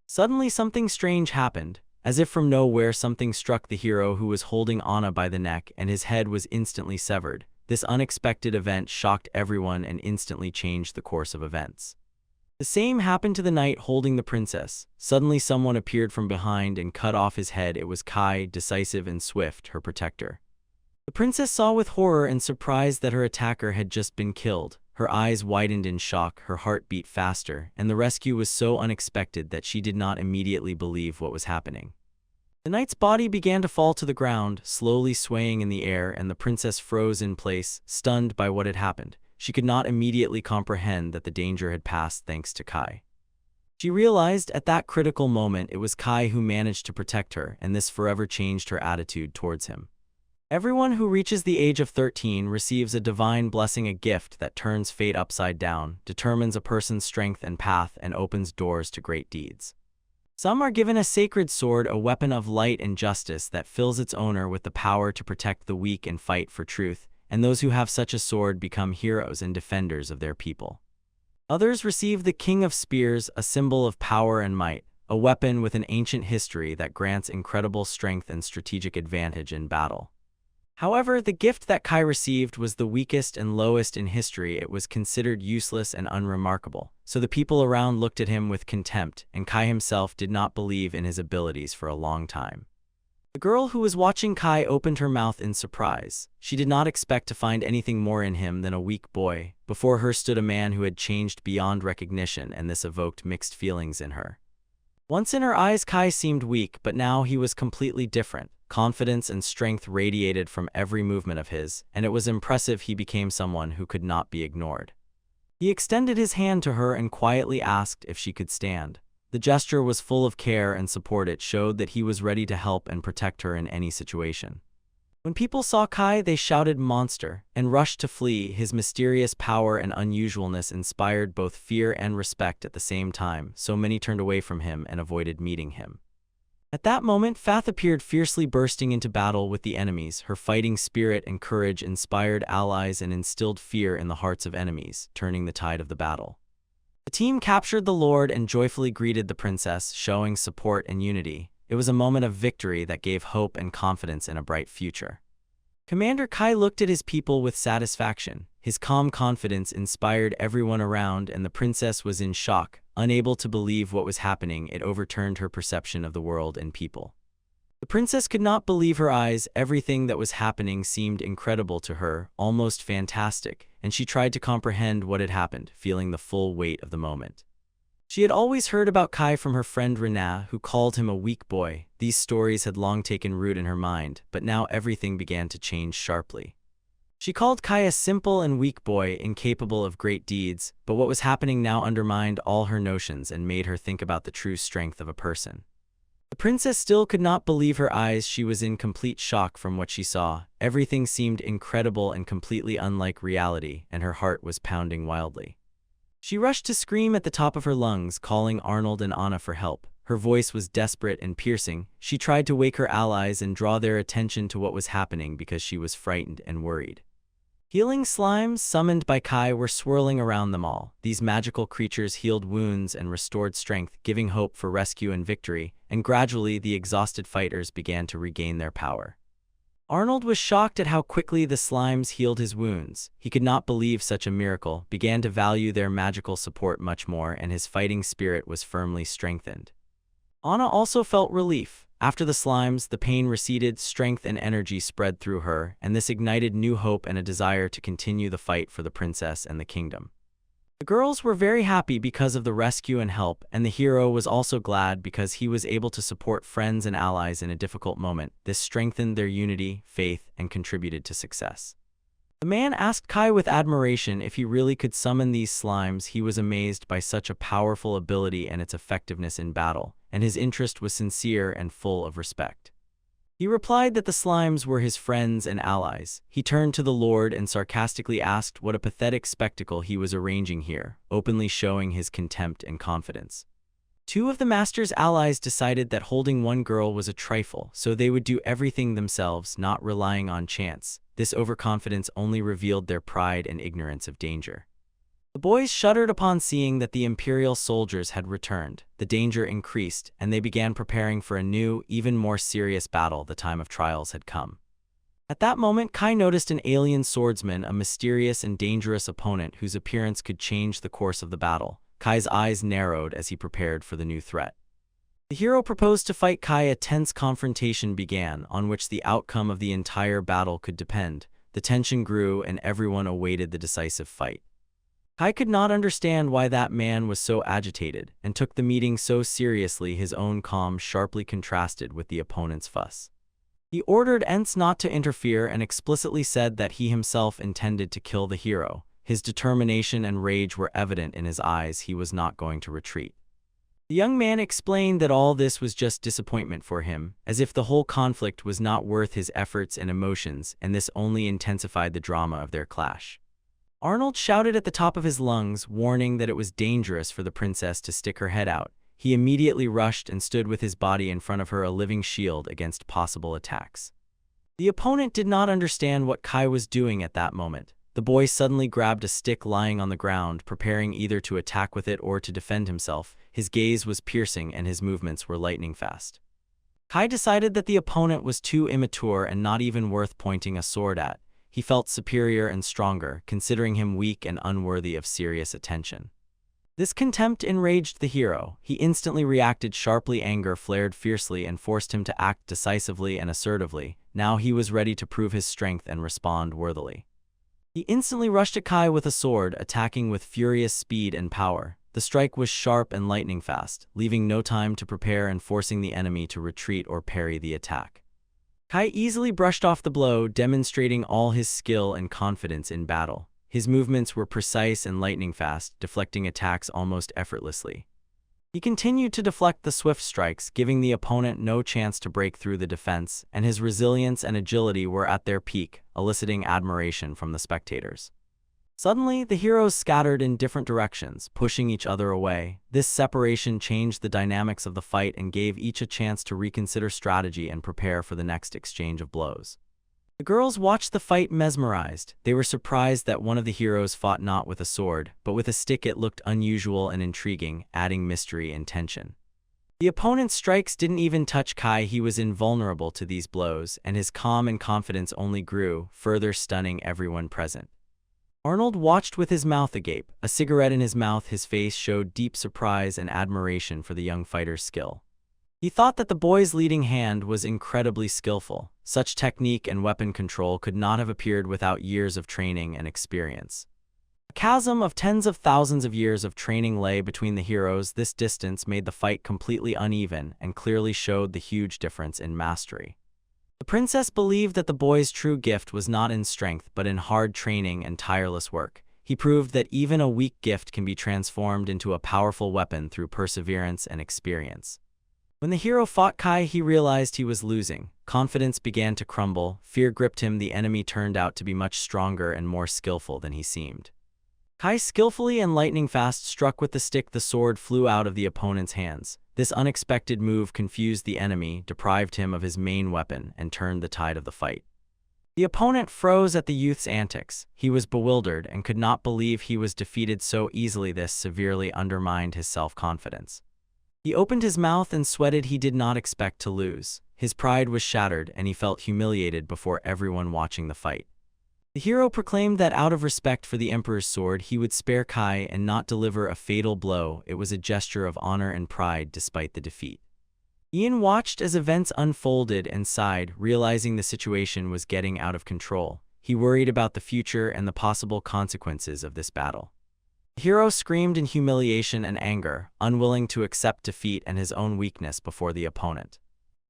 Suddenly something strange happened. As if from nowhere, something struck the hero who was holding Anna by the neck, and his head was instantly severed. This unexpected event shocked everyone and instantly changed the course of events. The same happened to the knight holding the princess. Suddenly someone appeared from behind and cut off his head. It was Kai, decisive and swift, her protector. The princess saw with horror and surprise that her attacker had just been killed. Her eyes widened in shock, her heart beat faster, and the rescue was so unexpected that she did not immediately believe what was happening. The knight's body began to fall to the ground, slowly swaying in the air, and the princess froze in place, stunned by what had happened. She could not immediately comprehend that the danger had passed thanks to Kai. She realized at that critical moment it was Kai who managed to protect her, and this forever changed her attitude towards him. Everyone who reaches the age of 13 receives a divine blessing, a gift that turns fate upside down, determines a person's strength and path, and opens doors to great deeds. Some are given a sacred sword, a weapon of light and justice that fills its owner with the power to protect the weak and fight for truth, and those who have such a sword become heroes and defenders of their people. Others receive the King of Spears, a symbol of power and might, a weapon with an ancient history that grants incredible strength and strategic advantage in battle. However, the gift that Kai received was the weakest and lowest in history. It was considered useless and unremarkable, so the people around looked at him with contempt, and Kai himself did not believe in his abilities for a long time. The girl who was watching Kai opened her mouth in surprise. She did not expect to find anything more in him than a weak boy. Before her stood a man who had changed beyond recognition, and this evoked mixed feelings in her. Once in her eyes, Kai seemed weak, but now he was completely different. Confidence and strength radiated from every movement of his, and it was impressive. He became someone who could not be ignored. He extended his hand to her and quietly asked if she could stand. The gesture was full of care and support. It showed that he was ready to help and protect her in any situation. When people saw Kai, they shouted "monster" and rushed to flee. His mysterious power and unusualness inspired both fear and respect at the same time, so many turned away from him and avoided meeting him. At that moment, Fath appeared, fiercely bursting into battle with the enemies. Her fighting spirit and courage inspired allies and instilled fear in the hearts of enemies, turning the tide of the battle. The team captured the Lord and joyfully greeted the princess, showing support and unity. It was a moment of victory that gave hope and confidence in a bright future. Commander Kai looked at his people with satisfaction. His calm confidence inspired everyone around, and the princess was in shock, unable to believe what was happening. It overturned her perception of the world and people. The princess could not believe her eyes. Everything that was happening seemed incredible to her, almost fantastic, and she tried to comprehend what had happened, feeling the full weight of the moment. She had always heard about Kai from her friend Rena, who called him a weak boy. These stories had long taken root in her mind, but now everything began to change sharply. She called Kai a simple and weak boy, incapable of great deeds, but what was happening now undermined all her notions and made her think about the true strength of a person. The princess still could not believe her eyes. She was in complete shock from what she saw. Everything seemed incredible and completely unlike reality, and her heart was pounding wildly. She rushed to scream at the top of her lungs, calling Arnold and Anna for help. Her voice was desperate and piercing. She tried to wake her allies and draw their attention to what was happening because she was frightened and worried. Healing slimes summoned by Kai were swirling around them all. These magical creatures healed wounds and restored strength, giving hope for rescue and victory, and gradually the exhausted fighters began to regain their power. Arnold was shocked at how quickly the slimes healed his wounds. He could not believe such a miracle, began to value their magical support much more, and his fighting spirit was firmly strengthened. Anna also felt relief. After the slimes, the pain receded, strength and energy spread through her, and this ignited new hope and a desire to continue the fight for the princess and the kingdom. The girls were very happy because of the rescue and help, and the hero was also glad because he was able to support friends and allies in a difficult moment. This strengthened their unity, faith, and contributed to success. The man asked Kai with admiration if he really could summon these slimes. He was amazed by such a powerful ability and its effectiveness in battle, and his interest was sincere and full of respect. He replied that the slimes were his friends and allies. He turned to the Lord and sarcastically asked what a pathetic spectacle he was arranging here, openly showing his contempt and confidence. Two of the master's allies decided that holding one girl was a trifle, so they would do everything themselves, not relying on chance. This overconfidence only revealed their pride and ignorance of danger. The boys shuddered upon seeing that the Imperial soldiers had returned. The danger increased, and they began preparing for a new, even more serious battle. The time of trials had come. At that moment, Kai noticed an alien swordsman, a mysterious and dangerous opponent whose appearance could change the course of the battle. Kai's eyes narrowed as he prepared for the new threat. The hero proposed to fight Kai. A tense confrontation began, on which the outcome of the entire battle could depend. The tension grew, and everyone awaited the decisive fight. Kai could not understand why that man was so agitated, and took the meeting so seriously. His own calm sharply contrasted with the opponent's fuss. He ordered Ents not to interfere and explicitly said that he himself intended to kill the hero. His determination and rage were evident in his eyes. He was not going to retreat. The young man explained that all this was just disappointment for him, as if the whole conflict was not worth his efforts and emotions, and this only intensified the drama of their clash. Arnold shouted at the top of his lungs, warning that it was dangerous for the princess to stick her head out. He immediately rushed and stood with his body in front of her, a living shield against possible attacks. The opponent did not understand what Kai was doing at that moment. The boy suddenly grabbed a stick lying on the ground, preparing either to attack with it or to defend himself. His gaze was piercing and his movements were lightning fast. Kai decided that the opponent was too immature and not even worth pointing a sword at. He felt superior and stronger, considering him weak and unworthy of serious attention. This contempt enraged the hero. He instantly reacted sharply. Anger flared fiercely and forced him to act decisively and assertively. Now he was ready to prove his strength and respond worthily. He instantly rushed at Kai with a sword, attacking with furious speed and power. The strike was sharp and lightning fast, leaving no time to prepare and forcing the enemy to retreat or parry the attack. Kai easily brushed off the blow, demonstrating all his skill and confidence in battle. His movements were precise and lightning fast, deflecting attacks almost effortlessly. He continued to deflect the swift strikes, giving the opponent no chance to break through the defense, and his resilience and agility were at their peak, eliciting admiration from the spectators. Suddenly, the heroes scattered in different directions, pushing each other away. This separation changed the dynamics of the fight and gave each a chance to reconsider strategy and prepare for the next exchange of blows. The girls watched the fight mesmerized. They were surprised that one of the heroes fought not with a sword, but with a stick. It looked unusual and intriguing, adding mystery and tension. The opponent's strikes didn't even touch Kai. He was invulnerable to these blows, and his calm and confidence only grew, further stunning everyone present. Arnold watched with his mouth agape, a cigarette in his mouth. His face showed deep surprise and admiration for the young fighter's skill. He thought that the boy's leading hand was incredibly skillful. Such technique and weapon control could not have appeared without years of training and experience. A chasm of tens of thousands of years of training lay between the heroes. This distance made the fight completely uneven and clearly showed the huge difference in mastery. The princess believed that the boy's true gift was not in strength but in hard training and tireless work. He proved that even a weak gift can be transformed into a powerful weapon through perseverance and experience. When the hero fought Kai, he realized he was losing. Confidence began to crumble, fear gripped him. The enemy turned out to be much stronger and more skillful than he seemed. Kai skillfully and lightning fast struck with the stick. The sword flew out of the opponent's hands. This unexpected move confused the enemy, deprived him of his main weapon, and turned the tide of the fight. The opponent froze at the youth's antics. He was bewildered and could not believe he was defeated so easily. This severely undermined his self-confidence. He opened his mouth and sweated. He did not expect to lose. His pride was shattered and he felt humiliated before everyone watching the fight. The hero proclaimed that out of respect for the Emperor's sword, he would spare Kai and not deliver a fatal blow. It was a gesture of honor and pride despite the defeat. Ian watched as events unfolded and sighed, realizing the situation was getting out of control. He worried about the future and the possible consequences of this battle. The hero screamed in humiliation and anger, unwilling to accept defeat and his own weakness before the opponent.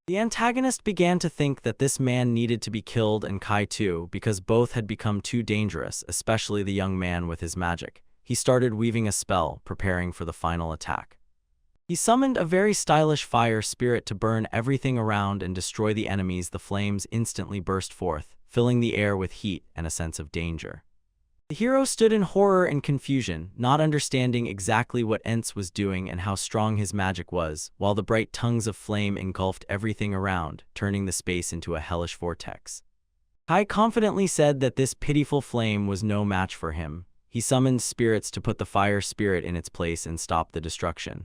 The antagonist began to think that this man needed to be killed, and Kai too, because both had become too dangerous, especially the young man with his magic. He started weaving a spell, preparing for the final attack. He summoned a very stylish fire spirit to burn everything around and destroy the enemies. The flames instantly burst forth, filling the air with heat and a sense of danger. The hero stood in horror and confusion, not understanding exactly what Ents was doing and how strong his magic was, while the bright tongues of flame engulfed everything around, turning the space into a hellish vortex. Kai confidently said that this pitiful flame was no match for him. He summoned spirits to put the fire spirit in its place and stop the destruction.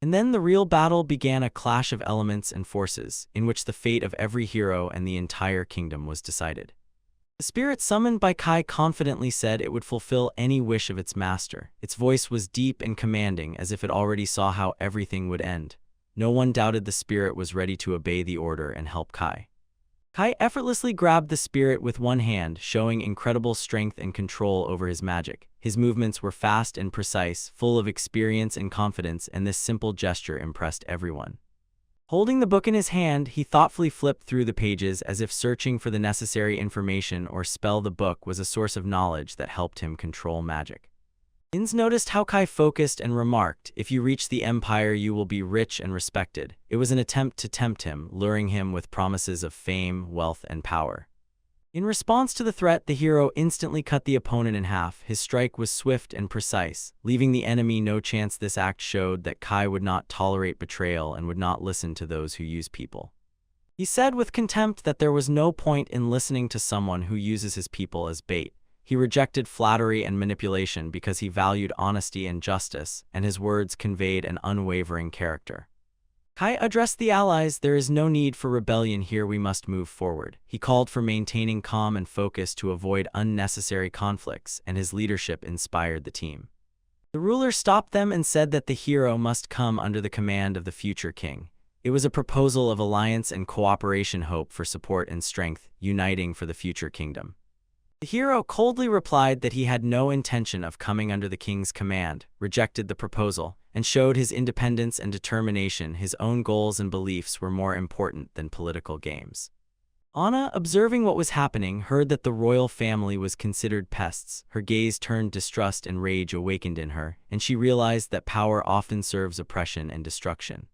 And then the real battle began, a clash of elements and forces, in which the fate of every hero and the entire kingdom was decided. The spirit summoned by Kai confidently said it would fulfill any wish of its master. Its voice was deep and commanding, as if it already saw how everything would end. No one doubted the spirit was ready to obey the order and help Kai. Kai effortlessly grabbed the spirit with one hand, showing incredible strength and control over his magic. His movements were fast and precise, full of experience and confidence, and this simple gesture impressed everyone. Holding the book in his hand, he thoughtfully flipped through the pages as if searching for the necessary information or spell. The book was a source of knowledge that helped him control magic. Ins noticed how Kai focused and remarked, "If you reach the empire you will be rich and respected." It was an attempt to tempt him, luring him with promises of fame, wealth, and power. In response to the threat, the hero instantly cut the opponent in half. His strike was swift and precise, leaving the enemy no chance. This act showed that Kai would not tolerate betrayal and would not listen to those who use people. He said with contempt that there was no point in listening to someone who uses his people as bait. He rejected flattery and manipulation because he valued honesty and justice, and his words conveyed an unwavering character. Kai addressed the allies. "There is no need for rebellion here, we must move forward." He called for maintaining calm and focus to avoid unnecessary conflicts, and his leadership inspired the team. The ruler stopped them and said that the hero must come under the command of the future king. It was a proposal of alliance and cooperation, hope for support and strength, uniting for the future kingdom. The hero coldly replied that he had no intention of coming under the king's command, rejected the proposal, and showed his independence and determination. His own goals and beliefs were more important than political games. Anna, observing what was happening, heard that the royal family was considered pests. Her gaze turned. Distrust and rage awakened in her, and she realized that power often serves oppression and destruction.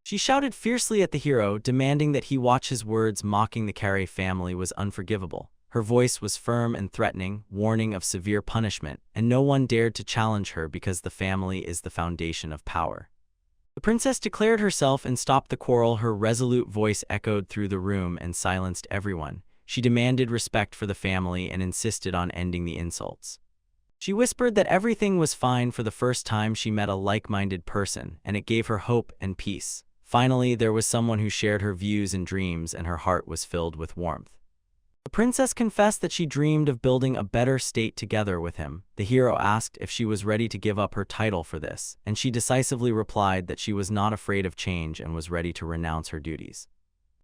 She shouted fiercely at the hero, demanding that he watch his words. Mocking the Carey family was unforgivable. Her voice was firm and threatening, warning of severe punishment, and no one dared to challenge her because the family is the foundation of power. The princess declared herself and stopped the quarrel. Her resolute voice echoed through the room and silenced everyone. She demanded respect for the family and insisted on ending the insults. She whispered that everything was fine. For the first time she met a like-minded person, and it gave her hope and peace. Finally, there was someone who shared her views and dreams, and her heart was filled with warmth. The princess confessed that she dreamed of building a better state together with him. The hero asked if she was ready to give up her title for this, and she decisively replied that she was not afraid of change and was ready to renounce her duties.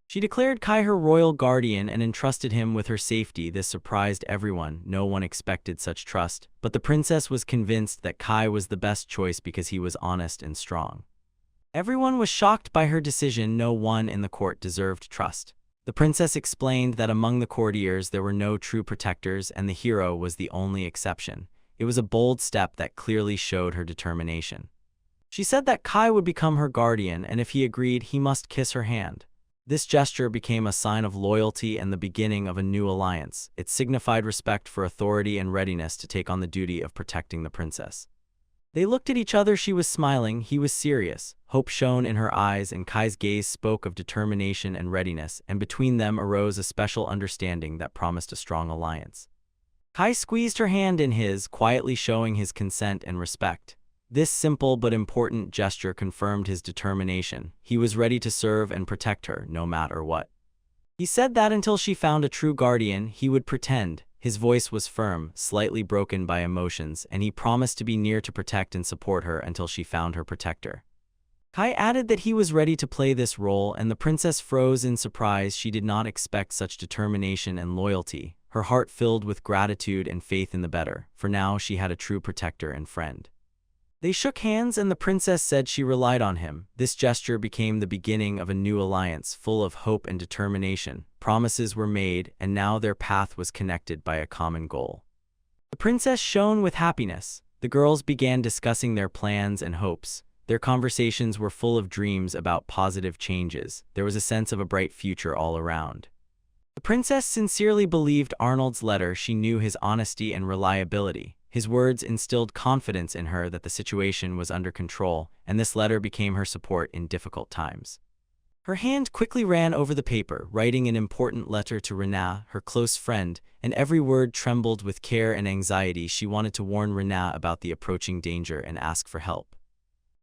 She declared Kai her royal guardian and entrusted him with her safety. This surprised everyone. No one expected such trust, but the princess was convinced that Kai was the best choice because he was honest and strong. Everyone was shocked by her decision. No one in the court deserved trust. The princess explained that among the courtiers there were no true protectors, and the hero was the only exception. It was a bold step that clearly showed her determination. She said that Kai would become her guardian, and if he agreed, he must kiss her hand. This gesture became a sign of loyalty and the beginning of a new alliance. It signified respect for authority and readiness to take on the duty of protecting the princess. They looked at each other. She was smiling, he was serious. Hope shone in her eyes, and Kai's gaze spoke of determination and readiness, and between them arose a special understanding that promised a strong alliance. Kai squeezed her hand in his, quietly showing his consent and respect. This simple but important gesture confirmed his determination. He was ready to serve and protect her, no matter what. He said that until she found a true guardian, he would pretend. His voice was firm, slightly broken by emotions, and he promised to be near to protect and support her until she found her protector. Kai added that he was ready to play this role, and the princess froze in surprise. She did not expect such determination and loyalty, her heart filled with gratitude and faith in the better, for now she had a true protector and friend. They shook hands, and the princess said she relied on him. This gesture became the beginning of a new alliance, full of hope and determination. Promises were made, and now their path was connected by a common goal. The princess shone with happiness. The girls began discussing their plans and hopes. Their conversations were full of dreams about positive changes. There was a sense of a bright future all around. The princess sincerely believed Arnold's letter. She knew his honesty and reliability. His words instilled confidence in her that the situation was under control, and this letter became her support in difficult times. Her hand quickly ran over the paper, writing an important letter to Rena, her close friend, and every word trembled with care and anxiety. She wanted to warn Rena about the approaching danger and ask for help.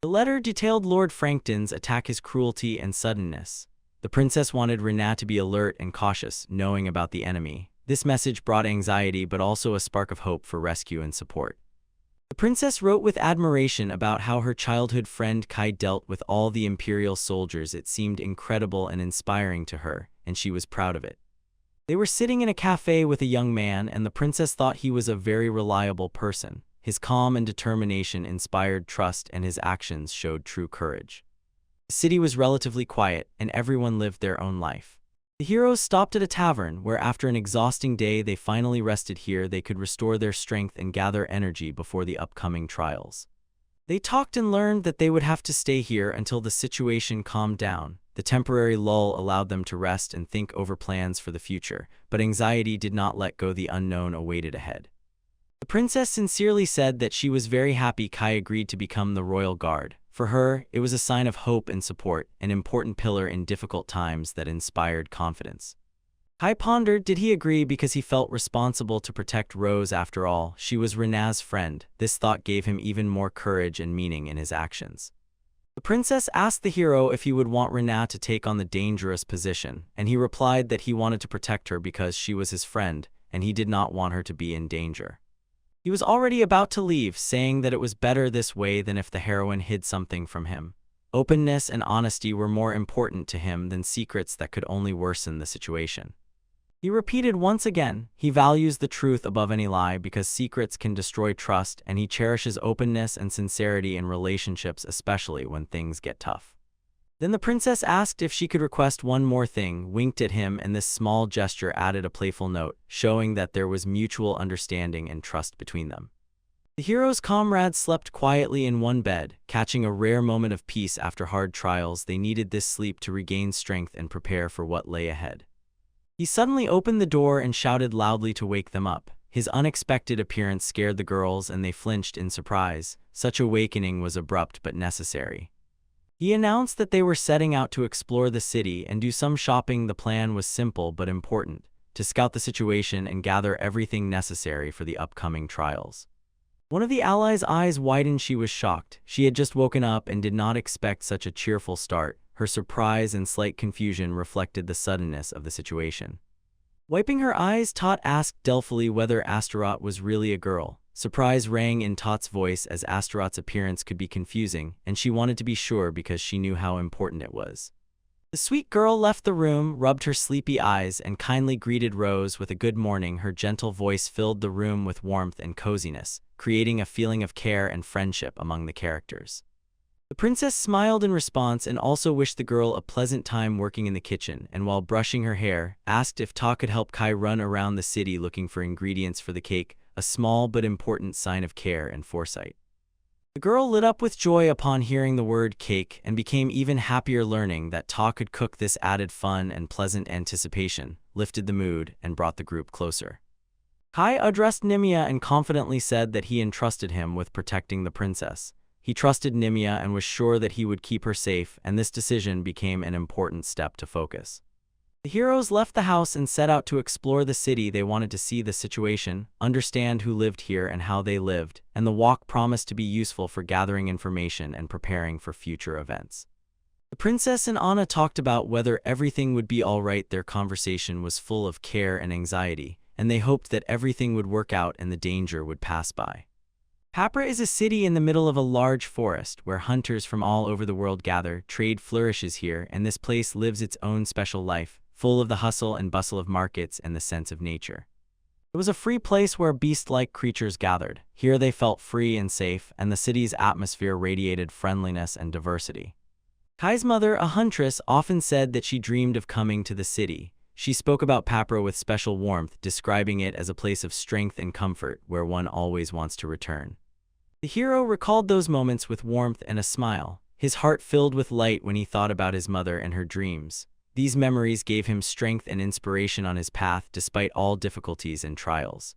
The letter detailed Lord Frankton's attack, his cruelty and suddenness. The princess wanted Rena to be alert and cautious, knowing about the enemy. This message brought anxiety but also a spark of hope for rescue and support. The princess wrote with admiration about how her childhood friend Kai dealt with all the imperial soldiers. It seemed incredible and inspiring to her, and she was proud of it. They were sitting in a cafe with a young man, and the princess thought he was a very reliable person. His calm and determination inspired trust, and his actions showed true courage. The city was relatively quiet, and everyone lived their own life. The heroes stopped at a tavern where after an exhausting day they finally rested. Here they could restore their strength and gather energy before the upcoming trials. They talked and learned that they would have to stay here until the situation calmed down. The temporary lull allowed them to rest and think over plans for the future, but anxiety did not let go. The unknown awaited ahead. The princess sincerely said that she was very happy Kai agreed to become the royal guard. For her, it was a sign of hope and support, an important pillar in difficult times that inspired confidence. Kai pondered, did he agree because he felt responsible to protect Rose? After all, she was Rena's friend. This thought gave him even more courage and meaning in his actions. The princess asked the hero if he would want Rena to take on the dangerous position, and he replied that he wanted to protect her because she was his friend, and he did not want her to be in danger. He was already about to leave, saying that it was better this way than if the heroine hid something from him. Openness and honesty were more important to him than secrets that could only worsen the situation. He repeated once again, he values the truth above any lie because secrets can destroy trust, and he cherishes openness and sincerity in relationships, especially when things get tough. Then the princess asked if she could request one more thing, winked at him, and this small gesture added a playful note, showing that there was mutual understanding and trust between them. The hero's comrades slept quietly in one bed, catching a rare moment of peace after hard trials. They needed this sleep to regain strength and prepare for what lay ahead. He suddenly opened the door and shouted loudly to wake them up. His unexpected appearance scared the girls and they flinched in surprise. Such awakening was abrupt but necessary. He announced that they were setting out to explore the city and do some shopping. The plan was simple but important, to scout the situation and gather everything necessary for the upcoming trials. One of the allies' eyes widened. She was shocked. She had just woken up and did not expect such a cheerful start. Her surprise and slight confusion reflected the suddenness of the situation. Wiping her eyes, Tot asked doubtfully whether Astaroth was really a girl. Surprise rang in Tot's voice as Astaroth's appearance could be confusing, and she wanted to be sure because she knew how important it was. The sweet girl left the room, rubbed her sleepy eyes, and kindly greeted Rose with a good morning. Her gentle voice filled the room with warmth and coziness, creating a feeling of care and friendship among the characters. The princess smiled in response and also wished the girl a pleasant time working in the kitchen, and while brushing her hair, asked if Ta could help Kai run around the city looking for ingredients for the cake, a small but important sign of care and foresight. The girl lit up with joy upon hearing the word cake and became even happier learning that Ta could cook. This added fun and pleasant anticipation, lifted the mood, and brought the group closer. Kai addressed Nimia and confidently said that he entrusted him with protecting the princess. He trusted Nimia and was sure that he would keep her safe, and this decision became an important step to focus. The heroes left the house and set out to explore the city. They wanted to see the situation, understand who lived here and how they lived, and the walk promised to be useful for gathering information and preparing for future events. The princess and Anna talked about whether everything would be all right. Their conversation was full of care and anxiety, and they hoped that everything would work out and the danger would pass by. Papra is a city in the middle of a large forest where hunters from all over the world gather. Trade flourishes here, and this place lives its own special life, full of the hustle and bustle of markets and the sense of nature. It was a free place where beast-like creatures gathered. Here they felt free and safe, and the city's atmosphere radiated friendliness and diversity. Kai's mother, a huntress, often said that she dreamed of coming to the city. She spoke about Papra with special warmth, describing it as a place of strength and comfort where one always wants to return. The hero recalled those moments with warmth and a smile, his heart filled with light when he thought about his mother and her dreams. These memories gave him strength and inspiration on his path despite all difficulties and trials.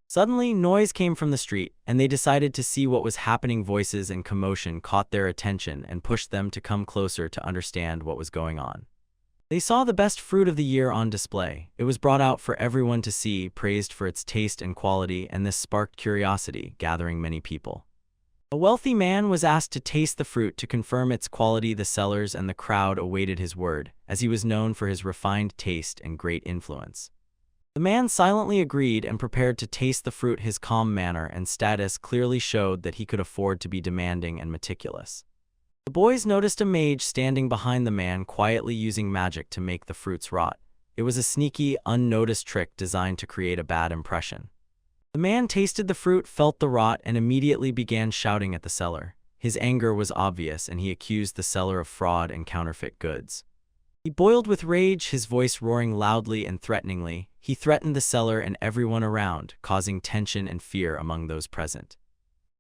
Suddenly, noise came from the street, and they decided to see what was happening. Voices and commotion caught their attention and pushed them to come closer to understand what was going on. They saw the best fruit of the year on display. It was brought out for everyone to see, praised for its taste and quality, and this sparked curiosity, gathering many people. A wealthy man was asked to taste the fruit to confirm its quality. The sellers and the crowd awaited his word, as he was known for his refined taste and great influence. The man silently agreed and prepared to taste the fruit. His calm manner and status clearly showed that he could afford to be demanding and meticulous. The boys noticed a mage standing behind the man, quietly using magic to make the fruits rot. It was a sneaky, unnoticed trick designed to create a bad impression. The man tasted the fruit, felt the rot, and immediately began shouting at the seller. His anger was obvious, and he accused the seller of fraud and counterfeit goods. He boiled with rage, his voice roaring loudly and threateningly. He threatened the seller and everyone around, causing tension and fear among those present.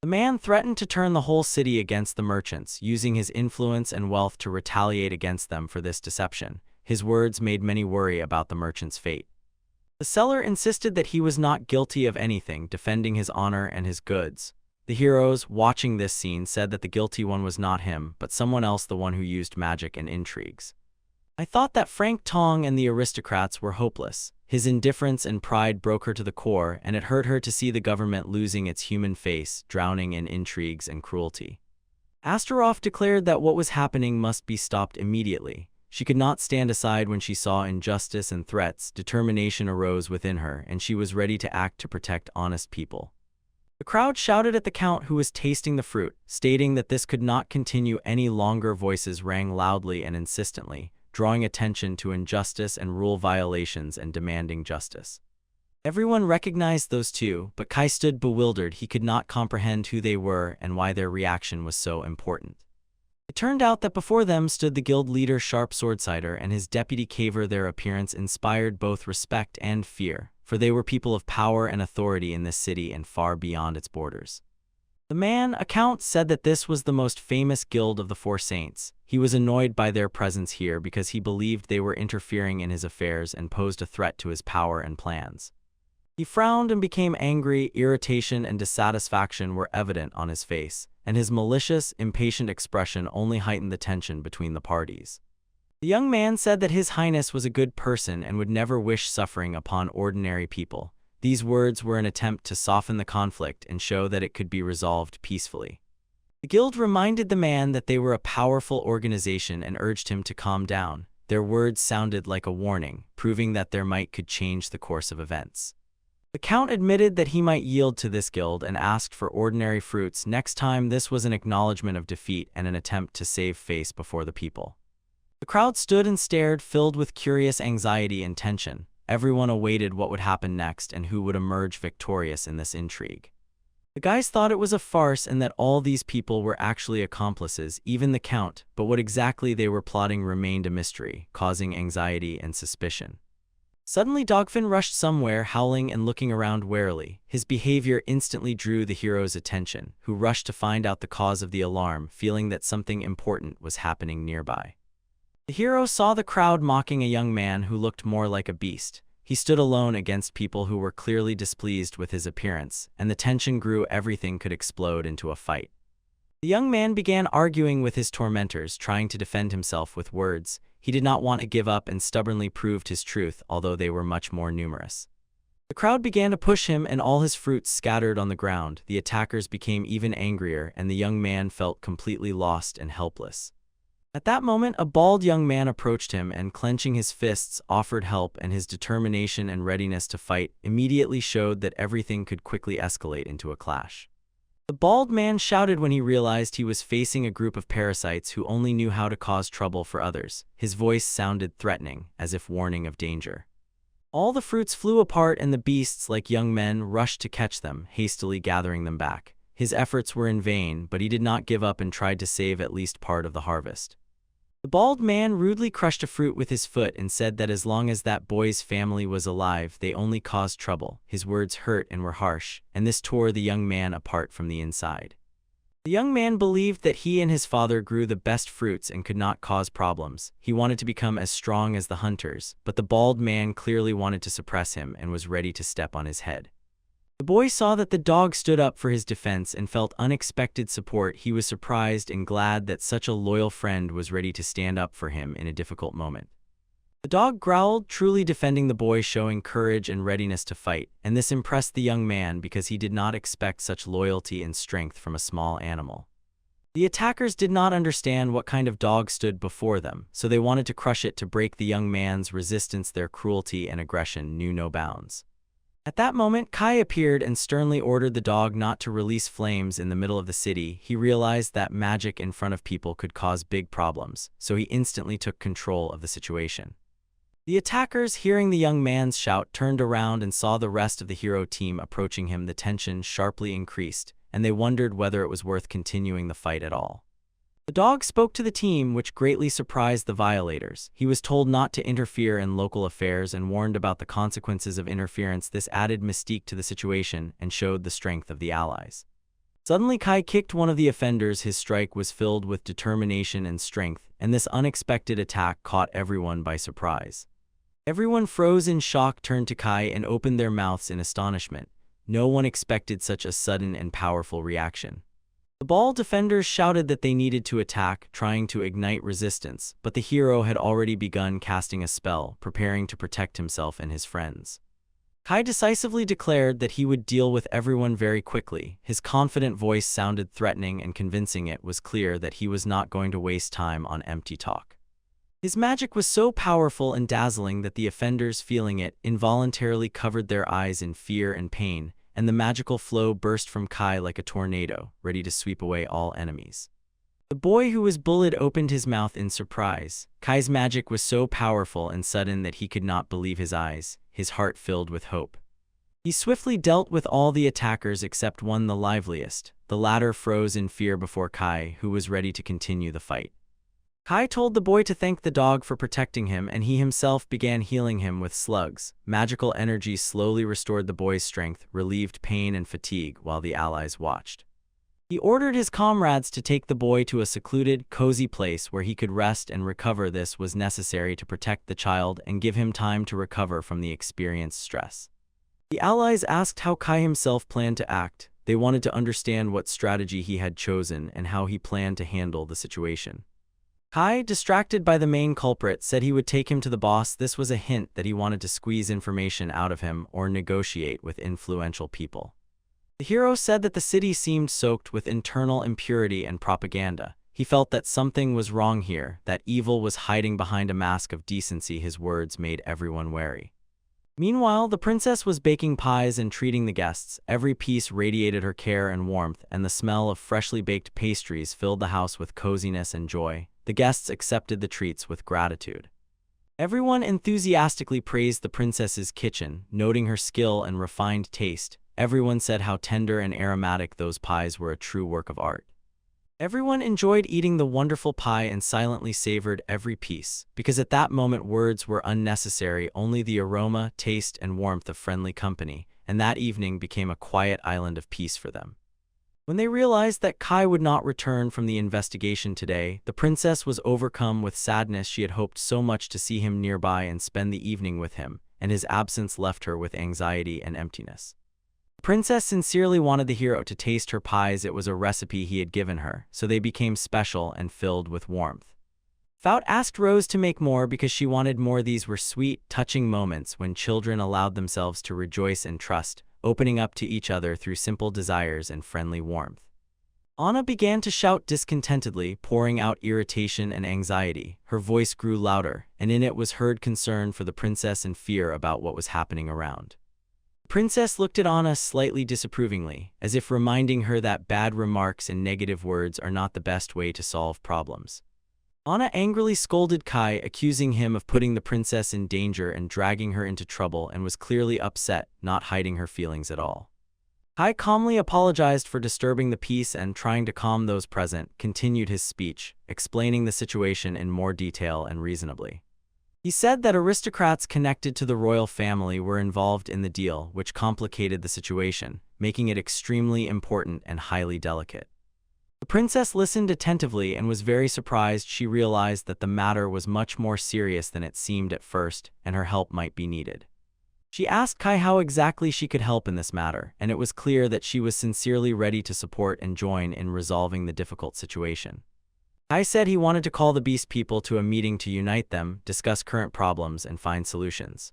The man threatened to turn the whole city against the merchants, using his influence and wealth to retaliate against them for this deception. His words made many worry about the merchant's fate. The seller insisted that he was not guilty of anything, defending his honor and his goods. The heroes, watching this scene, said that the guilty one was not him, but someone else, the one who used magic and intrigues. I thought that Frank Tong and the aristocrats were hopeless. His indifference and pride broke her to the core, and it hurt her to see the government losing its human face, drowning in intrigues and cruelty. Astaroth declared that what was happening must be stopped immediately. She could not stand aside when she saw injustice and threats. Determination arose within her, and she was ready to act to protect honest people. The crowd shouted at the count, who was tasting the fruit, stating that this could not continue any longer. Voices rang loudly and insistently, drawing attention to injustice and rule violations and demanding justice. Everyone recognized those two, but Kai stood bewildered. He could not comprehend who they were and why their reaction was so important. It turned out that before them stood the guild leader Sharp Swordsider and his deputy Caver. Their appearance inspired both respect and fear, for they were people of power and authority in this city and far beyond its borders. The man, a count, said that this was the most famous guild of the Four Saints. He was annoyed by their presence here because he believed they were interfering in his affairs and posed a threat to his power and plans. He frowned and became angry. Irritation and dissatisfaction were evident on his face, and his malicious, impatient expression only heightened the tension between the parties. The young man said that His Highness was a good person and would never wish suffering upon ordinary people. These words were an attempt to soften the conflict and show that it could be resolved peacefully. The guild reminded the man that they were a powerful organization and urged him to calm down. Their words sounded like a warning, proving that their might could change the course of events. The count admitted that he might yield to this guild and asked for ordinary fruits next time. This was an acknowledgement of defeat and an attempt to save face before the people. The crowd stood and stared, filled with curious anxiety and tension. Everyone awaited what would happen next and who would emerge victorious in this intrigue. The guys thought it was a farce and that all these people were actually accomplices, even the count, but what exactly they were plotting remained a mystery, causing anxiety and suspicion. Suddenly Dogfin rushed somewhere, howling and looking around warily. His behavior instantly drew the hero's attention, who rushed to find out the cause of the alarm, feeling that something important was happening nearby. The hero saw the crowd mocking a young man who looked more like a beast. He stood alone against people who were clearly displeased with his appearance, and the tension grew. Everything could explode into a fight. The young man began arguing with his tormentors, trying to defend himself with words. He did not want to give up and stubbornly proved his truth, although they were much more numerous. The crowd began to push him, and all his fruits scattered on the ground. The attackers became even angrier, and the young man felt completely lost and helpless. At that moment, a bald young man approached him and, clenching his fists, offered help, and his determination and readiness to fight immediately showed that everything could quickly escalate into a clash. The bald man shouted when he realized he was facing a group of parasites who only knew how to cause trouble for others. His voice sounded threatening, as if warning of danger. All the fruits flew apart and the beasts, like young men, rushed to catch them, hastily gathering them back. His efforts were in vain, but he did not give up and tried to save at least part of the harvest. The bald man rudely crushed a fruit with his foot and said that as long as that boy's family was alive, they only caused trouble. His words hurt and were harsh, and this tore the young man apart from the inside. The young man believed that he and his father grew the best fruits and could not cause problems. He wanted to become as strong as the hunters, but the bald man clearly wanted to suppress him and was ready to step on his head. The boy saw that the dog stood up for his defense and felt unexpected support. He was surprised and glad that such a loyal friend was ready to stand up for him in a difficult moment. The dog growled, truly defending the boy, showing courage and readiness to fight, and this impressed the young man because he did not expect such loyalty and strength from a small animal. The attackers did not understand what kind of dog stood before them, so they wanted to crush it to break the young man's resistance. Their cruelty and aggression knew no bounds. At that moment, Kai appeared and sternly ordered the dog not to release flames in the middle of the city. He realized that magic in front of people could cause big problems, so he instantly took control of the situation. The attackers, hearing the young man's shout, turned around and saw the rest of the hero team approaching him. The tension sharply increased, and they wondered whether it was worth continuing the fight at all. The dog spoke to the team, which greatly surprised the violators. He was told not to interfere in local affairs and warned about the consequences of interference. This added mystique to the situation and showed the strength of the allies. Suddenly, Kai kicked one of the offenders. His strike was filled with determination and strength, and this unexpected attack caught everyone by surprise. Everyone froze in shock, turned to Kai, and opened their mouths in astonishment. No one expected such a sudden and powerful reaction. The ball defenders shouted that they needed to attack, trying to ignite resistance, but the hero had already begun casting a spell, preparing to protect himself and his friends. Kai decisively declared that he would deal with everyone very quickly. His confident voice sounded threatening and convincing. It was clear that he was not going to waste time on empty talk. His magic was so powerful and dazzling that the offenders, feeling it, involuntarily covered their eyes in fear and pain, and the magical flow burst from Kai like a tornado, ready to sweep away all enemies. The boy who was bullied opened his mouth in surprise. Kai's magic was so powerful and sudden that he could not believe his eyes, his heart filled with hope. He swiftly dealt with all the attackers except one, the liveliest. The latter froze in fear before Kai, who was ready to continue the fight. Kai told the boy to thank the dog for protecting him, and he himself began healing him with slugs. Magical energy slowly restored the boy's strength, relieved pain and fatigue while the allies watched. He ordered his comrades to take the boy to a secluded, cozy place where he could rest and recover. This was necessary to protect the child and give him time to recover from the experienced stress. The allies asked how Kai himself planned to act. They wanted to understand what strategy he had chosen and how he planned to handle the situation. Kai, distracted by the main culprit, said he would take him to the boss. This was a hint that he wanted to squeeze information out of him or negotiate with influential people. The hero said that the city seemed soaked with internal impurity and propaganda. He felt that something was wrong here, that evil was hiding behind a mask of decency. His words made everyone wary. Meanwhile, the princess was baking pies and treating the guests. Every piece radiated her care and warmth, and the smell of freshly baked pastries filled the house with coziness and joy. The guests accepted the treats with gratitude. Everyone enthusiastically praised the princess's kitchen, noting her skill and refined taste. Everyone said how tender and aromatic those pies were, a true work of art. Everyone enjoyed eating the wonderful pie and silently savored every piece, because at that moment words were unnecessary, only the aroma, taste, and warmth of friendly company, and that evening became a quiet island of peace for them. When they realized that Kai would not return from the investigation today, the princess was overcome with sadness. She had hoped so much to see him nearby and spend the evening with him, and his absence left her with anxiety and emptiness. The princess sincerely wanted the hero to taste her pies. It was a recipe he had given her, so they became special and filled with warmth. Faut asked Rose to make more because she wanted more. These were sweet, touching moments when children allowed themselves to rejoice and trust, opening up to each other through simple desires and friendly warmth. Anna began to shout discontentedly, pouring out irritation and anxiety. Her voice grew louder, and in it was heard concern for the princess and fear about what was happening around. The princess looked at Anna slightly disapprovingly, as if reminding her that bad remarks and negative words are not the best way to solve problems. Anna angrily scolded Kai, accusing him of putting the princess in danger and dragging her into trouble, and was clearly upset, not hiding her feelings at all. Kai calmly apologized for disturbing the peace and, trying to calm those present, continued his speech, explaining the situation in more detail and reasonably. He said that aristocrats connected to the royal family were involved in the deal, which complicated the situation, making it extremely important and highly delicate. The princess listened attentively and was very surprised. She realized that the matter was much more serious than it seemed at first, and her help might be needed. She asked Kai how exactly she could help in this matter, and it was clear that she was sincerely ready to support and join in resolving the difficult situation. Kai said he wanted to call the beast people to a meeting to unite them, discuss current problems, and find solutions.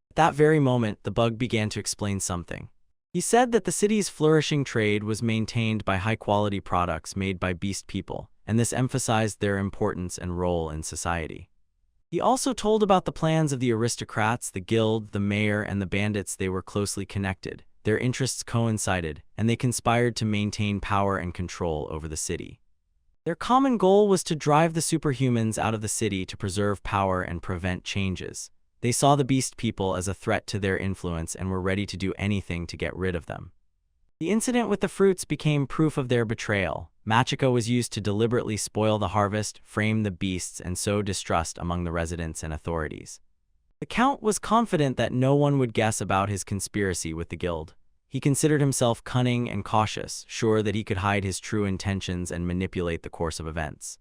At that very moment, the bug began to explain something. He said that the city's flourishing trade was maintained by high-quality products made by beast people, and this emphasized their importance and role in society. He also told about the plans of the aristocrats, the guild, the mayor, and the bandits. They were closely connected. Their interests coincided, and they conspired to maintain power and control over the city. Their common goal was to drive the superhumans out of the city to preserve power and prevent changes. They saw the beast people as a threat to their influence and were ready to do anything to get rid of them. The incident with the fruits became proof of their betrayal. Machiko was used to deliberately spoil the harvest, frame the beasts, and sow distrust among the residents and authorities. The Count was confident that no one would guess about his conspiracy with the guild. He considered himself cunning and cautious, sure that he could hide his true intentions and manipulate the course of events.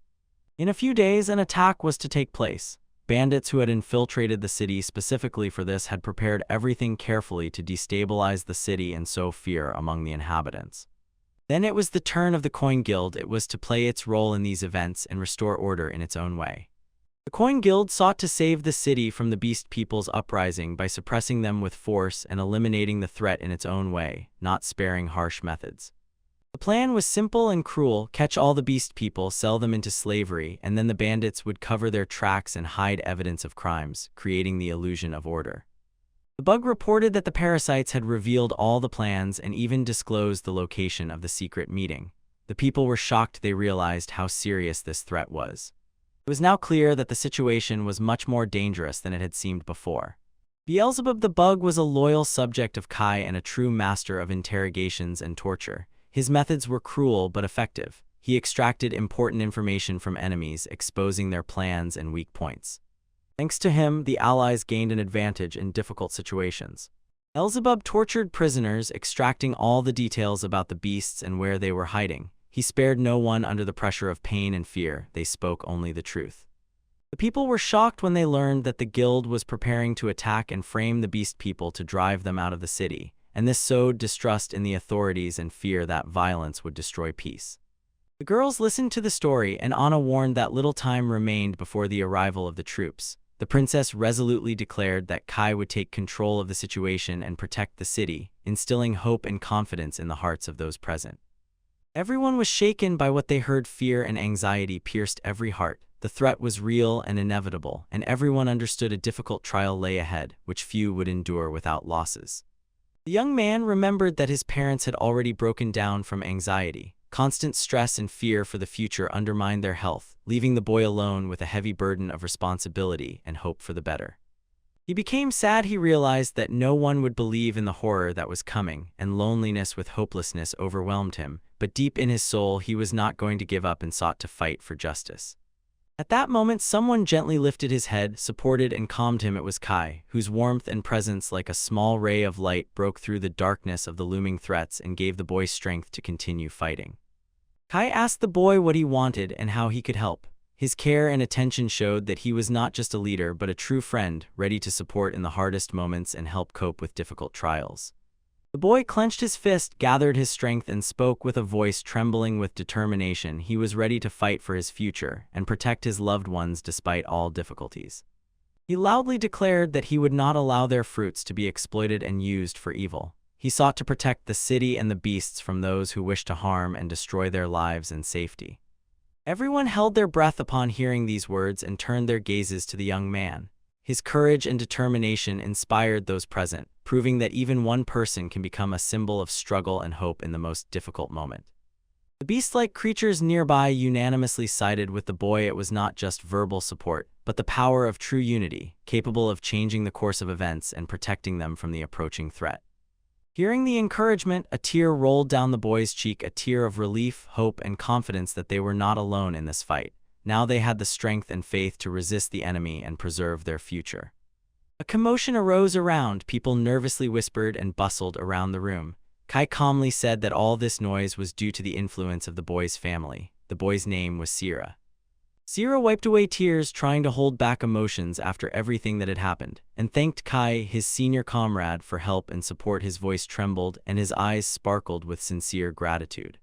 In a few days, an attack was to take place. Bandits who had infiltrated the city specifically for this had prepared everything carefully to destabilize the city and sow fear among the inhabitants. Then it was the turn of the Coin Guild. It was to play its role in these events and restore order in its own way. The Coin Guild sought to save the city from the Beast People's uprising by suppressing them with force and eliminating the threat in its own way, not sparing harsh methods. The plan was simple and cruel: catch all the Beast People, sell them into slavery, and then the bandits would cover their tracks and hide evidence of crimes, creating the illusion of order. The Bug reported that the parasites had revealed all the plans and even disclosed the location of the secret meeting. The people were shocked. They realized how serious this threat was. It was now clear that the situation was much more dangerous than it had seemed before. Beelzebub the Bug was a loyal subject of Kai and a true master of interrogations and torture. His methods were cruel but effective. He extracted important information from enemies, exposing their plans and weak points. Thanks to him, the Allies gained an advantage in difficult situations. Beelzebub tortured prisoners, extracting all the details about the beasts and where they were hiding. He spared no one under the pressure of pain and fear. They spoke only the truth. The people were shocked when they learned that the guild was preparing to attack and frame the Beast People to drive them out of the city, and this sowed distrust in the authorities and fear that violence would destroy peace. The girls listened to the story, and Anna warned that little time remained before the arrival of the troops. The princess resolutely declared that Kai would take control of the situation and protect the city, instilling hope and confidence in the hearts of those present. Everyone was shaken by what they heard. Fear and anxiety pierced every heart. The threat was real and inevitable, and everyone understood a difficult trial lay ahead, which few would endure without losses. The young man remembered that his parents had already broken down from anxiety. Constant stress and fear for the future undermined their health, leaving the boy alone with a heavy burden of responsibility and hope for the better. He became sad. He realized that no one would believe in the horror that was coming, and loneliness with hopelessness overwhelmed him, but deep in his soul he was not going to give up and sought to fight for justice. At that moment, someone gently lifted his head, supported and calmed him. It was Kai, whose warmth and presence like a small ray of light broke through the darkness of the looming threats and gave the boy strength to continue fighting. Kai asked the boy what he wanted and how he could help. His care and attention showed that he was not just a leader but a true friend, ready to support in the hardest moments and help cope with difficult trials. The boy clenched his fist, gathered his strength, and spoke with a voice trembling with determination. He was ready to fight for his future and protect his loved ones despite all difficulties. He loudly declared that he would not allow their fruits to be exploited and used for evil. He sought to protect the city and the beasts from those who wished to harm and destroy their lives and safety. Everyone held their breath upon hearing these words and turned their gazes to the young man. His courage and determination inspired those present, proving that even one person can become a symbol of struggle and hope in the most difficult moment. The beast-like creatures nearby unanimously sided with the boy. It was not just verbal support, but the power of true unity, capable of changing the course of events and protecting them from the approaching threat. Hearing the encouragement, a tear rolled down the boy's cheek, a tear of relief, hope, and confidence that they were not alone in this fight. Now they had the strength and faith to resist the enemy and preserve their future. A commotion arose around. People nervously whispered and bustled around the room. Kai calmly said that all this noise was due to the influence of the boy's family. The boy's name was Sira. Sira wiped away tears, trying to hold back emotions after everything that had happened, and thanked Kai, his senior comrade, for help and support. His voice trembled, and his eyes sparkled with sincere gratitude.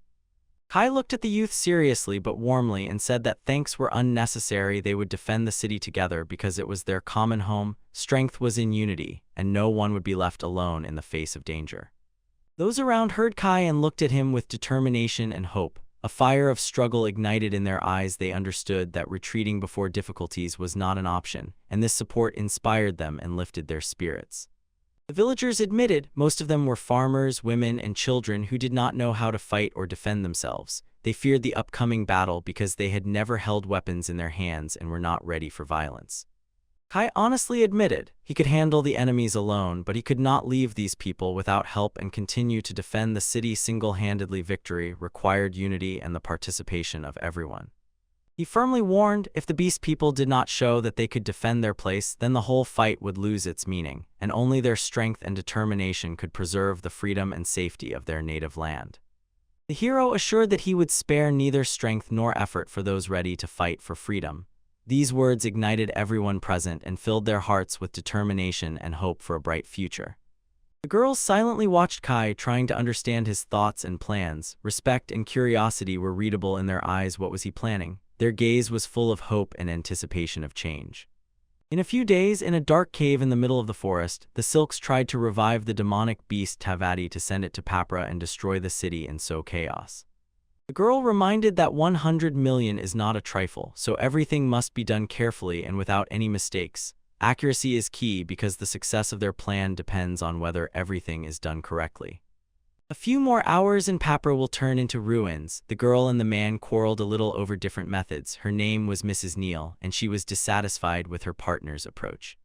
Kai looked at the youth seriously but warmly and said that thanks were unnecessary. They would defend the city together because it was their common home. Strength was in unity, and no one would be left alone in the face of danger. Those around heard Kai and looked at him with determination and hope. A fire of struggle ignited in their eyes. They understood that retreating before difficulties was not an option, and this support inspired them and lifted their spirits. The villagers admitted most of them were farmers, women, and children who did not know how to fight or defend themselves. They feared the upcoming battle because they had never held weapons in their hands and were not ready for violence. Kai honestly admitted he could handle the enemies alone, but he could not leave these people without help and continue to defend the city single-handedly. Victory required unity and the participation of everyone. He firmly warned if the beast people did not show that they could defend their place, then the whole fight would lose its meaning, and only their strength and determination could preserve the freedom and safety of their native land. The hero assured that he would spare neither strength nor effort for those ready to fight for freedom. These words ignited everyone present and filled their hearts with determination and hope for a bright future. The girls silently watched Kai, trying to understand his thoughts and plans. Respect and curiosity were readable in their eyes. What was he planning? Their gaze was full of hope and anticipation of change. In a few days, in a dark cave in the middle of the forest, the Silks tried to revive the demonic beast Tavati to send it to Papra and destroy the city and sow chaos. The girl reminded that 100 million is not a trifle, so everything must be done carefully and without any mistakes. Accuracy is key because the success of their plan depends on whether everything is done correctly. A few more hours and Papra will turn into ruins. The girl and the man quarreled a little over different methods. Her name was Mrs. Neal, and she was dissatisfied with her partner's approach.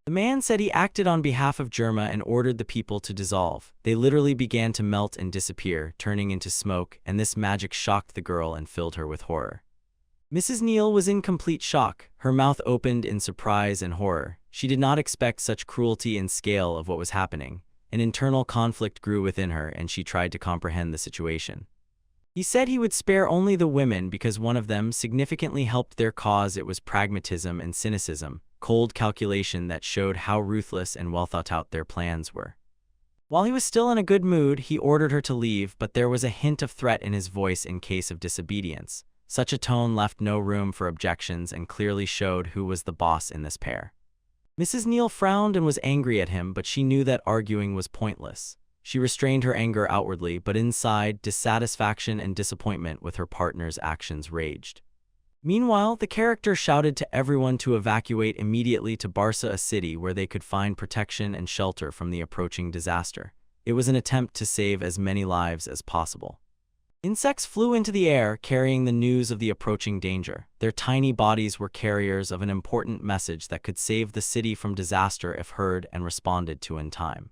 The man said he acted on behalf of Germa and ordered the people to dissolve. They literally began to melt and disappear, turning into smoke, and this magic shocked the girl and filled her with horror. Mrs. Neal was in complete shock. Her mouth opened in surprise and horror. She did not expect such cruelty and scale of what was happening. An internal conflict grew within her, and she tried to comprehend the situation. He said he would spare only the women because one of them significantly helped their cause. It was pragmatism and cynicism, cold calculation that showed how ruthless and well thought out their plans were. While he was still in a good mood, he ordered her to leave, but there was a hint of threat in his voice in case of disobedience. Such a tone left no room for objections and clearly showed who was the boss in this pair. Mrs. Neal frowned and was angry at him, but she knew that arguing was pointless. She restrained her anger outwardly, but inside, dissatisfaction and disappointment with her partner's actions raged. Meanwhile, the character shouted to everyone to evacuate immediately to Barca, a city where they could find protection and shelter from the approaching disaster. It was an attempt to save as many lives as possible. Insects flew into the air, carrying the news of the approaching danger. Their tiny bodies were carriers of an important message that could save the city from disaster if heard and responded to in time.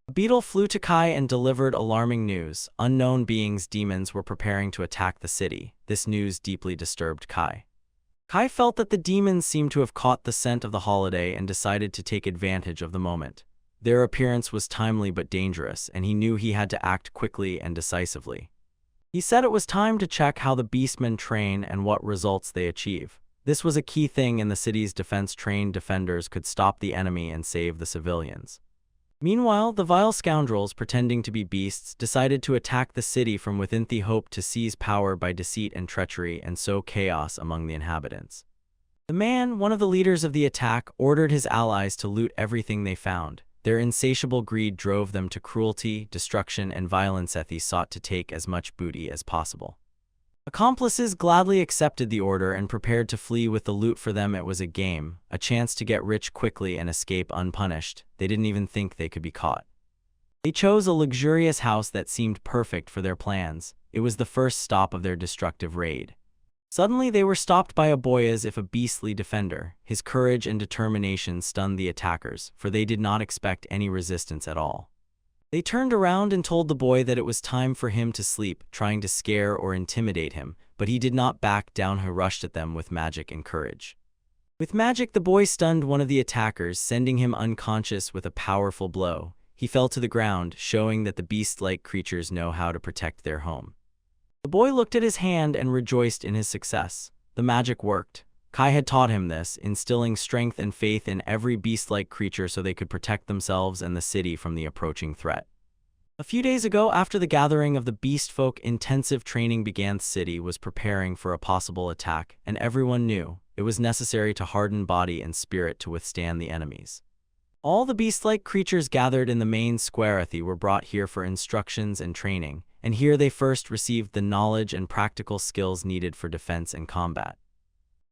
A beetle flew to Kai and delivered alarming news. Unknown beings, demons, were preparing to attack the city. This news deeply disturbed Kai. Kai felt that the demons seemed to have caught the scent of the holiday and decided to take advantage of the moment. Their appearance was timely but dangerous, and he knew he had to act quickly and decisively. He said it was time to check how the beastmen train and what results they achieve. This was a key thing in the city's defense. Trained defenders could stop the enemy and save the civilians. Meanwhile, the vile scoundrels, pretending to be beasts, decided to attack the city from within. They hoped to seize power by deceit and treachery and sow chaos among the inhabitants. The man, one of the leaders of the attack, ordered his allies to loot everything they found. Their insatiable greed drove them to cruelty, destruction, and violence. They sought to take as much booty as possible. Accomplices gladly accepted the order and prepared to flee with the loot. For them it was a game, a chance to get rich quickly and escape unpunished. They didn't even think they could be caught. They chose a luxurious house that seemed perfect for their plans. It was the first stop of their destructive raid. Suddenly they were stopped by a boy, as if a beastly defender. His courage and determination stunned the attackers, for they did not expect any resistance at all. They turned around and told the boy that it was time for him to sleep, trying to scare or intimidate him, but he did not back down. He rushed at them with magic and courage. With magic, the boy stunned one of the attackers, sending him unconscious with a powerful blow. He fell to the ground, showing that the beast-like creatures know how to protect their home. The boy looked at his hand and rejoiced in his success. The magic worked. Kai had taught him this, instilling strength and faith in every beast-like creature so they could protect themselves and the city from the approaching threat. A few days ago, after the gathering of the beast folk, intensive training began. The city was preparing for a possible attack, and everyone knew it was necessary to harden body and spirit to withstand the enemies. All the beast-like creatures gathered in the main square were brought here for instructions and training, and here they first received the knowledge and practical skills needed for defense and combat.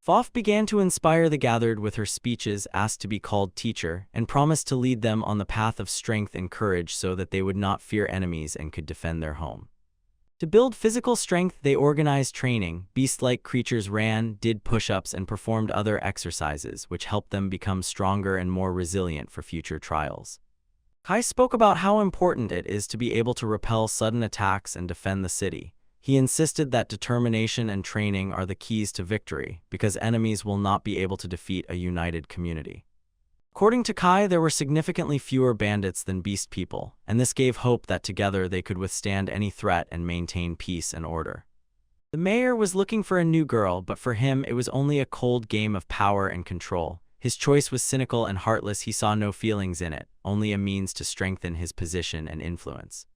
Fof began to inspire the gathered with her speeches, asked to be called teacher, and promised to lead them on the path of strength and courage so that they would not fear enemies and could defend their home. To build physical strength, they organized training. Beast-like creatures ran, did push-ups, and performed other exercises, which helped them become stronger and more resilient for future trials. Kai spoke about how important it is to be able to repel sudden attacks and defend the city. He insisted that determination and training are the keys to victory, because enemies will not be able to defeat a united community. According to Kai, there were significantly fewer bandits than beast people, and this gave hope that together they could withstand any threat and maintain peace and order. The mayor was looking for a new girl, but for him it was only a cold game of power and control. His choice was cynical and heartless. He saw no feelings in it, only a means to strengthen his position and influence.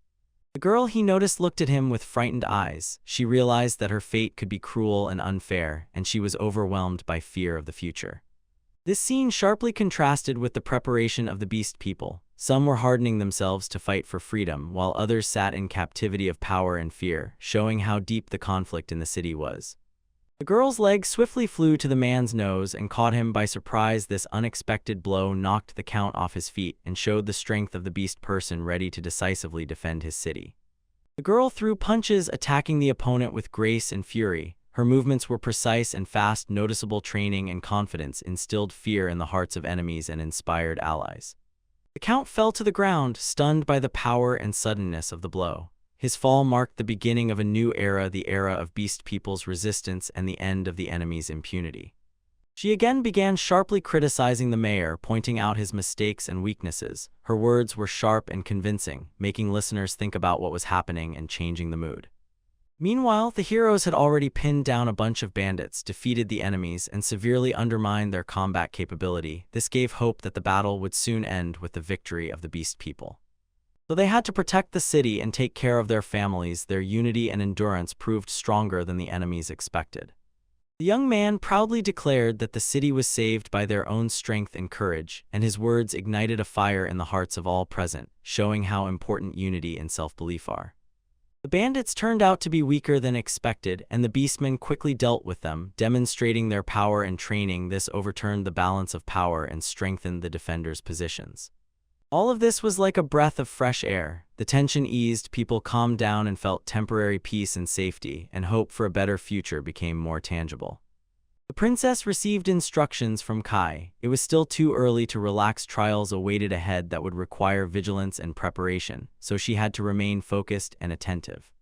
The girl he noticed looked at him with frightened eyes. She realized that her fate could be cruel and unfair, and she was overwhelmed by fear of the future. This scene sharply contrasted with the preparation of the beast people. Some were hardening themselves to fight for freedom, while others sat in captivity of power and fear, showing how deep the conflict in the city was. The girl's leg swiftly flew to the man's nose and caught him by surprise. This unexpected blow knocked the count off his feet and showed the strength of the beast person ready to decisively defend his city. The girl threw punches, attacking the opponent with grace and fury. Her movements were precise and fast. Noticeable training and confidence instilled fear in the hearts of enemies and inspired allies. The count fell to the ground, stunned by the power and suddenness of the blow. His fall marked the beginning of a new era, the era of beast people's resistance and the end of the enemy's impunity. She again began sharply criticizing the mayor, pointing out his mistakes and weaknesses. Her words were sharp and convincing, making listeners think about what was happening and changing the mood. Meanwhile, the heroes had already pinned down a bunch of bandits, defeated the enemies, and severely undermined their combat capability. This gave hope that the battle would soon end with the victory of the beast people. Though they had to protect the city and take care of their families, their unity and endurance proved stronger than the enemies expected. The young man proudly declared that the city was saved by their own strength and courage, and his words ignited a fire in the hearts of all present, showing how important unity and self-belief are. The bandits turned out to be weaker than expected, and the beastmen quickly dealt with them, demonstrating their power and training. This overturned the balance of power and strengthened the defenders' positions. All of this was like a breath of fresh air. The tension eased, people calmed down and felt temporary peace and safety, and hope for a better future became more tangible. The princess received instructions from Kai. It was still too early to relax. Trials awaited ahead that would require vigilance and preparation, so she had to remain focused and attentive.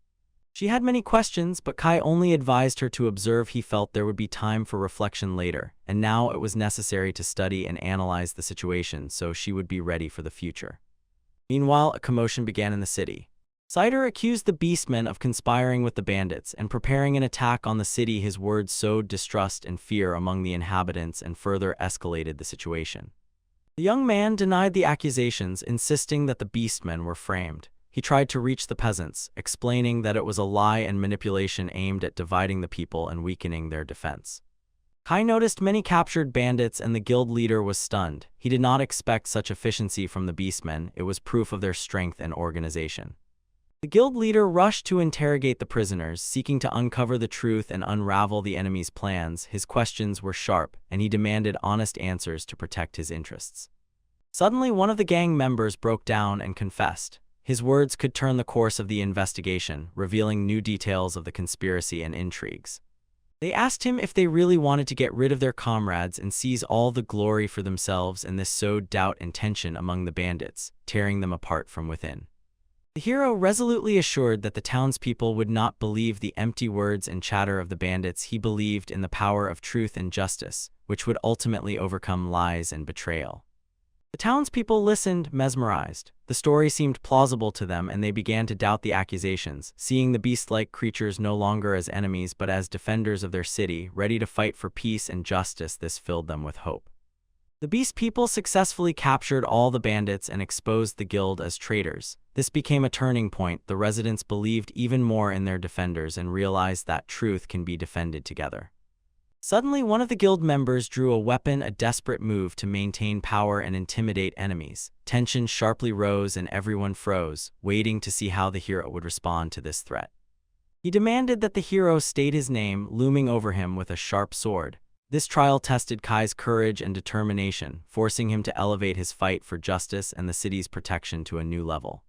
She had many questions, but Kai only advised her to observe. He felt there would be time for reflection later, and now it was necessary to study and analyze the situation so she would be ready for the future. Meanwhile, a commotion began in the city. Cider accused the beastmen of conspiring with the bandits and preparing an attack on the city. His words sowed distrust and fear among the inhabitants and further escalated the situation. The young man denied the accusations, insisting that the beastmen were framed. He tried to reach the peasants, explaining that it was a lie and manipulation aimed at dividing the people and weakening their defense. Kai noticed many captured bandits, and the guild leader was stunned. He did not expect such efficiency from the beastmen. It was proof of their strength and organization. The guild leader rushed to interrogate the prisoners, seeking to uncover the truth and unravel the enemy's plans. His questions were sharp, and he demanded honest answers to protect his interests. Suddenly, one of the gang members broke down and confessed. His words could turn the course of the investigation, revealing new details of the conspiracy and intrigues. They asked him if they really wanted to get rid of their comrades and seize all the glory for themselves, and this sowed doubt and tension among the bandits, tearing them apart from within. The hero resolutely assured that the townspeople would not believe the empty words and chatter of the bandits. He believed in the power of truth and justice, which would ultimately overcome lies and betrayal. The townspeople listened, mesmerized. The story seemed plausible to them, and they began to doubt the accusations, seeing the beast-like creatures no longer as enemies but as defenders of their city, ready to fight for peace and justice. This filled them with hope. The beast people successfully captured all the bandits and exposed the guild as traitors. This became a turning point. The residents believed even more in their defenders and realized that truth can be defended together. Suddenly, one of the guild members drew a weapon, a desperate move to maintain power and intimidate enemies. Tension sharply rose and everyone froze, waiting to see how the hero would respond to this threat. He demanded that the hero state his name, looming over him with a sharp sword. This trial tested Kai's courage and determination, forcing him to elevate his fight for justice and the city's protection to a new level.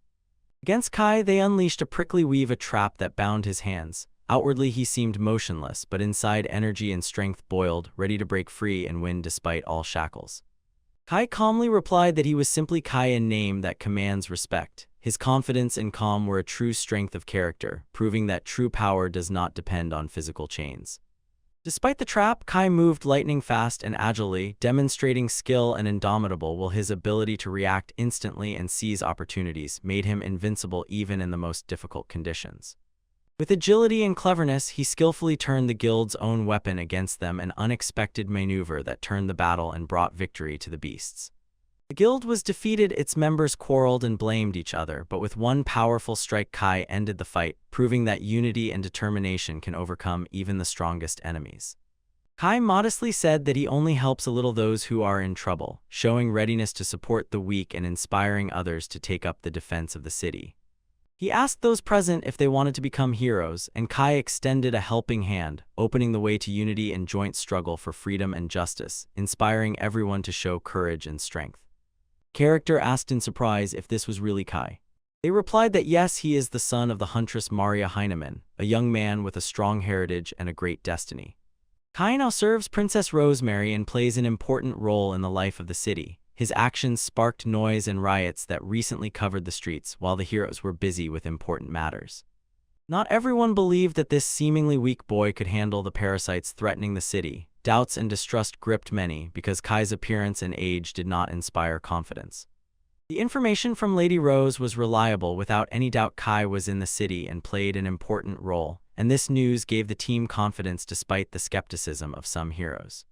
Against Kai, they unleashed a prickly weave, a trap that bound his hands. Outwardly, he seemed motionless, but inside, energy and strength boiled, ready to break free and win despite all shackles. Kai calmly replied that he was simply Kai in name that commands respect. His confidence and calm were a true strength of character, proving that true power does not depend on physical chains. Despite the trap, Kai moved lightning fast and agilely, demonstrating skill and indomitable, while his ability to react instantly and seize opportunities made him invincible even in the most difficult conditions. With agility and cleverness, he skillfully turned the guild's own weapon against them, an unexpected maneuver that turned the battle and brought victory to the beasts. The guild was defeated, its members quarreled and blamed each other, but with one powerful strike Kai ended the fight, proving that unity and determination can overcome even the strongest enemies. Kai modestly said that he only helps a little those who are in trouble, showing readiness to support the weak and inspiring others to take up the defense of the city. He asked those present if they wanted to become heroes, and Kai extended a helping hand, opening the way to unity and joint struggle for freedom and justice, inspiring everyone to show courage and strength. Character asked in surprise if this was really Kai. They replied that yes, he is the son of the huntress Maria Heinemann, a young man with a strong heritage and a great destiny. Kai now serves Princess Rosemary and plays an important role in the life of the city. His actions sparked noise and riots that recently covered the streets while the heroes were busy with important matters. Not everyone believed that this seemingly weak boy could handle the parasites threatening the city. Doubts and distrust gripped many because Kai's appearance and age did not inspire confidence. The information from Lady Rose was reliable. Without any doubt, Kai was in the city and played an important role, and this news gave the team confidence despite the skepticism of some heroes.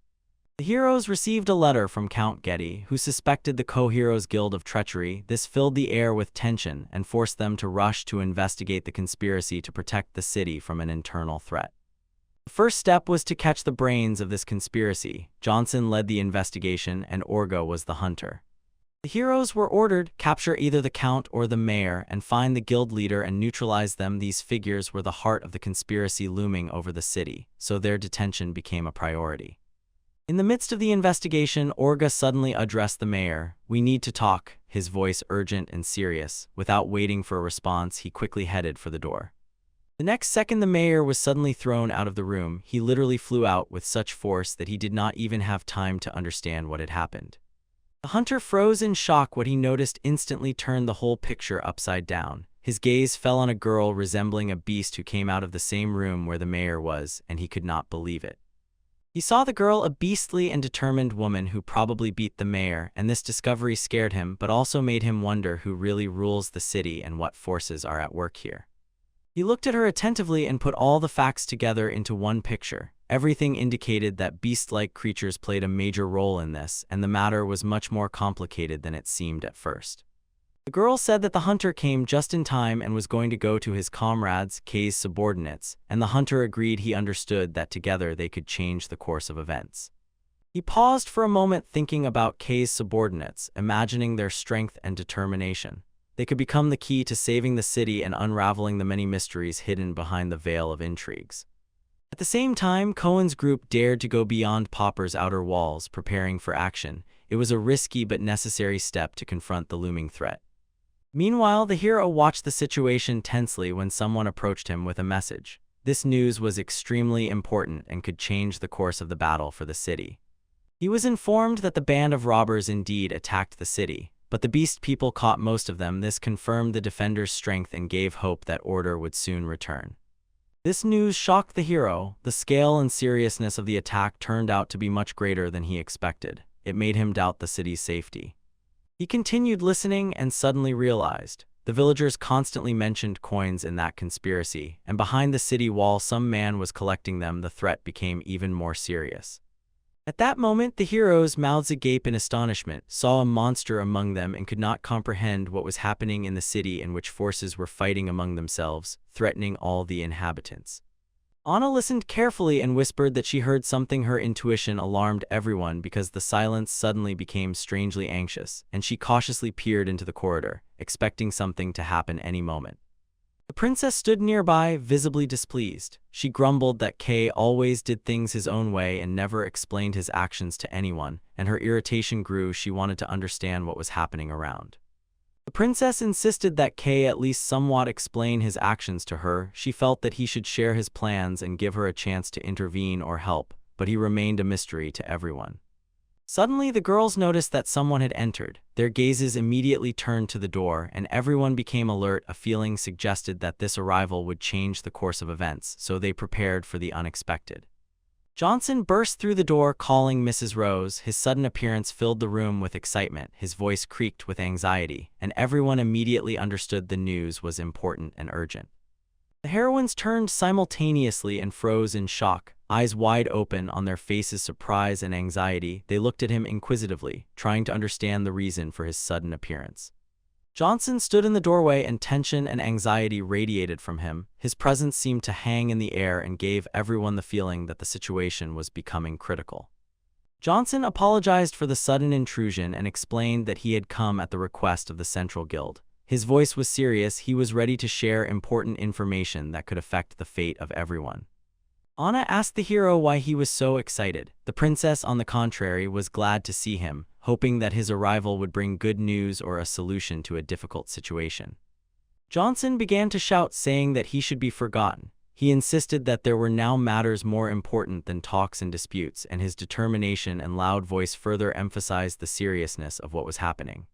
The heroes received a letter from Count Getty, who suspected the Co-Heroes Guild of treachery. This filled the air with tension and forced them to rush to investigate the conspiracy to protect the city from an internal threat. The first step was to catch the brains of this conspiracy. Johnson led the investigation, and Orga was the hunter. The heroes were ordered to capture either the Count or the Mayor and find the guild leader and neutralize them. These figures were the heart of the conspiracy looming over the city, so their detention became a priority. In the midst of the investigation, Orga suddenly addressed the Mayor. "We need to talk," his voice urgent and serious. Without waiting for a response, he quickly headed for the door. The next second, the Mayor was suddenly thrown out of the room. He literally flew out with such force that he did not even have time to understand what had happened. The hunter froze in shock. What he noticed instantly turned the whole picture upside down. His gaze fell on a girl resembling a beast who came out of the same room where the Mayor was, and he could not believe it. He saw the girl, a beastly and determined woman who probably beat the Mayor, and this discovery scared him but also made him wonder who really rules the city and what forces are at work here. He looked at her attentively and put all the facts together into one picture. Everything indicated that beast-like creatures played a major role in this, and the matter was much more complicated than it seemed at first. The girl said that the hunter came just in time and was going to go to his comrades, Kay's subordinates, and the hunter agreed. He understood that together they could change the course of events. He paused for a moment, thinking about Kay's subordinates, imagining their strength and determination. They could become the key to saving the city and unraveling the many mysteries hidden behind the veil of intrigues. At the same time, Cohen's group dared to go beyond Popper's outer walls, preparing for action. It was a risky but necessary step to confront the looming threat. Meanwhile, the hero watched the situation tensely when someone approached him with a message. This news was extremely important and could change the course of the battle for the city. He was informed that the band of robbers indeed attacked the city, but the beast people caught most of them. This confirmed the defenders' strength and gave hope that order would soon return. This news shocked the hero. The scale and seriousness of the attack turned out to be much greater than he expected. It made him doubt the city's safety. He continued listening and suddenly realized the villagers constantly mentioned coins in that conspiracy, and behind the city wall some man was collecting them. The threat became even more serious. At that moment, the heroes, mouths agape in astonishment, saw a monster among them and could not comprehend what was happening in the city, in which forces were fighting among themselves, threatening all the inhabitants. Anna listened carefully and whispered that she heard something. Her intuition alarmed everyone because the silence suddenly became strangely anxious, and she cautiously peered into the corridor, expecting something to happen any moment. The princess stood nearby, visibly displeased. She grumbled that Kay always did things his own way and never explained his actions to anyone, and her irritation grew. She wanted to understand what was happening around. The The princess insisted that Kay at least somewhat explain his actions to her. She felt that he should share his plans and give her a chance to intervene or help, but he remained a mystery to everyone. Suddenly, the girls noticed that someone had entered. Their gazes immediately turned to the door, and everyone became alert. A feeling suggested that this arrival would change the course of events, so they prepared for the unexpected. Johnson burst through the door, calling Mrs. Rose. His sudden appearance filled the room with excitement. His voice creaked with anxiety, and everyone immediately understood the news was important and urgent. The heroines turned simultaneously and froze in shock, eyes wide open on their faces, surprise and anxiety. They looked at him inquisitively, trying to understand the reason for his sudden appearance. Johnson stood in the doorway, and tension and anxiety radiated from him. His presence seemed to hang in the air and gave everyone the feeling that the situation was becoming critical. Johnson apologized for the sudden intrusion and explained that he had come at the request of the Central Guild. His voice was serious. He was ready to share important information that could affect the fate of everyone. Anna asked the hero why he was so excited. The princess, on the contrary, was glad to see him, hoping that his arrival would bring good news or a solution to a difficult situation. Johnson began to shout, saying that he should be forgotten. He insisted that there were now matters more important than talks and disputes, and his determination and loud voice further emphasized the seriousness of what was happening.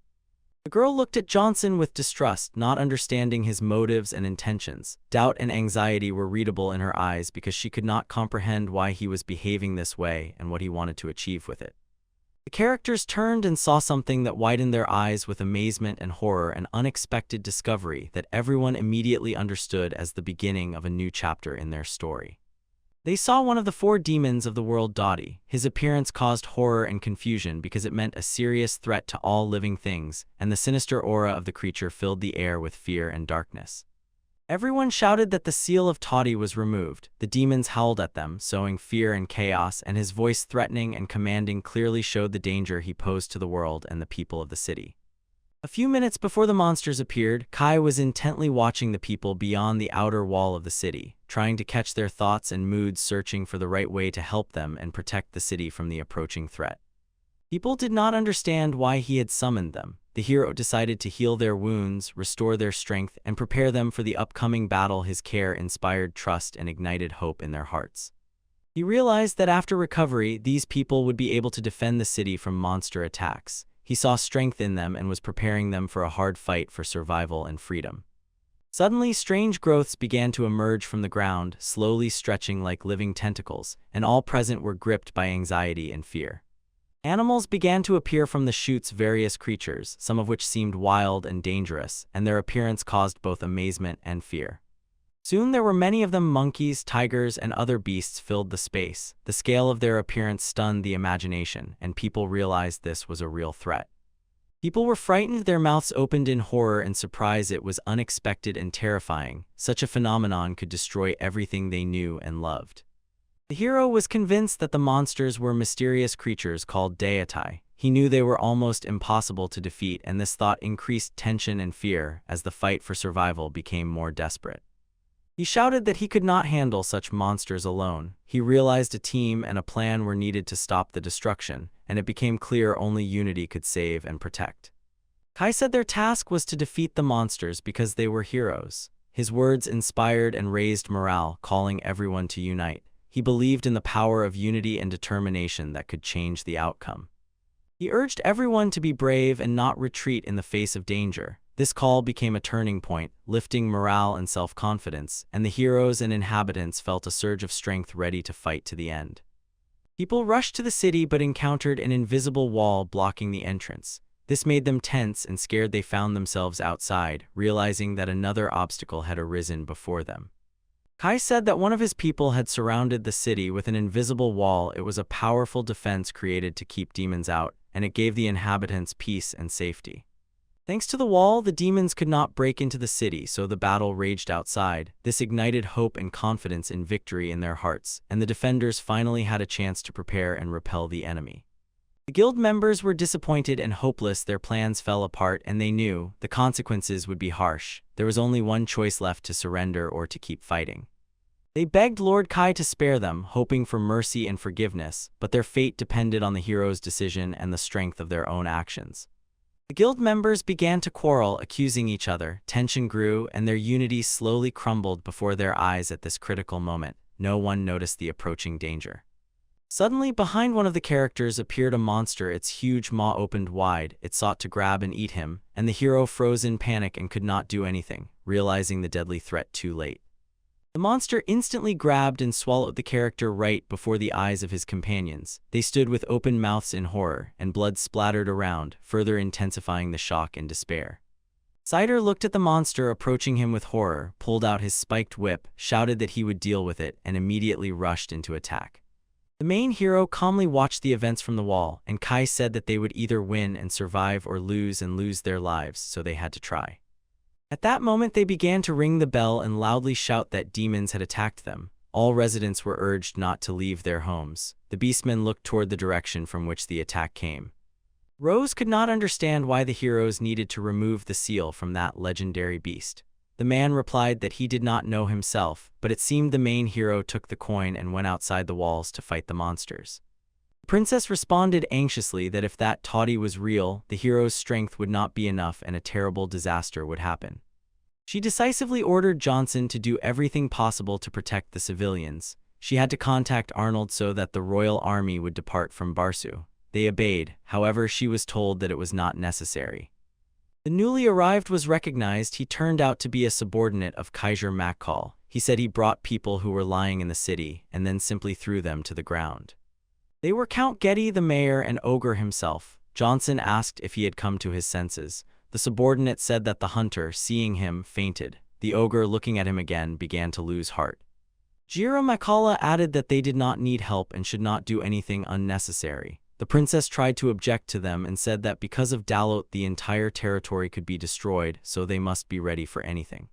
The girl looked at Johnson with distrust, not understanding his motives and intentions. Doubt and anxiety were readable in her eyes because she could not comprehend why he was behaving this way and what he wanted to achieve with it. The characters turned and saw something that widened their eyes with amazement and horror, an unexpected discovery that everyone immediately understood as the beginning of a new chapter in their story. They saw one of the 4 demons of the world, Dottie. His appearance caused horror and confusion because it meant a serious threat to all living things, and the sinister aura of the creature filled the air with fear and darkness. Everyone shouted that the seal of Toddy was removed. The demons howled at them, sowing fear and chaos, and his voice, threatening and commanding, clearly showed the danger he posed to the world and the people of the city. A few minutes before the monsters appeared, Kai was intently watching the people beyond the outer wall of the city, trying to catch their thoughts and moods, searching for the right way to help them and protect the city from the approaching threat. People did not understand why he had summoned them. The hero decided to heal their wounds, restore their strength, and prepare them for the upcoming battle. His care inspired trust and ignited hope in their hearts. He realized that after recovery, these people would be able to defend the city from monster attacks. He saw strength in them and was preparing them for a hard fight for survival and freedom. Suddenly, strange growths began to emerge from the ground, slowly stretching like living tentacles, and all present were gripped by anxiety and fear. Animals began to appear from the shoots, various creatures, some of which seemed wild and dangerous, and their appearance caused both amazement and fear. Soon there were many of them. Monkeys, tigers, and other beasts filled the space. The scale of their appearance stunned the imagination, and people realized this was a real threat. People were frightened, their mouths opened in horror and surprise. It was unexpected and terrifying. Such a phenomenon could destroy everything they knew and loved. The hero was convinced that the monsters were mysterious creatures called deity. He knew they were almost impossible to defeat, and this thought increased tension and fear as the fight for survival became more desperate. He shouted that he could not handle such monsters alone. He realized a team and a plan were needed to stop the destruction, and it became clear only unity could save and protect. Kai said their task was to defeat the monsters because they were heroes. His words inspired and raised morale, calling everyone to unite. He believed in the power of unity and determination that could change the outcome. He urged everyone to be brave and not retreat in the face of danger. This call became a turning point, lifting morale and self-confidence, and the heroes and inhabitants felt a surge of strength, ready to fight to the end. People rushed to the city but encountered an invisible wall blocking the entrance. This made them tense and scared. They found themselves outside, realizing that another obstacle had arisen before them. Kai said that one of his people had surrounded the city with an invisible wall. It was a powerful defense created to keep demons out, and it gave the inhabitants peace and safety. Thanks to the wall, the demons could not break into the city, so the battle raged outside. This ignited hope and confidence in victory in their hearts, and the defenders finally had a chance to prepare and repel the enemy. The guild members were disappointed and hopeless. Their plans fell apart, and they knew the consequences would be harsh. There was only one choice left: to surrender or to keep fighting. They begged Lord Kai to spare them, hoping for mercy and forgiveness, but their fate depended on the hero's decision and the strength of their own actions. The guild members began to quarrel, accusing each other. Tension grew, and their unity slowly crumbled before their eyes at this critical moment. No one noticed the approaching danger. Suddenly, behind one of the characters appeared a monster. Its huge maw opened wide. It sought to grab and eat him, and the hero froze in panic and could not do anything, realizing the deadly threat too late. The monster instantly grabbed and swallowed the character right before the eyes of his companions. They stood with open mouths in horror, and blood splattered around, further intensifying the shock and despair. Cider looked at the monster approaching him with horror, pulled out his spiked whip, shouted that he would deal with it, and immediately rushed into attack. The main hero calmly watched the events from the wall, and Kai said that they would either win and survive or lose and lose their lives, so they had to try. At that moment they began to ring the bell and loudly shout that demons had attacked them. All residents were urged not to leave their homes. The beastmen looked toward the direction from which the attack came. Rose could not understand why the heroes needed to remove the seal from that legendary beast. The man replied that he did not know himself, but it seemed the main hero took the coin and went outside the walls to fight the monsters. The princess responded anxiously that if that toddy was real, the hero's strength would not be enough and a terrible disaster would happen. She decisively ordered Johnson to do everything possible to protect the civilians. She had to contact Arnold so that the royal army would depart from Barsu. They obeyed, however she was told that it was not necessary. The newly arrived was recognized. He turned out to be a subordinate of Kaiser Mackall. He said he brought people who were lying in the city and then simply threw them to the ground. They were Count Getty, the mayor, and Ogre himself. Johnson asked if he had come to his senses. The subordinate said that the hunter, seeing him, fainted. The ogre, looking at him again, began to lose heart. Jiro Makala added that they did not need help and should not do anything unnecessary. The princess tried to object to them and said that because of Dalot the entire territory could be destroyed, so they must be ready for anything.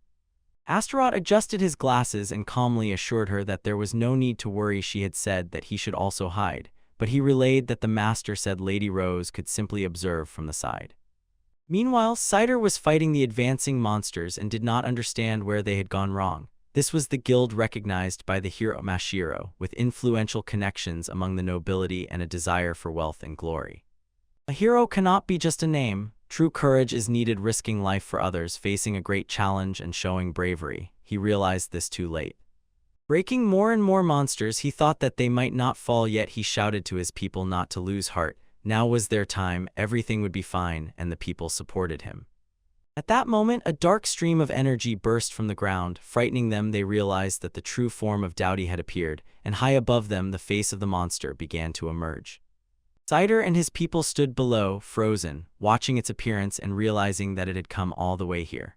Astaroth adjusted his glasses and calmly assured her that there was no need to worry. She had said that he should also hide, but he relayed that the master said Lady Rose could simply observe from the side. Meanwhile, Cider was fighting the advancing monsters and did not understand where they had gone wrong. This was the guild recognized by the hero Mashiro, with influential connections among the nobility and a desire for wealth and glory. A hero cannot be just a name. True courage is needed, risking life for others, facing a great challenge and showing bravery. He realized this too late. Breaking more and more monsters, he thought that they might not fall, yet he shouted to his people not to lose heart. Now was their time, everything would be fine, and the people supported him. At that moment, a dark stream of energy burst from the ground. Frightening them, they realized that the true form of Dowdy had appeared, and high above them the face of the monster began to emerge. Cider and his people stood below, frozen, watching its appearance and realizing that it had come all the way here.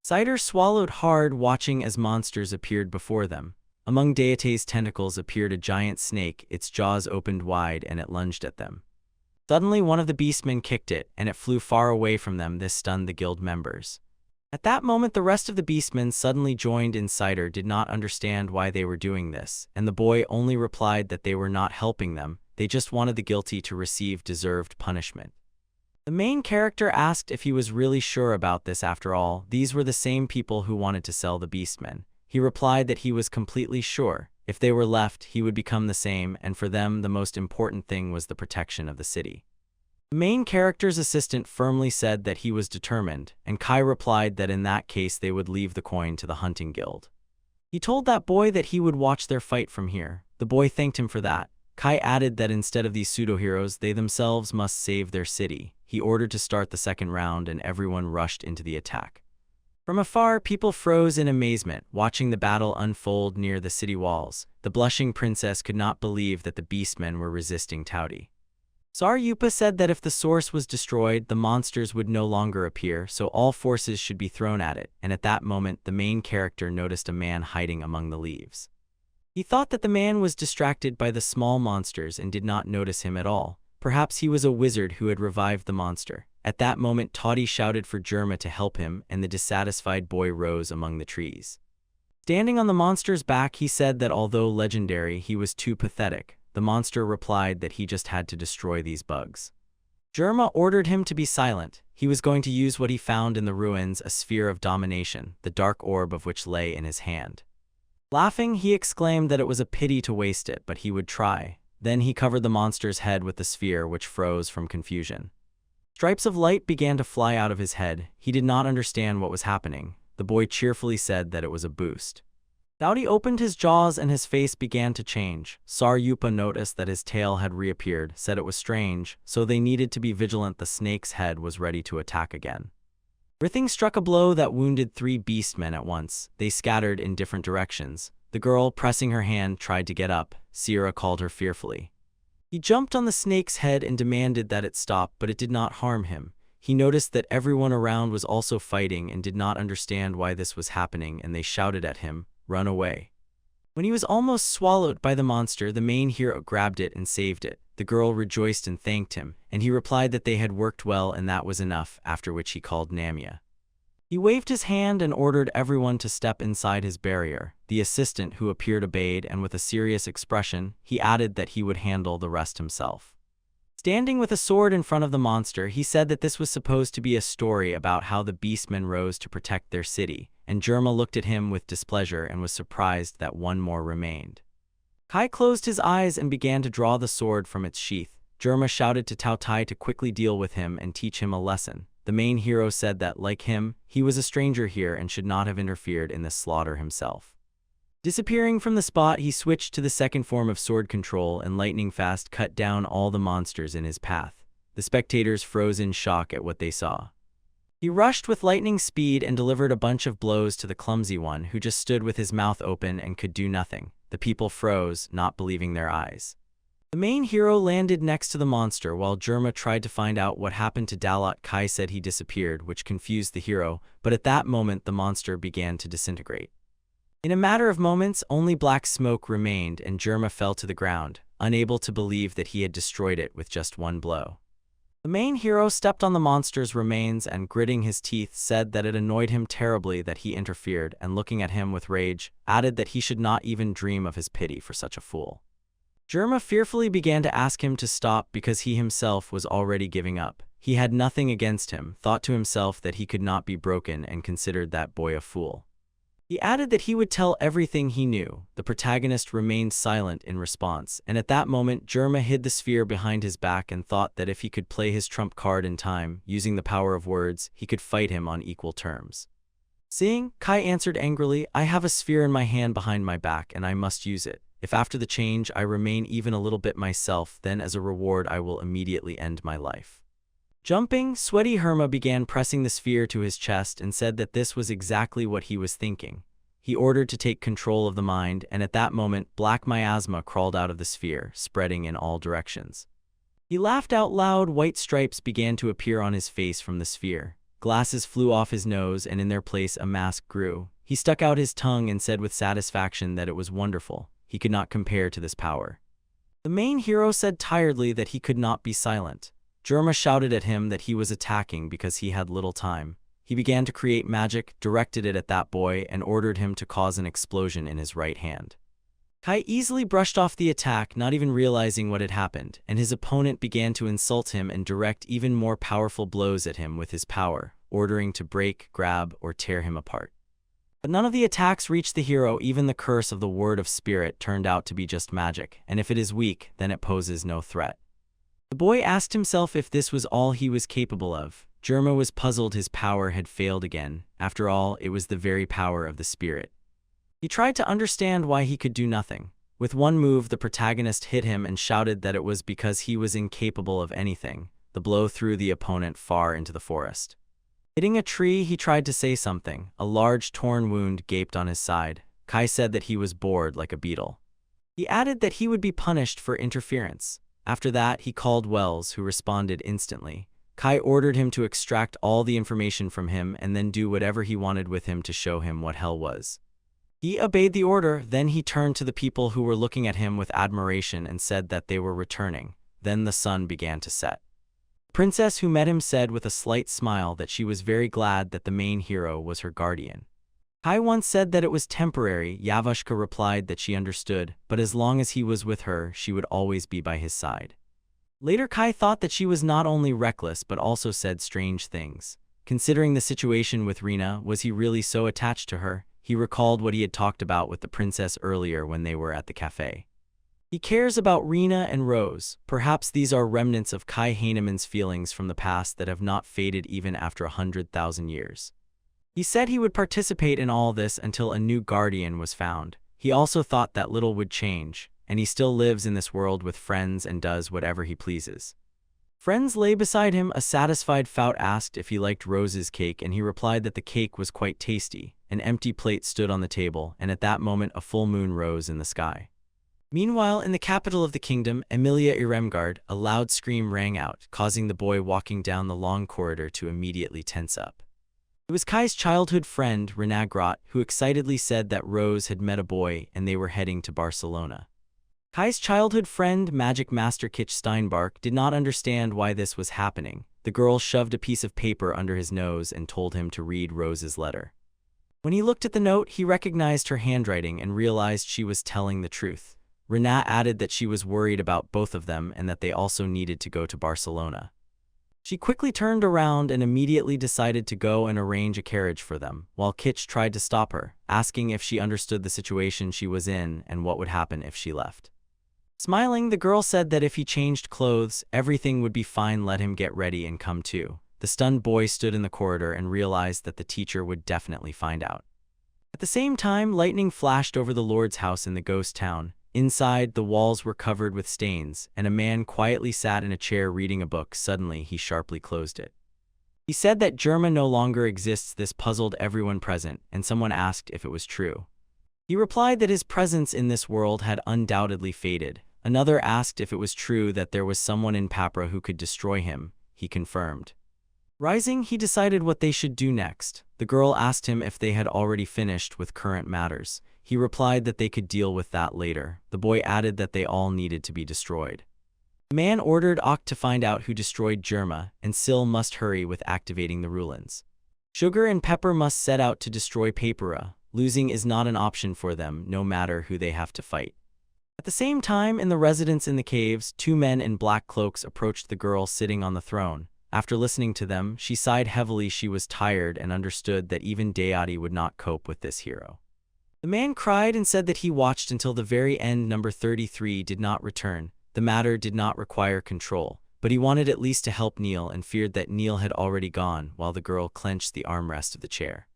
Cider swallowed hard, watching as monsters appeared before them. Among Deity's tentacles appeared a giant snake. Its jaws opened wide and it lunged at them. Suddenly, one of the beastmen kicked it, and it flew far away from them. This stunned the guild members. At that moment, the rest of the beastmen suddenly joined in. Cider did not understand why they were doing this, and the boy only replied that they were not helping them. They just wanted the guilty to receive deserved punishment. The main character asked if he was really sure about this. After all, these were the same people who wanted to sell the beastmen. He replied that he was completely sure. If they were left, he would become the same, and for them the most important thing was the protection of the city. The main character's assistant firmly said that he was determined, and Kai replied that in that case they would leave the coin to the hunting guild. He told that boy that he would watch their fight from here. The boy thanked him for that. Kai added that instead of these pseudo-heroes, they themselves must save their city. He ordered to start the second round, and everyone rushed into the attack. From afar, people froze in amazement, watching the battle unfold near the city walls. The blushing princess could not believe that the beastmen were resisting Towdy. Saryupa said that if the source was destroyed, the monsters would no longer appear, so all forces should be thrown at it, and at that moment the main character noticed a man hiding among the leaves. He thought that the man was distracted by the small monsters and did not notice him at all. Perhaps he was a wizard who had revived the monster. At that moment, Toddy shouted for Germa to help him, and the dissatisfied boy rose among the trees. Standing on the monster's back, he said that although legendary, he was too pathetic. The monster replied that he just had to destroy these bugs. Germa ordered him to be silent. He was going to use what he found in the ruins, a sphere of domination, the dark orb of which lay in his hand. Laughing, he exclaimed that it was a pity to waste it, but he would try. Then he covered the monster's head with the sphere, which froze from confusion. Stripes of light began to fly out of his head. He did not understand what was happening. The boy cheerfully said that it was a boost. Dowdy opened his jaws and his face began to change. Saryupa noticed that his tail had reappeared, said it was strange, so they needed to be vigilant. The snake's head was ready to attack again. Rithing struck a blow that wounded 3 beastmen at once. They scattered in different directions. The girl, pressing her hand, tried to get up. Sierra called her fearfully. He jumped on the snake's head and demanded that it stop, but it did not harm him. He noticed that everyone around was also fighting and did not understand why this was happening, and they shouted at him, "Run away." When he was almost swallowed by the monster, the main hero grabbed it and saved it. The girl rejoiced and thanked him, and he replied that they had worked well and that was enough, after which he called Namia. He waved his hand and ordered everyone to step inside his barrier. The assistant, who appeared, obeyed, and with a serious expression, he added that he would handle the rest himself. Standing with a sword in front of the monster, he said that this was supposed to be a story about how the beastmen rose to protect their city, and Germa looked at him with displeasure and was surprised that one more remained. Kai closed his eyes and began to draw the sword from its sheath. Germa shouted to Tao Tai to quickly deal with him and teach him a lesson. The main hero said that, like him, he was a stranger here and should not have interfered in this slaughter himself. Disappearing from the spot, he switched to the second form of sword control and lightning fast cut down all the monsters in his path. The spectators froze in shock at what they saw. He rushed with lightning speed and delivered a bunch of blows to the clumsy one, who just stood with his mouth open and could do nothing. The people froze, not believing their eyes. The main hero landed next to the monster while Germa tried to find out what happened to Dalot. Kai said he disappeared, which confused the hero, but at that moment the monster began to disintegrate. In a matter of moments, only black smoke remained and Germa fell to the ground, unable to believe that he had destroyed it with just one blow. The main hero stepped on the monster's remains and, gritting his teeth, said that it annoyed him terribly that he interfered, and looking at him with rage, added that he should not even dream of his pity for such a fool. Germa fearfully began to ask him to stop because he himself was already giving up. He had nothing against him, thought to himself that he could not be broken, and considered that boy a fool. He added that he would tell everything he knew. The protagonist remained silent in response, and at that moment Germa hid the sphere behind his back and thought that if he could play his trump card in time, using the power of words, he could fight him on equal terms. Seeing, Kai answered angrily, "I have a sphere in my hand behind my back, and I must use it. If after the change I remain even a little bit myself, then as a reward I will immediately end my life." Jumping, sweaty Herma began pressing the sphere to his chest and said that this was exactly what he was thinking. He ordered to take control of the mind, and at that moment black miasma crawled out of the sphere, spreading in all directions. He laughed out loud. White stripes began to appear on his face from the sphere. Glasses flew off his nose, and in their place a mask grew. He stuck out his tongue and said with satisfaction that it was wonderful. He could not compare to this power. The main hero said tiredly that he could not be silent. Germa shouted at him that he was attacking because he had little time. He began to create magic, directed it at that boy, and ordered him to cause an explosion in his right hand. Kai easily brushed off the attack, not even realizing what had happened, and his opponent began to insult him and direct even more powerful blows at him with his power, ordering to break, grab, or tear him apart. But none of the attacks reached the hero. Even the curse of the word of spirit turned out to be just magic, and if it is weak, then it poses no threat. The boy asked himself if this was all he was capable of. Germa was puzzled. His power had failed again. After all, it was the very power of the spirit. He tried to understand why he could do nothing. With one move, the protagonist hit him and shouted that it was because he was incapable of anything. The blow threw the opponent far into the forest. Hitting a tree, he tried to say something. A large torn wound gaped on his side. Kai said that he was bored like a beetle. He added that he would be punished for interference. After that, he called Wells, who responded instantly. Kai ordered him to extract all the information from him and then do whatever he wanted with him to show him what hell was. He obeyed the order. Then he turned to the people who were looking at him with admiration and said that they were returning. Then the sun began to set. The princess who met him said with a slight smile that she was very glad that the main hero was her guardian. Kai once said that it was temporary. Yavushka replied that she understood, but as long as he was with her, she would always be by his side. Later, Kai thought that she was not only reckless but also said strange things. Considering the situation with Rina, was he really so attached to her? He recalled what he had talked about with the princess earlier when they were at the cafe. He cares about Rena and Rose. Perhaps these are remnants of Kai Heinemann's feelings from the past that have not faded even after 100,000 years. He said he would participate in all this until a new guardian was found. He also thought that little would change, and he still lives in this world with friends and does whatever he pleases. Friends lay beside him. A satisfied Faut asked if he liked Rose's cake, and he replied that the cake was quite tasty. An empty plate stood on the table, and at that moment a full moon rose in the sky. Meanwhile, in the capital of the kingdom, Emilia Iremgard, a loud scream rang out, causing the boy walking down the long corridor to immediately tense up. It was Kai's childhood friend, Renat Grot, who excitedly said that Rose had met a boy and they were heading to Barcelona. Kai's childhood friend, Magic Master Kitch Steinbark, did not understand why this was happening. The girl shoved a piece of paper under his nose and told him to read Rose's letter. When he looked at the note, he recognized her handwriting and realized she was telling the truth. Renat added that she was worried about both of them and that they also needed to go to Barcelona. She quickly turned around and immediately decided to go and arrange a carriage for them, while Kitch tried to stop her, asking if she understood the situation she was in and what would happen if she left. Smiling, the girl said that if he changed clothes, everything would be fine. Let him get ready and come too. The stunned boy stood in the corridor and realized that the teacher would definitely find out. At the same time, lightning flashed over the Lord's house in the ghost town. Inside, the walls were covered with stains, and a man quietly sat in a chair reading a book. Suddenly, he sharply closed it. He said that Germa no longer exists. This puzzled everyone present, and someone asked if it was true. He replied that his presence in this world had undoubtedly faded. Another asked if it was true that there was someone in Papra who could destroy him. He confirmed. Rising, he decided what they should do next. The girl asked him if they had already finished with current matters. He replied that they could deal with that later. The boy added that they all needed to be destroyed. The man ordered Ock to find out who destroyed Germa, and Sil must hurry with activating the Rulans. Sugar and Pepper must set out to destroy Papura. Losing is not an option for them, no matter who they have to fight. At the same time, in the residence in the caves, two men in black cloaks approached the girl sitting on the throne. After listening to them, she sighed heavily. She was tired and understood that even Deity would not cope with this hero. The man cried and said that he watched until the very end. Number 33 did not return. The matter did not require control, but he wanted at least to help Neil and feared that Neil had already gone, while the girl clenched the armrest of the chair.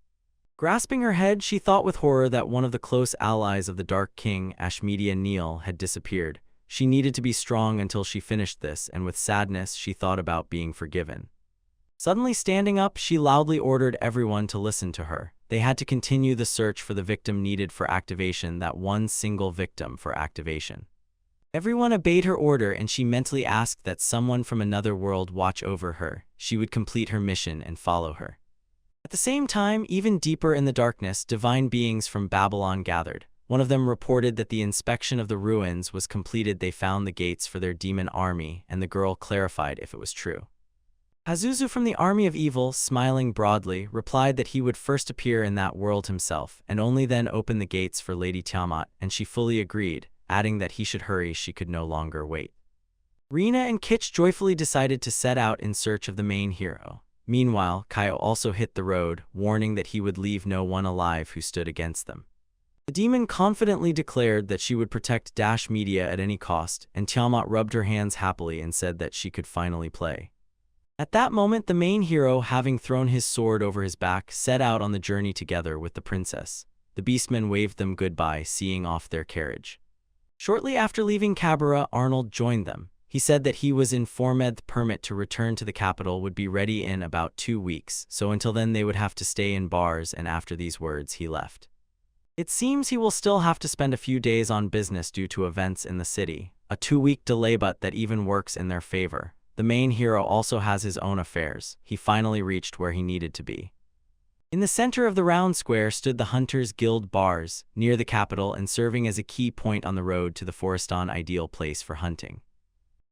Grasping her head, she thought with horror that one of the close allies of the Dark King, Ashmedia Neil, had disappeared. She needed to be strong until she finished this, and with sadness she thought about being forgiven. Suddenly standing up, she loudly ordered everyone to listen to her. They had to continue the search for the victim needed for activation, that one single victim for activation. Everyone obeyed her order, and she mentally asked that someone from another world watch over her. She would complete her mission and follow her. At the same time, even deeper in the darkness, divine beings from Babylon gathered. One of them reported that the inspection of the ruins was completed. They found the gates for their demon army, and the girl clarified if it was true. Pazuzu from the army of evil, smiling broadly, replied that he would first appear in that world himself, and only then open the gates for Lady Tiamat, and she fully agreed, adding that he should hurry. She could no longer wait. Rena and Kitch joyfully decided to set out in search of the main hero. Meanwhile, Kaio also hit the road, warning that he would leave no one alive who stood against them. The demon confidently declared that she would protect Dash Media at any cost, and Tiamat rubbed her hands happily and said that she could finally play. At that moment, the main hero, having thrown his sword over his back, set out on the journey together with the princess. The beastmen waved them goodbye, seeing off their carriage. Shortly after leaving Cabrera, Arnold joined them. He said that he was informed the permit to return to the capital would be ready in about 2 weeks, so until then they would have to stay in bars, and after these words he left. It seems he will still have to spend a few days on business due to events in the city. A 2-week delay, but that even works in their favor. The main hero also has his own affairs. He finally reached where he needed to be. In the center of the round square stood the Hunters Guild bars, near the capital and serving as a key point on the road to the Forestan, ideal place for hunting.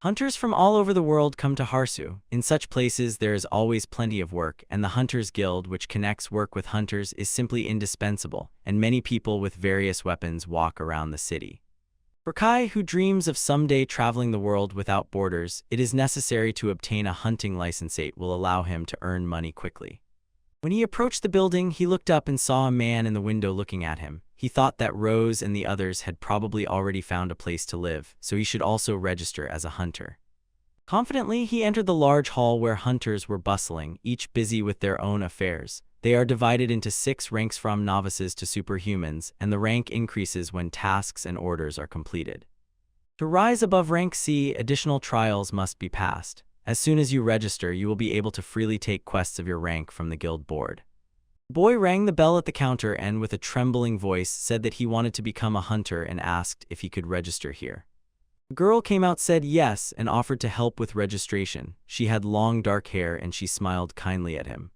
Hunters from all over the world come to Harsu. In such places there is always plenty of work, and the Hunters Guild, which connects work with hunters, is simply indispensable, and many people with various weapons walk around the city. For Kai, who dreams of someday traveling the world without borders, it is necessary to obtain a hunting license. It will allow him to earn money quickly. When he approached the building, he looked up and saw a man in the window looking at him. He thought that Rose and the others had probably already found a place to live, so he should also register as a hunter. Confidently, he entered the large hall where hunters were bustling, each busy with their own affairs. They are divided into 6 ranks from novices to superhumans, and the rank increases when tasks and orders are completed. To rise above rank C, additional trials must be passed. As soon as you register, you will be able to freely take quests of your rank from the guild board. The boy rang the bell at the counter and, with a trembling voice, said that he wanted to become a hunter and asked if he could register here. The girl came out, said yes, and offered to help with registration. She had long dark hair and she smiled kindly at him.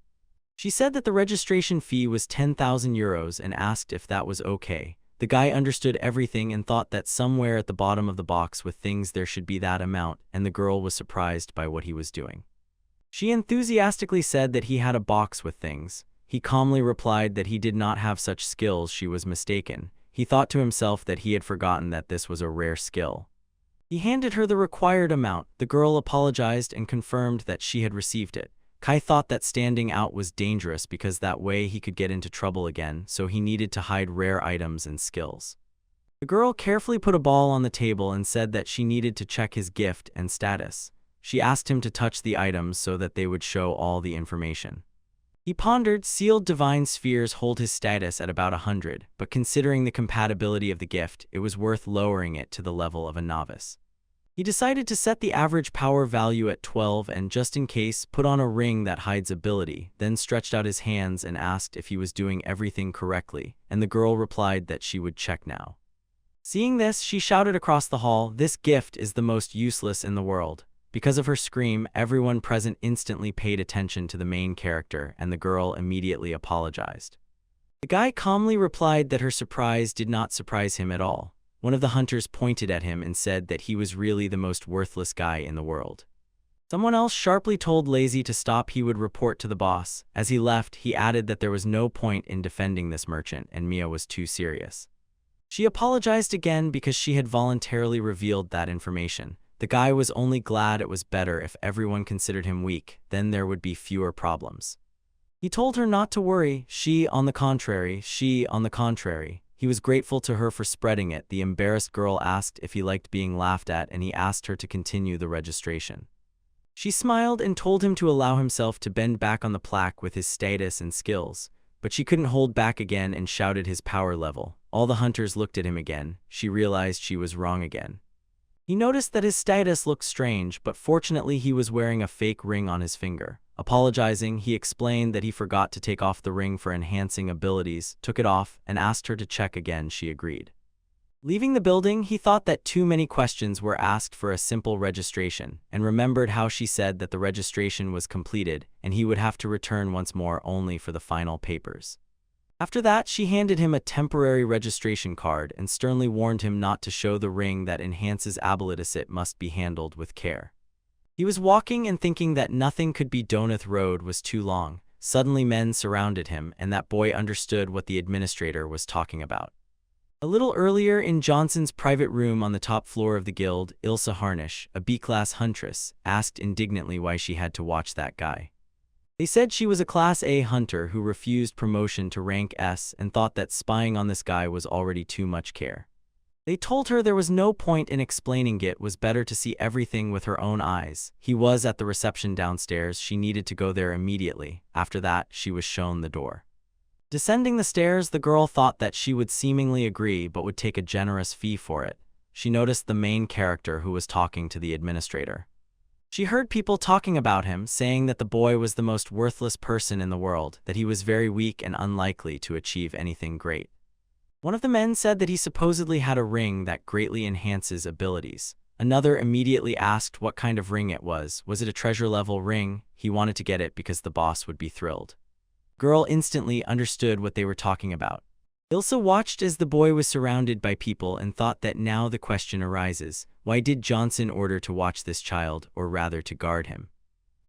She said that the registration fee was 10,000 euros and asked if that was okay. The guy understood everything and thought that somewhere at the bottom of the box with things there should be that amount, and the girl was surprised by what he was doing. She enthusiastically said that he had a box with things. He calmly replied that he did not have such skills. She was mistaken. He thought to himself that he had forgotten that this was a rare skill. He handed her the required amount. The girl apologized and confirmed that she had received it. Kai thought that standing out was dangerous because that way he could get into trouble again, so he needed to hide rare items and skills. The girl carefully put a ball on the table and said that she needed to check his gift and status. She asked him to touch the items so that they would show all the information. He pondered. Sealed divine spheres hold his status at about 100, but considering the compatibility of the gift, it was worth lowering it to the level of a novice. He decided to set the average power value at 12 and, just in case, put on a ring that hides ability, then stretched out his hands and asked if he was doing everything correctly, and the girl replied that she would check now. Seeing this, she shouted across the hall, "This gift is the most useless in the world." Because of her scream, everyone present instantly paid attention to the main character, and the girl immediately apologized. The guy calmly replied that her surprise did not surprise him at all. One of the hunters pointed at him and said that he was really the most worthless guy in the world. Someone else sharply told Lazy to stop. He would report to the boss. As he left, he added that there was no point in defending this merchant and Mia was too serious. She apologized again because she had voluntarily revealed that information. The guy was only glad it was better if everyone considered him weak, then there would be fewer problems. He told her not to worry. She, on the contrary. He was grateful to her for spreading it. The embarrassed girl asked if he liked being laughed at, and he asked her to continue the registration. She smiled and told him to allow himself to bend back on the plaque with his status and skills, but she couldn't hold back again and shouted his power level. All the hunters looked at him again. She realized she was wrong again. He noticed that his status looked strange, but fortunately he was wearing a fake ring on his finger. Apologizing, he explained that he forgot to take off the ring for enhancing abilities, took it off, and asked her to check again. She agreed. Leaving the building, he thought that too many questions were asked for a simple registration, and remembered how she said that the registration was completed, and he would have to return once more only for the final papers. After that, she handed him a temporary registration card and sternly warned him not to show the ring that enhances abilities. It must be handled with care. He was walking and thinking that nothing could be done. The road was too long. Suddenly men surrounded him, and that boy understood what the administrator was talking about. A little earlier, in Johnson's private room on the top floor of the guild, Ilsa Harnish, a B-class huntress, asked indignantly why she had to watch that guy. They said she was a Class A hunter who refused promotion to rank S and thought that spying on this guy was already too much care. They told her there was no point in explaining. It was better to see everything with her own eyes. He was at the reception downstairs. She needed to go there immediately. After that, she was shown the door. Descending the stairs, the girl thought that she would seemingly agree but would take a generous fee for it. She noticed the main character who was talking to the administrator. She heard people talking about him, saying that the boy was the most worthless person in the world, that he was very weak and unlikely to achieve anything great. One of the men said that he supposedly had a ring that greatly enhances abilities. Another immediately asked what kind of ring it was. Was it a treasure-level ring? He wanted to get it because the boss would be thrilled. Girl instantly understood what they were talking about. Ilsa watched as the boy was surrounded by people and thought that now the question arises, why did Johnson order to watch this child, or rather to guard him?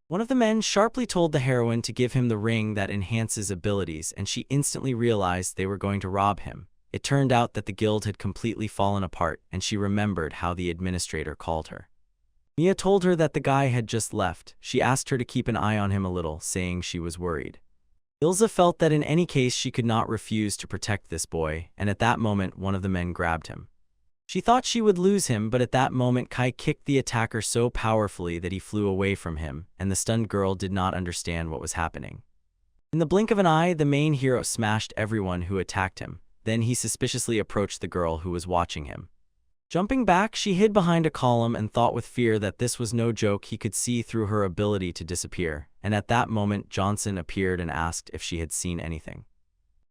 One of the men sharply told the heroine to give him the ring that enhances abilities, and she instantly realized they were going to rob him. It turned out that the guild had completely fallen apart, and she remembered how the administrator called her. Mia told her that the guy had just left. She asked her to keep an eye on him a little, saying she was worried. Ilza felt that in any case she could not refuse to protect this boy, and at that moment one of the men grabbed him. She thought she would lose him, but at that moment Kai kicked the attacker so powerfully that he flew away from him, and the stunned girl did not understand what was happening. In the blink of an eye, the main hero smashed everyone who attacked him. Then he suspiciously approached the girl who was watching him. Jumping back, she hid behind a column and thought with fear that this was no joke. He could see through her ability to disappear, and at that moment Johnson appeared and asked if she had seen anything.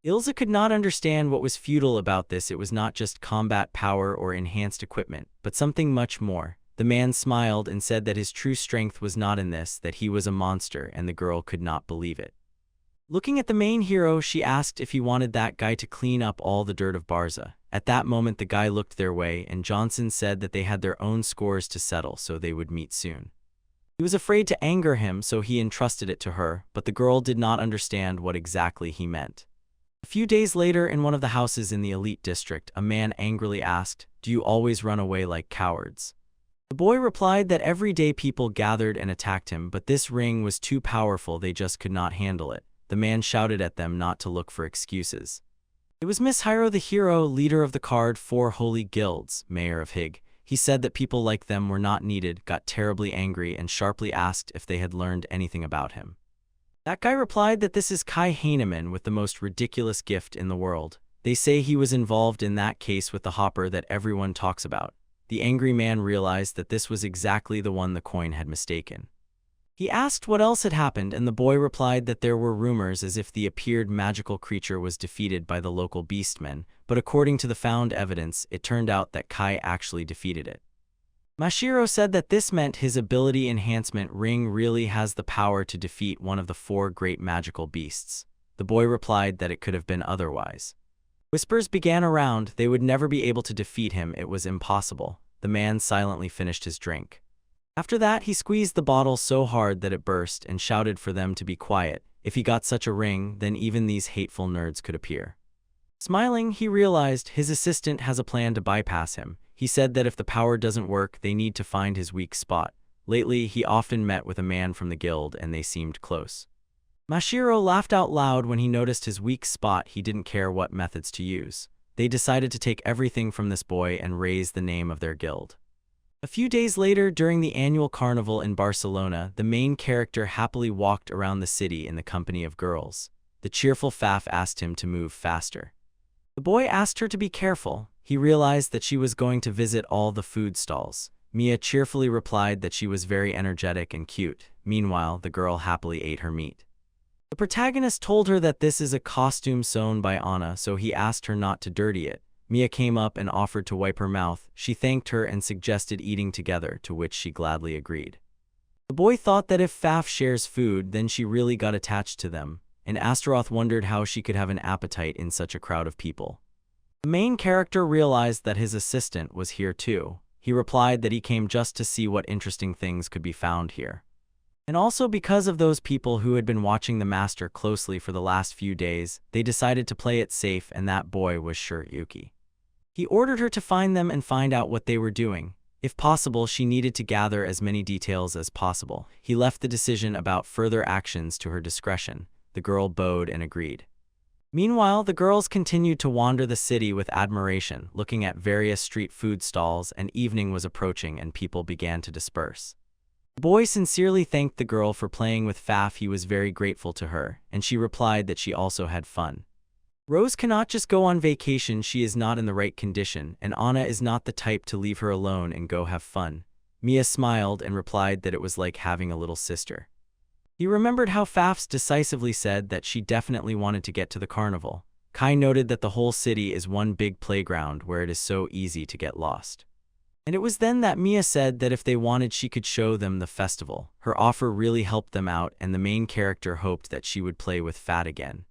Ilza could not understand what was futile about this. It was not just combat power or enhanced equipment, but something much more. The man smiled and said that his true strength was not in this, that he was a monster, and the girl could not believe it. Looking at the main hero, she asked if he wanted that guy to clean up all the dirt of Barza. At that moment the guy looked their way, and Johnson said that they had their own scores to settle, so they would meet soon. He was afraid to anger him, so he entrusted it to her, but the girl did not understand what exactly he meant. A few days later, in one of the houses in the elite district, a man angrily asked, "Do you always run away like cowards?" The boy replied that every day people gathered and attacked him, but this ring was too powerful, they just could not handle it. The man shouted at them not to look for excuses. It was Miss Hiro the hero, leader of the card 4 Holy Guilds, mayor of Hig. He said that people like them were not needed, got terribly angry, and sharply asked if they had learned anything about him. That guy replied that this is Kai Heinemann with the most ridiculous gift in the world. They say he was involved in that case with the hopper that everyone talks about. The angry man realized that this was exactly the one the coin had mistaken. He asked what else had happened, and the boy replied that there were rumors as if the appeared magical creature was defeated by the local beastmen, but according to the found evidence, it turned out that Kai actually defeated it. Mashiro said that this meant his ability enhancement ring really has the power to defeat one of the 4 great magical beasts. The boy replied that it could have been otherwise. Whispers began around, they would never be able to defeat him, it was impossible. The man silently finished his drink. After that, he squeezed the bottle so hard that it burst and shouted for them to be quiet. If he got such a ring, then even these hateful nerds could appear. Smiling, he realized his assistant has a plan to bypass him. He said that if the power doesn't work, they need to find his weak spot. Lately, he often met with a man from the guild, and they seemed close. Mashiro laughed out loud when he noticed his weak spot. He didn't care what methods to use. They decided to take everything from this boy and raise the name of their guild. A few days later, during the annual carnival in Barcelona, the main character happily walked around the city in the company of girls. The cheerful Faf asked him to move faster. The boy asked her to be careful. He realized that she was going to visit all the food stalls. Mia cheerfully replied that she was very energetic and cute. Meanwhile, the girl happily ate her meat. The protagonist told her that this is a costume sewn by Anna, so he asked her not to dirty it. Mia came up and offered to wipe her mouth. She thanked her and suggested eating together, to which she gladly agreed. The boy thought that if Faf shares food, then she really got attached to them, and Astaroth wondered how she could have an appetite in such a crowd of people. The main character realized that his assistant was here too. He replied that he came just to see what interesting things could be found here. And also because of those people who had been watching the master closely for the last few days, they decided to play it safe, and that boy was sure Yuki. He ordered her to find them and find out what they were doing. If possible, she needed to gather as many details as possible. He left the decision about further actions to her discretion. The girl bowed and agreed. Meanwhile, the girls continued to wander the city with admiration, looking at various street food stalls, and evening was approaching and people began to disperse. The boy sincerely thanked the girl for playing with Faf. He was very grateful to her, and she replied that she also had fun. Rose cannot just go on vacation, she is not in the right condition, and Anna is not the type to leave her alone and go have fun. Mia smiled and replied that it was like having a little sister. He remembered how Fafs decisively said that she definitely wanted to get to the carnival. Kai noted that the whole city is one big playground where it is so easy to get lost. And it was then that Mia said that if they wanted, she could show them the festival. Her offer really helped them out, and the main character hoped that she would play with Fat again.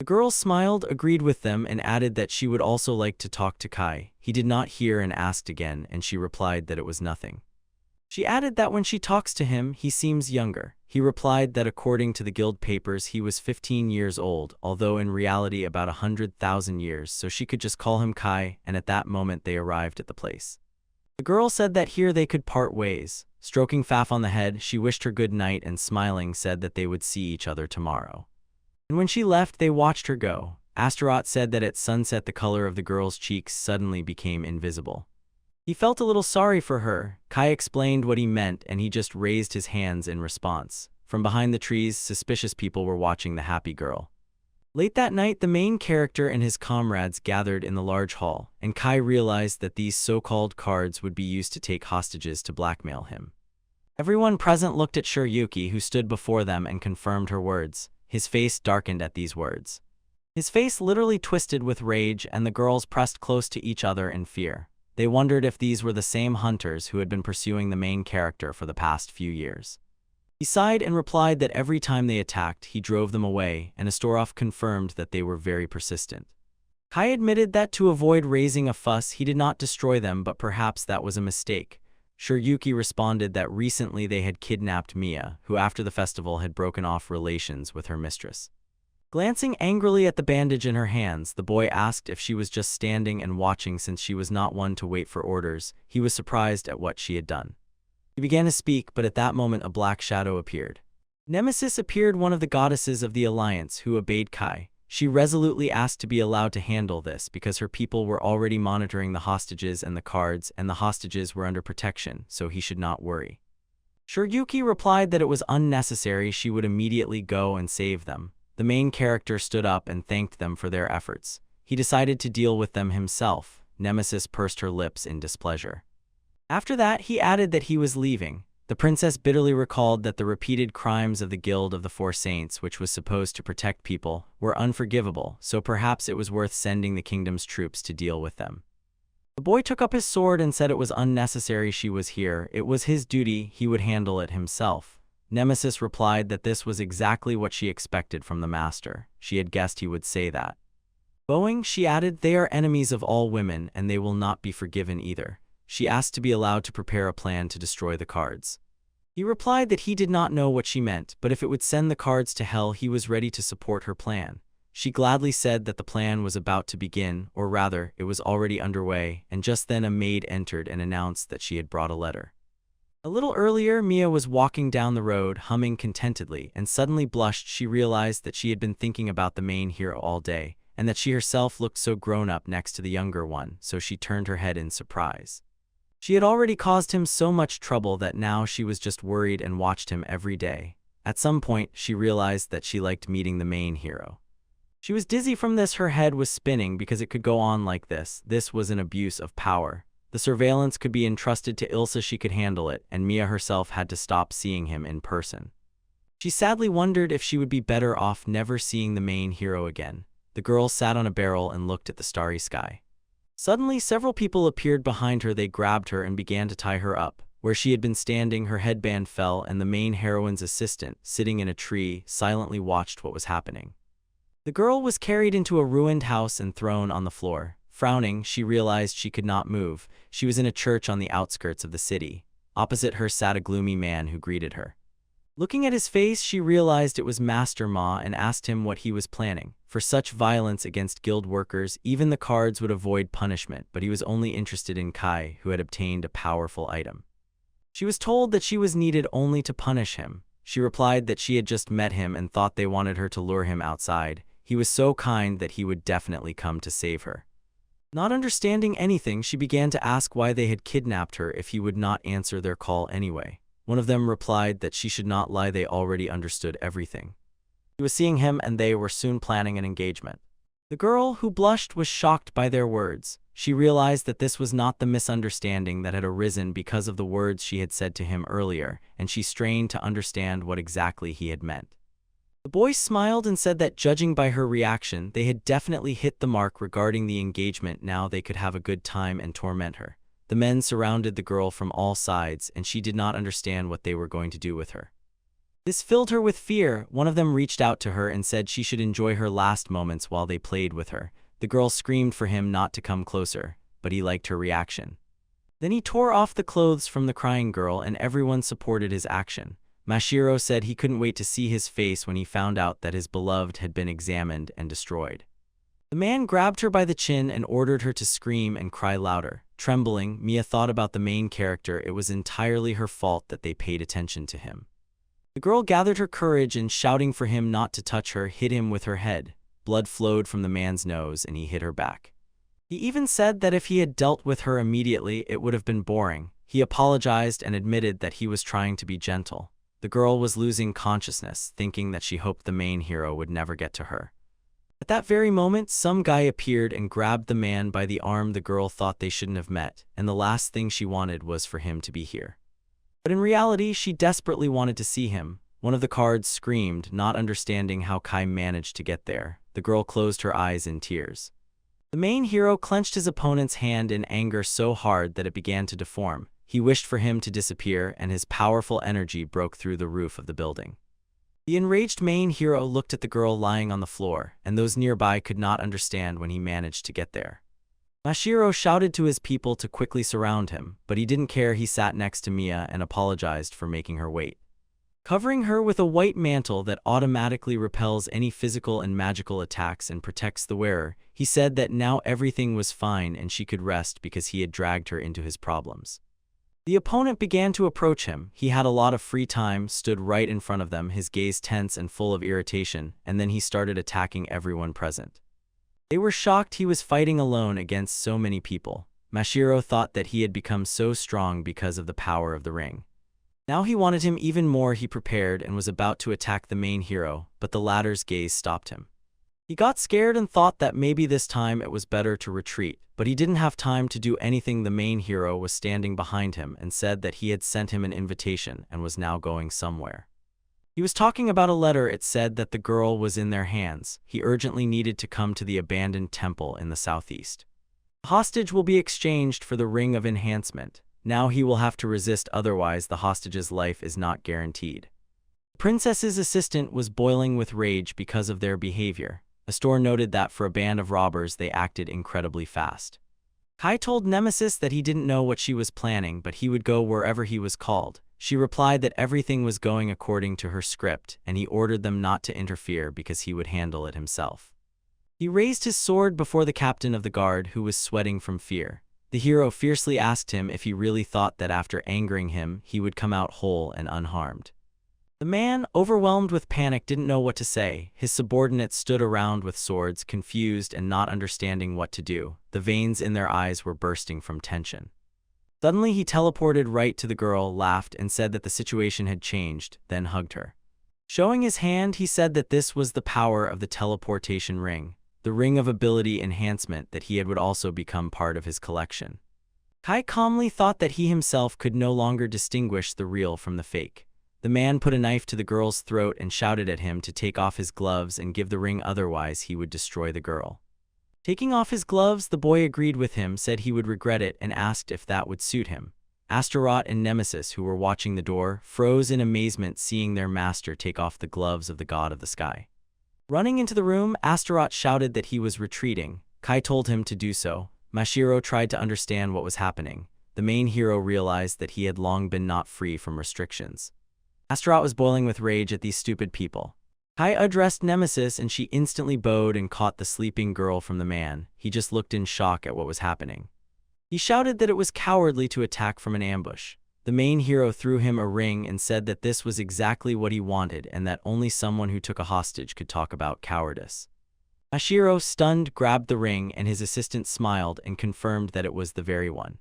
The girl smiled, agreed with them, and added that she would also like to talk to Kai. He did not hear and asked again, and she replied that it was nothing. She added that when she talks to him, he seems younger. He replied that according to the guild papers, he was 15 years old, although in reality about 100,000 years, so she could just call him Kai, and at that moment they arrived at the place. The girl said that here they could part ways. Stroking Faf on the head, she wished her good night and smiling said that they would see each other tomorrow. And when she left, they watched her go. Astaroth said that at sunset the color of the girl's cheeks suddenly became invisible. He felt a little sorry for her. Kai explained what he meant and he just raised his hands in response. From behind the trees, suspicious people were watching the happy girl. Late that night, the main character and his comrades gathered in the large hall, and Kai realized that these so-called cards would be used to take hostages to blackmail him. Everyone present looked at Shiryuki, who stood before them, and confirmed her words. His face darkened at these words. His face literally twisted with rage, and the girls pressed close to each other in fear. They wondered if these were the same hunters who had been pursuing the main character for the past few years. He sighed and replied that every time they attacked, he drove them away, and Astaroth confirmed that they were very persistent. Kai admitted that to avoid raising a fuss, he did not destroy them, but perhaps that was a mistake. Shiryuki responded that recently they had kidnapped Mia, who after the festival had broken off relations with her mistress. Glancing angrily at the bandage in her hands, the boy asked if she was just standing and watching since she was not one to wait for orders. He was surprised at what she had done. He began to speak, but at that moment a black shadow appeared. Nemesis appeared, one of the goddesses of the Alliance, who obeyed Kai. She resolutely asked to be allowed to handle this because her people were already monitoring the hostages and the cards, and the hostages were under protection, so he should not worry. Shiryuki replied that it was unnecessary, she would immediately go and save them. The main character stood up and thanked them for their efforts. He decided to deal with them himself. Nemesis pursed her lips in displeasure. After that, he added that he was leaving. The princess bitterly recalled that the repeated crimes of the Guild of the Four Saints, which was supposed to protect people, were unforgivable, so perhaps it was worth sending the kingdom's troops to deal with them. The boy took up his sword and said it was unnecessary she was here. It was his duty, he would handle it himself. Nemesis replied that this was exactly what she expected from the master. She had guessed he would say that. Bowing, she added, they are enemies of all women, and they will not be forgiven either. She asked to be allowed to prepare a plan to destroy the cards. He replied that he did not know what she meant, but if it would send the cards to hell, he was ready to support her plan. She gladly said that the plan was about to begin, or rather, it was already underway, and just then a maid entered and announced that she had brought a letter. A little earlier, Mia was walking down the road, humming contentedly, and suddenly blushed. She realized that she had been thinking about the main hero all day, and that she herself looked so grown up next to the younger one, so she turned her head in surprise. She had already caused him so much trouble that now she was just worried and watched him every day. At some point, she realized that she liked meeting the main hero. She was dizzy from this, her head was spinning because it could go on like this. This was an abuse of power. The surveillance could be entrusted to Ilsa, she could handle it, and Mia herself had to stop seeing him in person. She sadly wondered if she would be better off never seeing the main hero again. The girl sat on a barrel and looked at the starry sky. Suddenly, several people appeared behind her. They grabbed her and began to tie her up. Where she had been standing, her headband fell, and the main heroine's assistant, sitting in a tree, silently watched what was happening. The girl was carried into a ruined house and thrown on the floor. Frowning, she realized she could not move. She was in a church on the outskirts of the city. Opposite her sat a gloomy man who greeted her. Looking at his face, she realized it was Master Ma and asked him what he was planning. For such violence against guild workers, even the cards would avoid punishment, but he was only interested in Kai, who had obtained a powerful item. She was told that she was needed only to punish him. She replied that she had just met him and thought they wanted her to lure him outside. He was so kind that he would definitely come to save her. Not understanding anything, she began to ask why they had kidnapped her if he would not answer their call anyway. One of them replied that she should not lie, they already understood everything. She was seeing him and they were soon planning an engagement. The girl, who blushed, was shocked by their words. She realized that this was not the misunderstanding that had arisen because of the words she had said to him earlier, and she strained to understand what exactly he had meant. The boy smiled and said that judging by her reaction, they had definitely hit the mark regarding the engagement. Now they could have a good time and torment her. The men surrounded the girl from all sides, and she did not understand what they were going to do with her. This filled her with fear. One of them reached out to her and said she should enjoy her last moments while they played with her. The girl screamed for him not to come closer, but he liked her reaction. Then he tore off the clothes from the crying girl, and everyone supported his action. Mashiro said he couldn't wait to see his face when he found out that his beloved had been examined and destroyed. The man grabbed her by the chin and ordered her to scream and cry louder. Trembling, Mia thought about the main character. It was entirely her fault that they paid attention to him. The girl gathered her courage and, shouting for him not to touch her, hit him with her head. Blood flowed from the man's nose and he hit her back. He even said that if he had dealt with her immediately, it would have been boring. He apologized and admitted that he was trying to be gentle. The girl was losing consciousness, thinking that she hoped the main hero would never get to her. At that very moment, some guy appeared and grabbed the man by the arm. The girl thought they shouldn't have met, and the last thing she wanted was for him to be here. But in reality, she desperately wanted to see him. One of the cards screamed, not understanding how Kai managed to get there. The girl closed her eyes in tears. The main hero clenched his opponent's hand in anger so hard that it began to deform. He wished for him to disappear, and his powerful energy broke through the roof of the building. The enraged main hero looked at the girl lying on the floor, and those nearby could not understand when he managed to get there. Mashiro shouted to his people to quickly surround him, but he didn't care. He sat next to Mia and apologized for making her wait. Covering her with a white mantle that automatically repels any physical and magical attacks and protects the wearer, he said that now everything was fine and she could rest because he had dragged her into his problems. The opponent began to approach him. He had a lot of free time, stood right in front of them, his gaze tense and full of irritation, and then he started attacking everyone present. They were shocked he was fighting alone against so many people. Mashiro thought that he had become so strong because of the power of the ring. Now he wanted him even more. He prepared and was about to attack the main hero, but the latter's gaze stopped him. He got scared and thought that maybe this time it was better to retreat, but he didn't have time to do anything. The main hero was standing behind him and said that he had sent him an invitation and was now going somewhere. He was talking about a letter. It said that the girl was in their hands. He urgently needed to come to the abandoned temple in the southeast. The hostage will be exchanged for the ring of enhancement. Now he will have to resist, otherwise the hostage's life is not guaranteed. The princess's assistant was boiling with rage because of their behavior. A store noted that for a band of robbers they acted incredibly fast. Kai told Nemesis that he didn't know what she was planning, but he would go wherever he was called. She replied that everything was going according to her script, and he ordered them not to interfere because he would handle it himself. He raised his sword before the captain of the guard, who was sweating from fear. The hero fiercely asked him if he really thought that after angering him, he would come out whole and unharmed. The man, overwhelmed with panic, didn't know what to say. His subordinates stood around with swords, confused and not understanding what to do. The veins in their eyes were bursting from tension. Suddenly he teleported right to the girl, laughed, and said that the situation had changed, then hugged her. Showing his hand, he said that this was the power of the teleportation ring, the ring of ability enhancement, that he would also become part of his collection. Kai calmly thought that he himself could no longer distinguish the real from the fake. The man put a knife to the girl's throat and shouted at him to take off his gloves and give the ring, otherwise he would destroy the girl. Taking off his gloves, the boy agreed with him, said he would regret it, and asked if that would suit him. Astaroth and Nemesis, who were watching the door, froze in amazement seeing their master take off the gloves of the god of the sky. Running into the room, Astaroth shouted that he was retreating. Kai told him to do so. Mashiro tried to understand what was happening. The main hero realized that he had long been not free from restrictions. Astaroth was boiling with rage at these stupid people. Kai addressed Nemesis and she instantly bowed and caught the sleeping girl from the man. He just looked in shock at what was happening. He shouted that it was cowardly to attack from an ambush. The main hero threw him a ring and said that this was exactly what he wanted and that only someone who took a hostage could talk about cowardice. Mashiro, stunned, grabbed the ring and his assistant smiled and confirmed that it was the very one.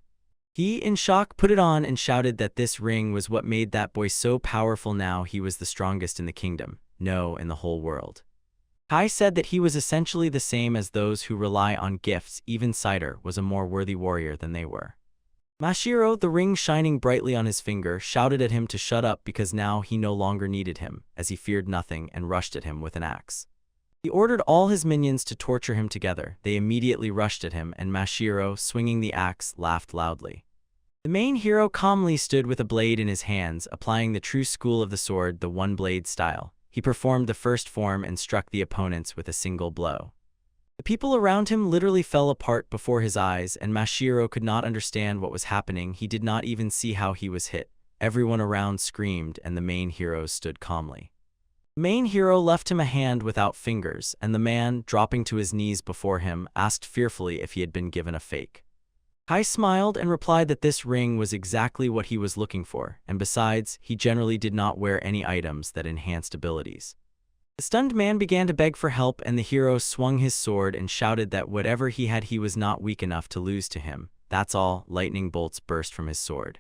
He, in shock, put it on and shouted that this ring was what made that boy so powerful. Now he was the strongest in the kingdom, no, in the whole world. Kai said that he was essentially the same as those who rely on gifts. Even Cider was a more worthy warrior than they were. Mashiro, the ring shining brightly on his finger, shouted at him to shut up because now he no longer needed him, as he feared nothing, and rushed at him with an axe. He ordered all his minions to torture him together. They immediately rushed at him, and Mashiro, swinging the axe, laughed loudly. The main hero calmly stood with a blade in his hands, applying the true school of the sword, the one-blade style. He performed the first form and struck the opponents with a single blow. The people around him literally fell apart before his eyes, and Mashiro could not understand what was happening. He did not even see how he was hit. Everyone around screamed, and the main hero stood calmly. The main hero left him a hand without fingers, and the man, dropping to his knees before him, asked fearfully if he had been given a fake. Kai smiled and replied that this ring was exactly what he was looking for, and besides, he generally did not wear any items that enhanced abilities. The stunned man began to beg for help, and the hero swung his sword and shouted that whatever he had he was not weak enough to lose to him. That's all. Lightning bolts burst from his sword.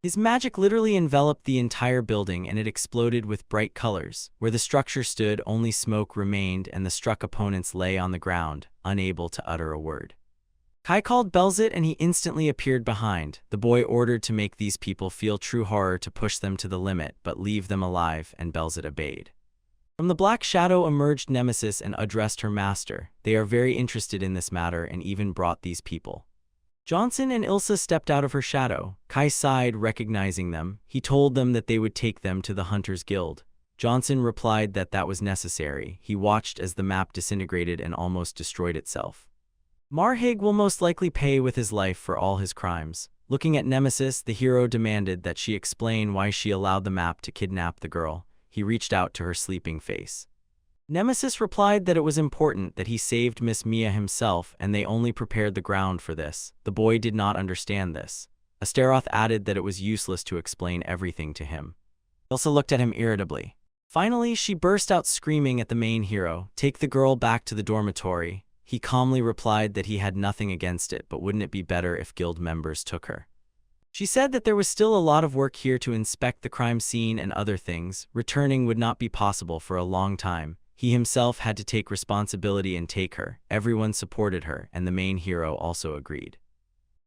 His magic literally enveloped the entire building, and it exploded with bright colors. Where the structure stood, only smoke remained, and the struck opponents lay on the ground, unable to utter a word. Kai called Belzit, and he instantly appeared behind. The boy ordered to make these people feel true horror, to push them to the limit, but leave them alive, and Belzit obeyed. From the black shadow emerged Nemesis and addressed her master. They are very interested in this matter and even brought these people. Johnson and Ilsa stepped out of her shadow. Kai sighed, recognizing them. He told them that they would take them to the Hunters Guild. Johnson replied that that was necessary. He watched as the map disintegrated and almost destroyed itself. Marhig will most likely pay with his life for all his crimes. Looking at Nemesis, the hero demanded that she explain why she allowed the map to kidnap the girl. He reached out to her sleeping face. Nemesis replied that it was important that he saved Miss Mia himself, and they only prepared the ground for this. The boy did not understand this. Astaroth added that it was useless to explain everything to him. Ilsa looked at him irritably. Finally, she burst out screaming at the main hero, "Take the girl back to the dormitory." He calmly replied that he had nothing against it, but wouldn't it be better if guild members took her? She said that there was still a lot of work here to inspect the crime scene and other things. Returning would not be possible for a long time. He himself had to take responsibility and take her. Everyone supported her, and the main hero also agreed.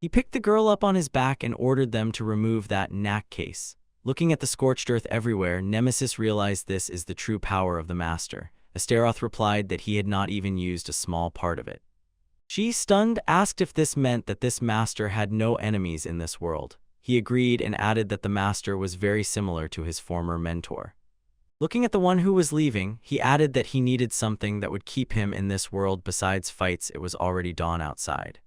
He picked the girl up on his back and ordered them to remove that knack case. Looking at the scorched earth everywhere, Nemesis realized this is the true power of the master. Astaroth replied that he had not even used a small part of it. She, stunned, asked if this meant that this master had no enemies in this world. He agreed and added that the master was very similar to his former mentor. Looking at the one who was leaving, he added that he needed something that would keep him in this world besides fights. It was already dawn outside.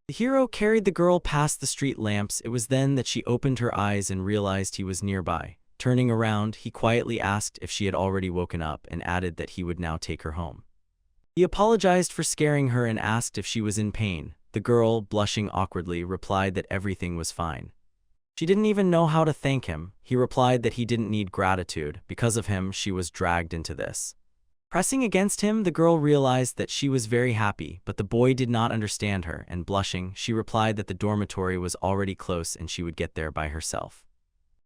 The hero carried the girl past the street lamps. It was then that she opened her eyes and realized he was nearby. Turning around, he quietly asked if she had already woken up and added that he would now take her home. He apologized for scaring her and asked if she was in pain. The girl, blushing awkwardly, replied that everything was fine. She didn't even know how to thank him. He replied that he didn't need gratitude. Because of him, she was dragged into this. Pressing against him, the girl realized that she was very happy, but the boy did not understand her, and blushing, she replied that the dormitory was already close and she would get there by herself.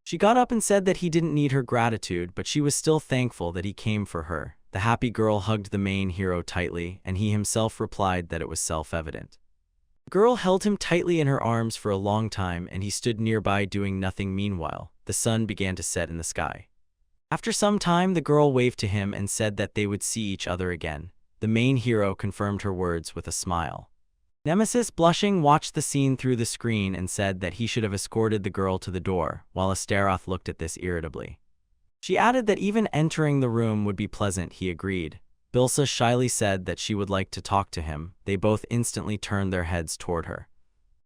She got up and said that he didn't need her gratitude, but she was still thankful that he came for her. The happy girl hugged the main hero tightly, and he himself replied that it was self-evident. The girl held him tightly in her arms for a long time, and he stood nearby doing nothing. Meanwhile, the sun began to set in the sky. After some time, the girl waved to him and said that they would see each other again. The main hero confirmed her words with a smile. Nemesis, blushing, watched the scene through the screen and said that he should have escorted the girl to the door, while Astaroth looked at this irritably. She added that even entering the room would be pleasant. He agreed. Bilsa shyly said that she would like to talk to him. They both instantly turned their heads toward her.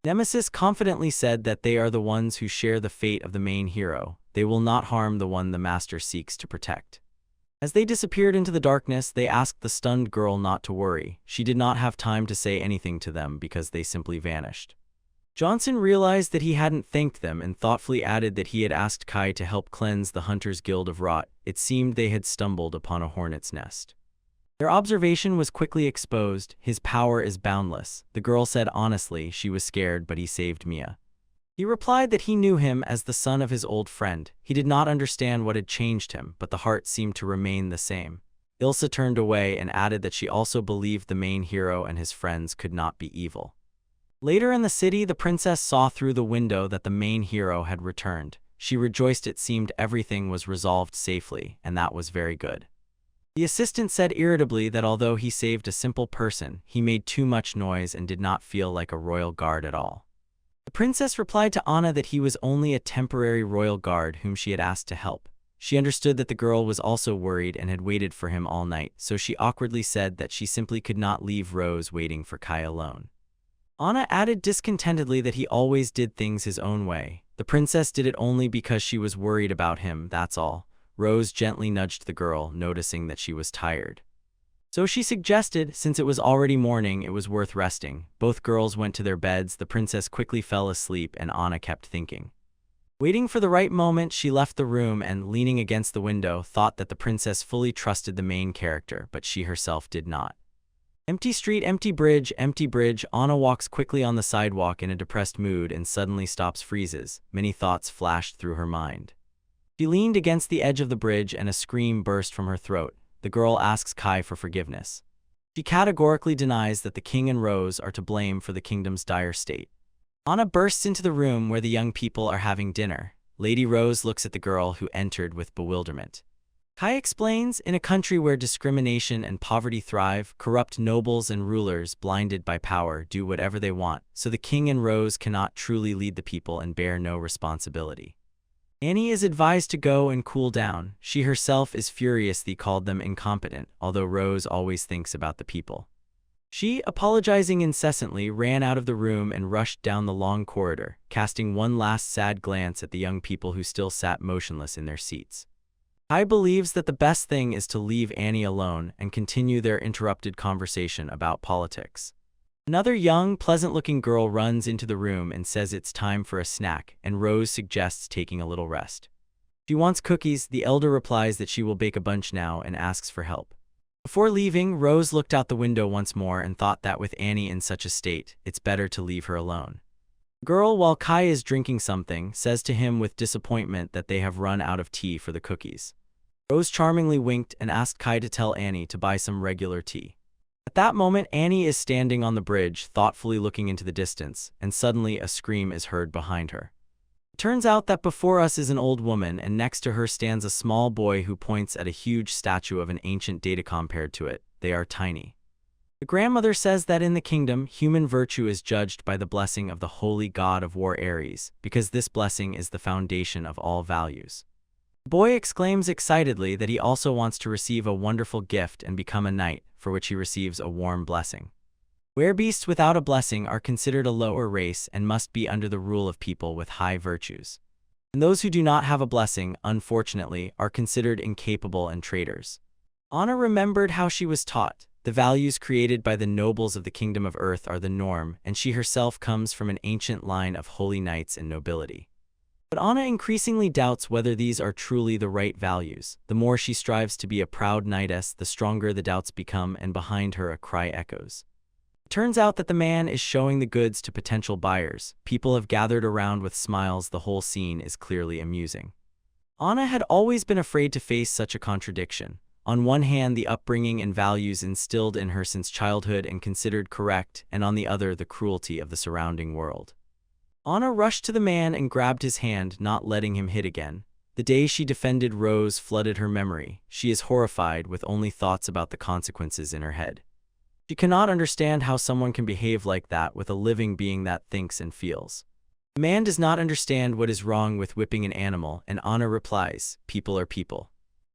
Nemesis confidently said that they are the ones who share the fate of the main hero. They will not harm the one the master seeks to protect. As they disappeared into the darkness, they asked the stunned girl not to worry. She did not have time to say anything to them because they simply vanished. Johnson realized that he hadn't thanked them and thoughtfully added that he had asked Kai to help cleanse the Hunters Guild of rot. It seemed they had stumbled upon a hornet's nest. Their observation was quickly exposed. His power is boundless. The girl said honestly she was scared, but he saved Mia. He replied that he knew him as the son of his old friend. He did not understand what had changed him, but the heart seemed to remain the same. Ilsa turned away and added that she also believed the main hero and his friends could not be evil. Later in the city, the princess saw through the window that the main hero had returned. She rejoiced. It seemed everything was resolved safely, and that was very good. The assistant said irritably that although he saved a simple person, he made too much noise and did not feel like a royal guard at all. The princess replied to Anna that he was only a temporary royal guard whom she had asked to help. She understood that the girl was also worried and had waited for him all night, so she awkwardly said that she simply could not leave Rose waiting for Kai alone. Anna added discontentedly that he always did things his own way. The princess did it only because she was worried about him, that's all. Rose gently nudged the girl, noticing that she was tired. So she suggested, since it was already morning, it was worth resting. Both girls went to their beds. The princess quickly fell asleep, and Anna kept thinking. Waiting for the right moment, she left the room and, leaning against the window, thought that the princess fully trusted the main character, but she herself did not. Empty street, empty bridge, empty bridge. Anna walks quickly on the sidewalk in a depressed mood and suddenly stops, freezes. Many thoughts flashed through her mind. She leaned against the edge of the bridge and a scream burst from her throat. The girl asks Kai for forgiveness. She categorically denies that the king and Rose are to blame for the kingdom's dire state. Anna bursts into the room where the young people are having dinner. Lady Rose looks at the girl who entered with bewilderment. Kai explains, in a country where discrimination and poverty thrive, corrupt nobles and rulers, blinded by power, do whatever they want, so the king and Rose cannot truly lead the people and bear no responsibility. Annie is advised to go and cool down. She herself is furious they called them incompetent, although Rose always thinks about the people. She, apologizing incessantly, ran out of the room and rushed down the long corridor, casting one last sad glance at the young people who still sat motionless in their seats. Kai believes that the best thing is to leave Annie alone and continue their interrupted conversation about politics. Another young, pleasant-looking girl runs into the room and says it's time for a snack, and Rose suggests taking a little rest. She wants cookies. The elder replies that she will bake a bunch now and asks for help. Before leaving, Rose looked out the window once more and thought that with Annie in such a state, it's better to leave her alone. The girl, while Kai is drinking something, says to him with disappointment that they have run out of tea for the cookies. Rose charmingly winked and asked Kai to tell Annie to buy some regular tea. At that moment, Annie is standing on the bridge, thoughtfully looking into the distance, and suddenly a scream is heard behind her. It turns out that before us is an old woman, and next to her stands a small boy who points at a huge statue of an ancient deity. Compared to it, they are tiny. The grandmother says that in the kingdom, human virtue is judged by the blessing of the holy god of war Ares, because this blessing is the foundation of all values. The boy exclaims excitedly that he also wants to receive a wonderful gift and become a knight, for which he receives a warm blessing. Werebeasts without a blessing are considered a lower race and must be under the rule of people with high virtues. And those who do not have a blessing, unfortunately, are considered incapable and traitors. Anna remembered how she was taught. The values created by the nobles of the kingdom of earth are the norm, and she herself comes from an ancient line of holy knights and nobility. But Anna increasingly doubts whether these are truly the right values. The more she strives to be a proud knightess, the stronger the doubts become, and behind her a cry echoes. It turns out that the man is showing the goods to potential buyers. People have gathered around with smiles. The whole scene is clearly amusing. Anna had always been afraid to face such a contradiction. On one hand, the upbringing and values instilled in her since childhood and considered correct, and on the other, the cruelty of the surrounding world. Anna rushed to the man and grabbed his hand, not letting him hit again. The day she defended Rose flooded her memory. She is horrified, with only thoughts about the consequences in her head. She cannot understand how someone can behave like that with a living being that thinks and feels. The man does not understand what is wrong with whipping an animal, and Anna replies, "People are people."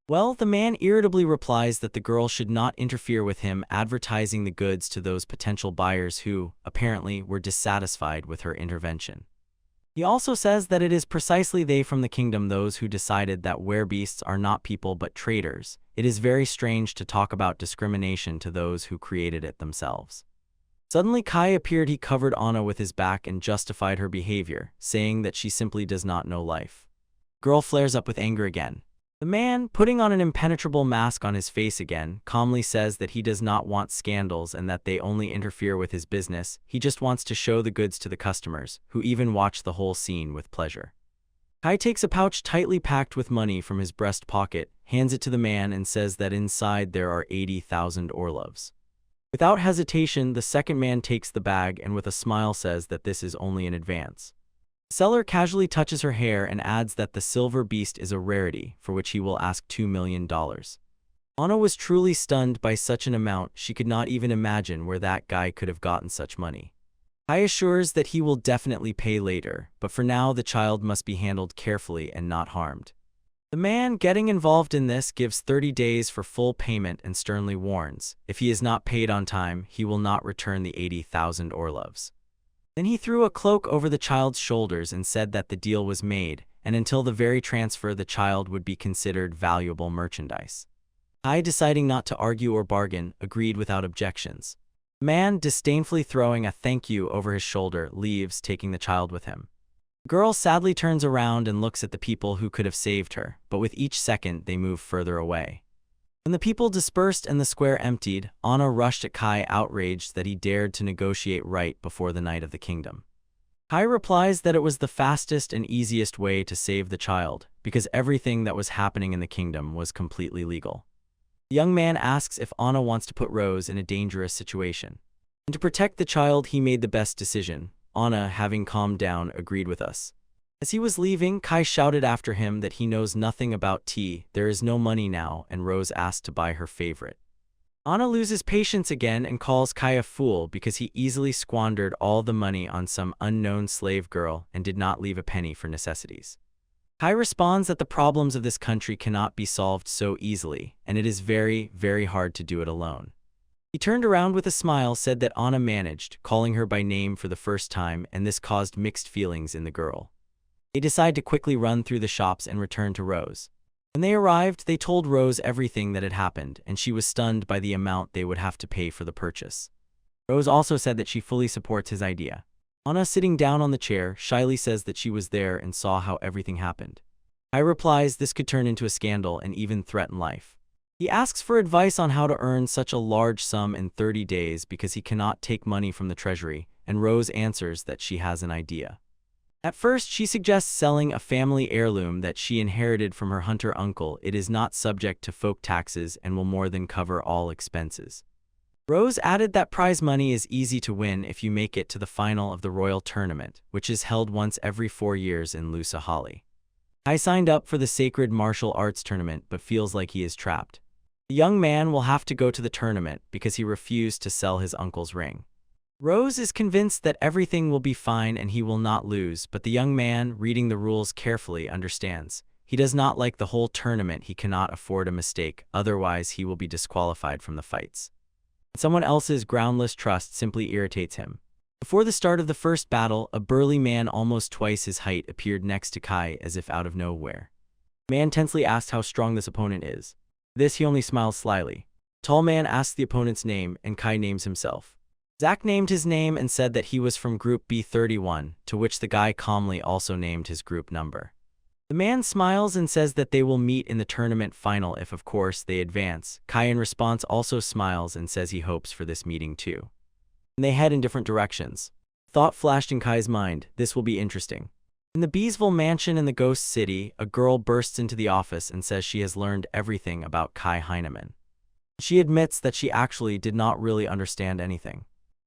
Well, the man irritably replies that the girl should not interfere with him, advertising the goods to those potential buyers who, apparently, were dissatisfied with her intervention. He also says that it is precisely they from the kingdom, those who decided that werebeasts are not people but traitors. It is very strange to talk about discrimination to those who created it themselves. Suddenly Kai appeared. He covered Anna with his back and justified her behavior, saying that she simply does not know life. The girl flares up with anger again. The man, putting on an impenetrable mask on his face again, calmly says that he does not want scandals and that they only interfere with his business. He just wants to show the goods to the customers, who even watch the whole scene with pleasure. Kai takes a pouch tightly packed with money from his breast pocket, hands it to the man, and says that inside there are 80,000 orlovs. Without hesitation, the second man takes the bag and with a smile says that this is only an advance. The seller casually touches her hair and adds that the silver beast is a rarity, for which he will ask $2 million. Anna was truly stunned by such an amount. She could not even imagine where that guy could have gotten such money. Kai assures that he will definitely pay later, but for now the child must be handled carefully and not harmed. The man, getting involved in this, gives 30 days for full payment and sternly warns, if he is not paid on time, he will not return the 80,000 orlovs. Then he threw a cloak over the child's shoulders and said that the deal was made, and until the very transfer the child would be considered valuable merchandise. Kai, deciding not to argue or bargain, agreed without objections. The man, disdainfully throwing a thank you over his shoulder, leaves, taking the child with him. The girl sadly turns around and looks at the people who could have saved her, but with each second they move further away. When the people dispersed and the square emptied, Anna rushed at Kai, outraged that he dared to negotiate right before the night of the kingdom. Kai replies that it was the fastest and easiest way to save the child, because everything that was happening in the kingdom was completely legal. The young man asks if Anna wants to put Rose in a dangerous situation. And to protect the child, he made the best decision. Anna, having calmed down, agreed with us. As he was leaving, Kai shouted after him that he knows nothing about tea, there is no money now, and Rose asked to buy her favorite. Anna loses patience again and calls Kai a fool because he easily squandered all the money on some unknown slave girl and did not leave a penny for necessities. Kai responds that the problems of this country cannot be solved so easily, and it is very, very hard to do it alone. He turned around with a smile, said that Anna managed, calling her by name for the first time, and this caused mixed feelings in the girl. They decide to quickly run through the shops and return to Rose. When they arrived, they told Rose everything that had happened, and she was stunned by the amount they would have to pay for the purchase. Rose also said that she fully supports his idea. Anna, sitting down on the chair, shyly says that she was there and saw how everything happened. Kai replies this could turn into a scandal and even threaten life. He asks for advice on how to earn such a large sum in 30 days because he cannot take money from the treasury, and Rose answers that she has an idea. At first, she suggests selling a family heirloom that she inherited from her hunter uncle. It is not subject to folk taxes and will more than cover all expenses. Rose added that prize money is easy to win if you make it to the final of the royal tournament, which is held once every 4 years in Lusahali. Kai signed up for the sacred martial arts tournament but feels like he is trapped. The young man will have to go to the tournament because he refused to sell his uncle's ring. Rose is convinced that everything will be fine and he will not lose, but the young man, reading the rules carefully, understands. He does not like the whole tournament. He cannot afford a mistake, otherwise he will be disqualified from the fights. Someone else's groundless trust simply irritates him. Before the start of the first battle, a burly man almost twice his height appeared next to Kai as if out of nowhere. The man tensely asked how strong this opponent is. This he only smiles slyly. The tall man asks the opponent's name, and Kai names himself. Zach named his name and said that he was from Group B31, to which the guy calmly also named his group number. The man smiles and says that they will meet in the tournament final if, of course, they advance. Kai in response also smiles and says he hopes for this meeting too. And they head in different directions. Thought flashed in Kai's mind, this will be interesting. In the Beesville mansion in the Ghost City, a girl bursts into the office and says she has learned everything about Kai Heinemann. She admits that she actually did not really understand anything.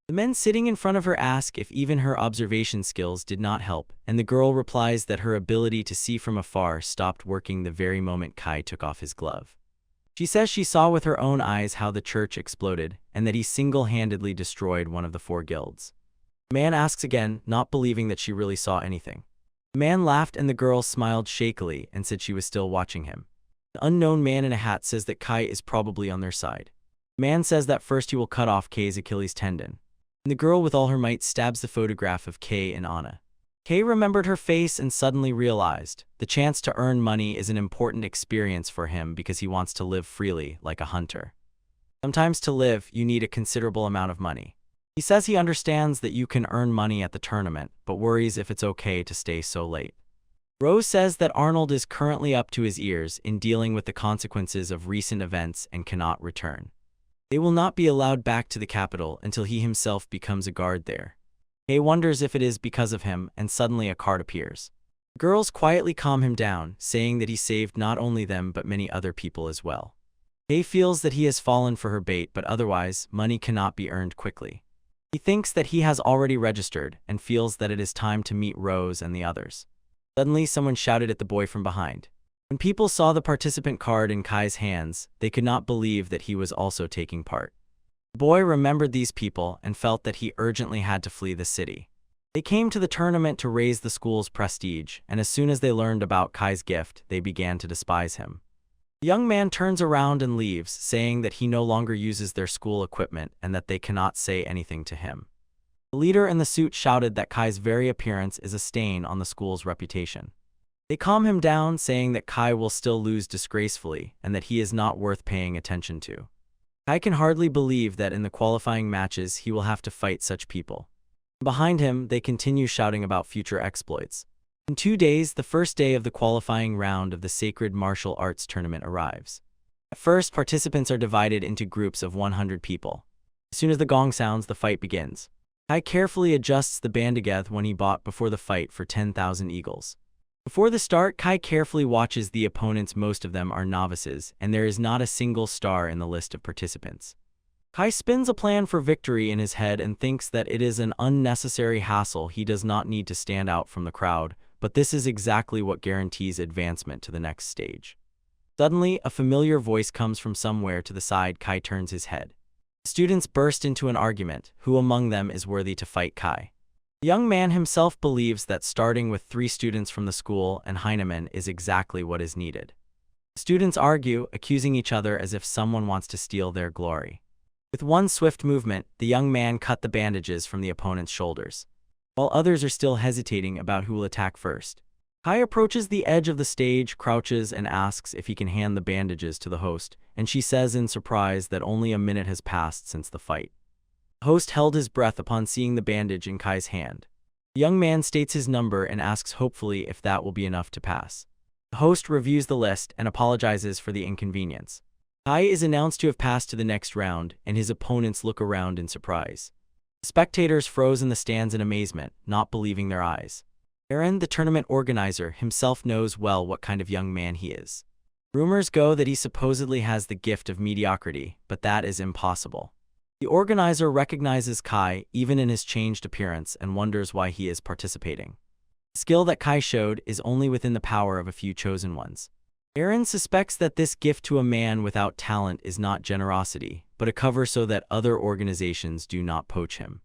The men sitting in front of her ask if even her observation skills did not help, and the girl replies that her ability to see from afar stopped working the very moment Kai took off his glove. She says she saw with her own eyes how the church exploded, and that he single-handedly destroyed one of the 4 guilds. The man asks again, not believing that she really saw anything. The man laughed and the girl smiled shakily and said she was still watching him. The unknown man in a hat says that Kai is probably on their side. The man says that first he will cut off Kai's Achilles tendon. And the girl with all her might stabs the photograph of Kay and Anna. Kay remembered her face and suddenly realized the chance to earn money is an important experience for him because he wants to live freely like a hunter. Sometimes to live, you need a considerable amount of money. He says he understands that you can earn money at the tournament, but worries if it's okay to stay so late. Rose says that Arnold is currently up to his ears in dealing with the consequences of recent events and cannot return. They will not be allowed back to the capital until he himself becomes a guard there. Kay wonders if it is because of him, and suddenly a card appears. The girls quietly calm him down, saying that he saved not only them but many other people as well. Kay feels that he has fallen for her bait, but otherwise, money cannot be earned quickly. He thinks that he has already registered, and feels that it is time to meet Rose and the others. Suddenly, someone shouted at the boy from behind. When people saw the participant card in Kai's hands, they could not believe that he was also taking part. The boy remembered these people and felt that he urgently had to flee the city. They came to the tournament to raise the school's prestige, and as soon as they learned about Kai's gift, they began to despise him. The young man turns around and leaves, saying that he no longer uses their school equipment and that they cannot say anything to him. The leader in the suit shouted that Kai's very appearance is a stain on the school's reputation. They calm him down, saying that Kai will still lose disgracefully and that he is not worth paying attention to. Kai can hardly believe that in the qualifying matches he will have to fight such people. Behind him, they continue shouting about future exploits. In 2 days, the first day of the qualifying round of the Sacred Martial Arts Tournament arrives. At first, participants are divided into groups of 100 people. As soon as the gong sounds, the fight begins. Kai carefully adjusts the bandaget when he bought before the fight for 10,000 eagles. Before the start, Kai carefully watches the opponents. Most of them are novices, and there is not a single star in the list of participants. Kai spins a plan for victory in his head and thinks that it is an unnecessary hassle. He does not need to stand out from the crowd, but this is exactly what guarantees advancement to the next stage. Suddenly, a familiar voice comes from somewhere to the side. Kai turns his head. Students burst into an argument. Who among them is worthy to fight Kai? The young man himself believes that starting with 3 students from the school and Heinemann is exactly what is needed. Students argue, accusing each other as if someone wants to steal their glory. With one swift movement, the young man cut the bandages from the opponent's shoulders. While others are still hesitating about who will attack first, Kai approaches the edge of the stage, crouches, and asks if he can hand the bandages to the host, and she says in surprise that only a minute has passed since the fight. The host held his breath upon seeing the bandage in Kai's hand. The young man states his number and asks hopefully if that will be enough to pass. The host reviews the list and apologizes for the inconvenience. Kai is announced to have passed to the next round, and his opponents look around in surprise. The spectators froze in the stands in amazement, not believing their eyes. Aaron, the tournament organizer, himself knows well what kind of young man he is. Rumors go that he supposedly has the gift of mediocrity, but that is impossible. The organizer recognizes Kai, even in his changed appearance, and wonders why he is participating. The skill that Kai showed is only within the power of a few chosen ones. Aaron suspects that this gift to a man without talent is not generosity, but a cover so that other organizations do not poach him.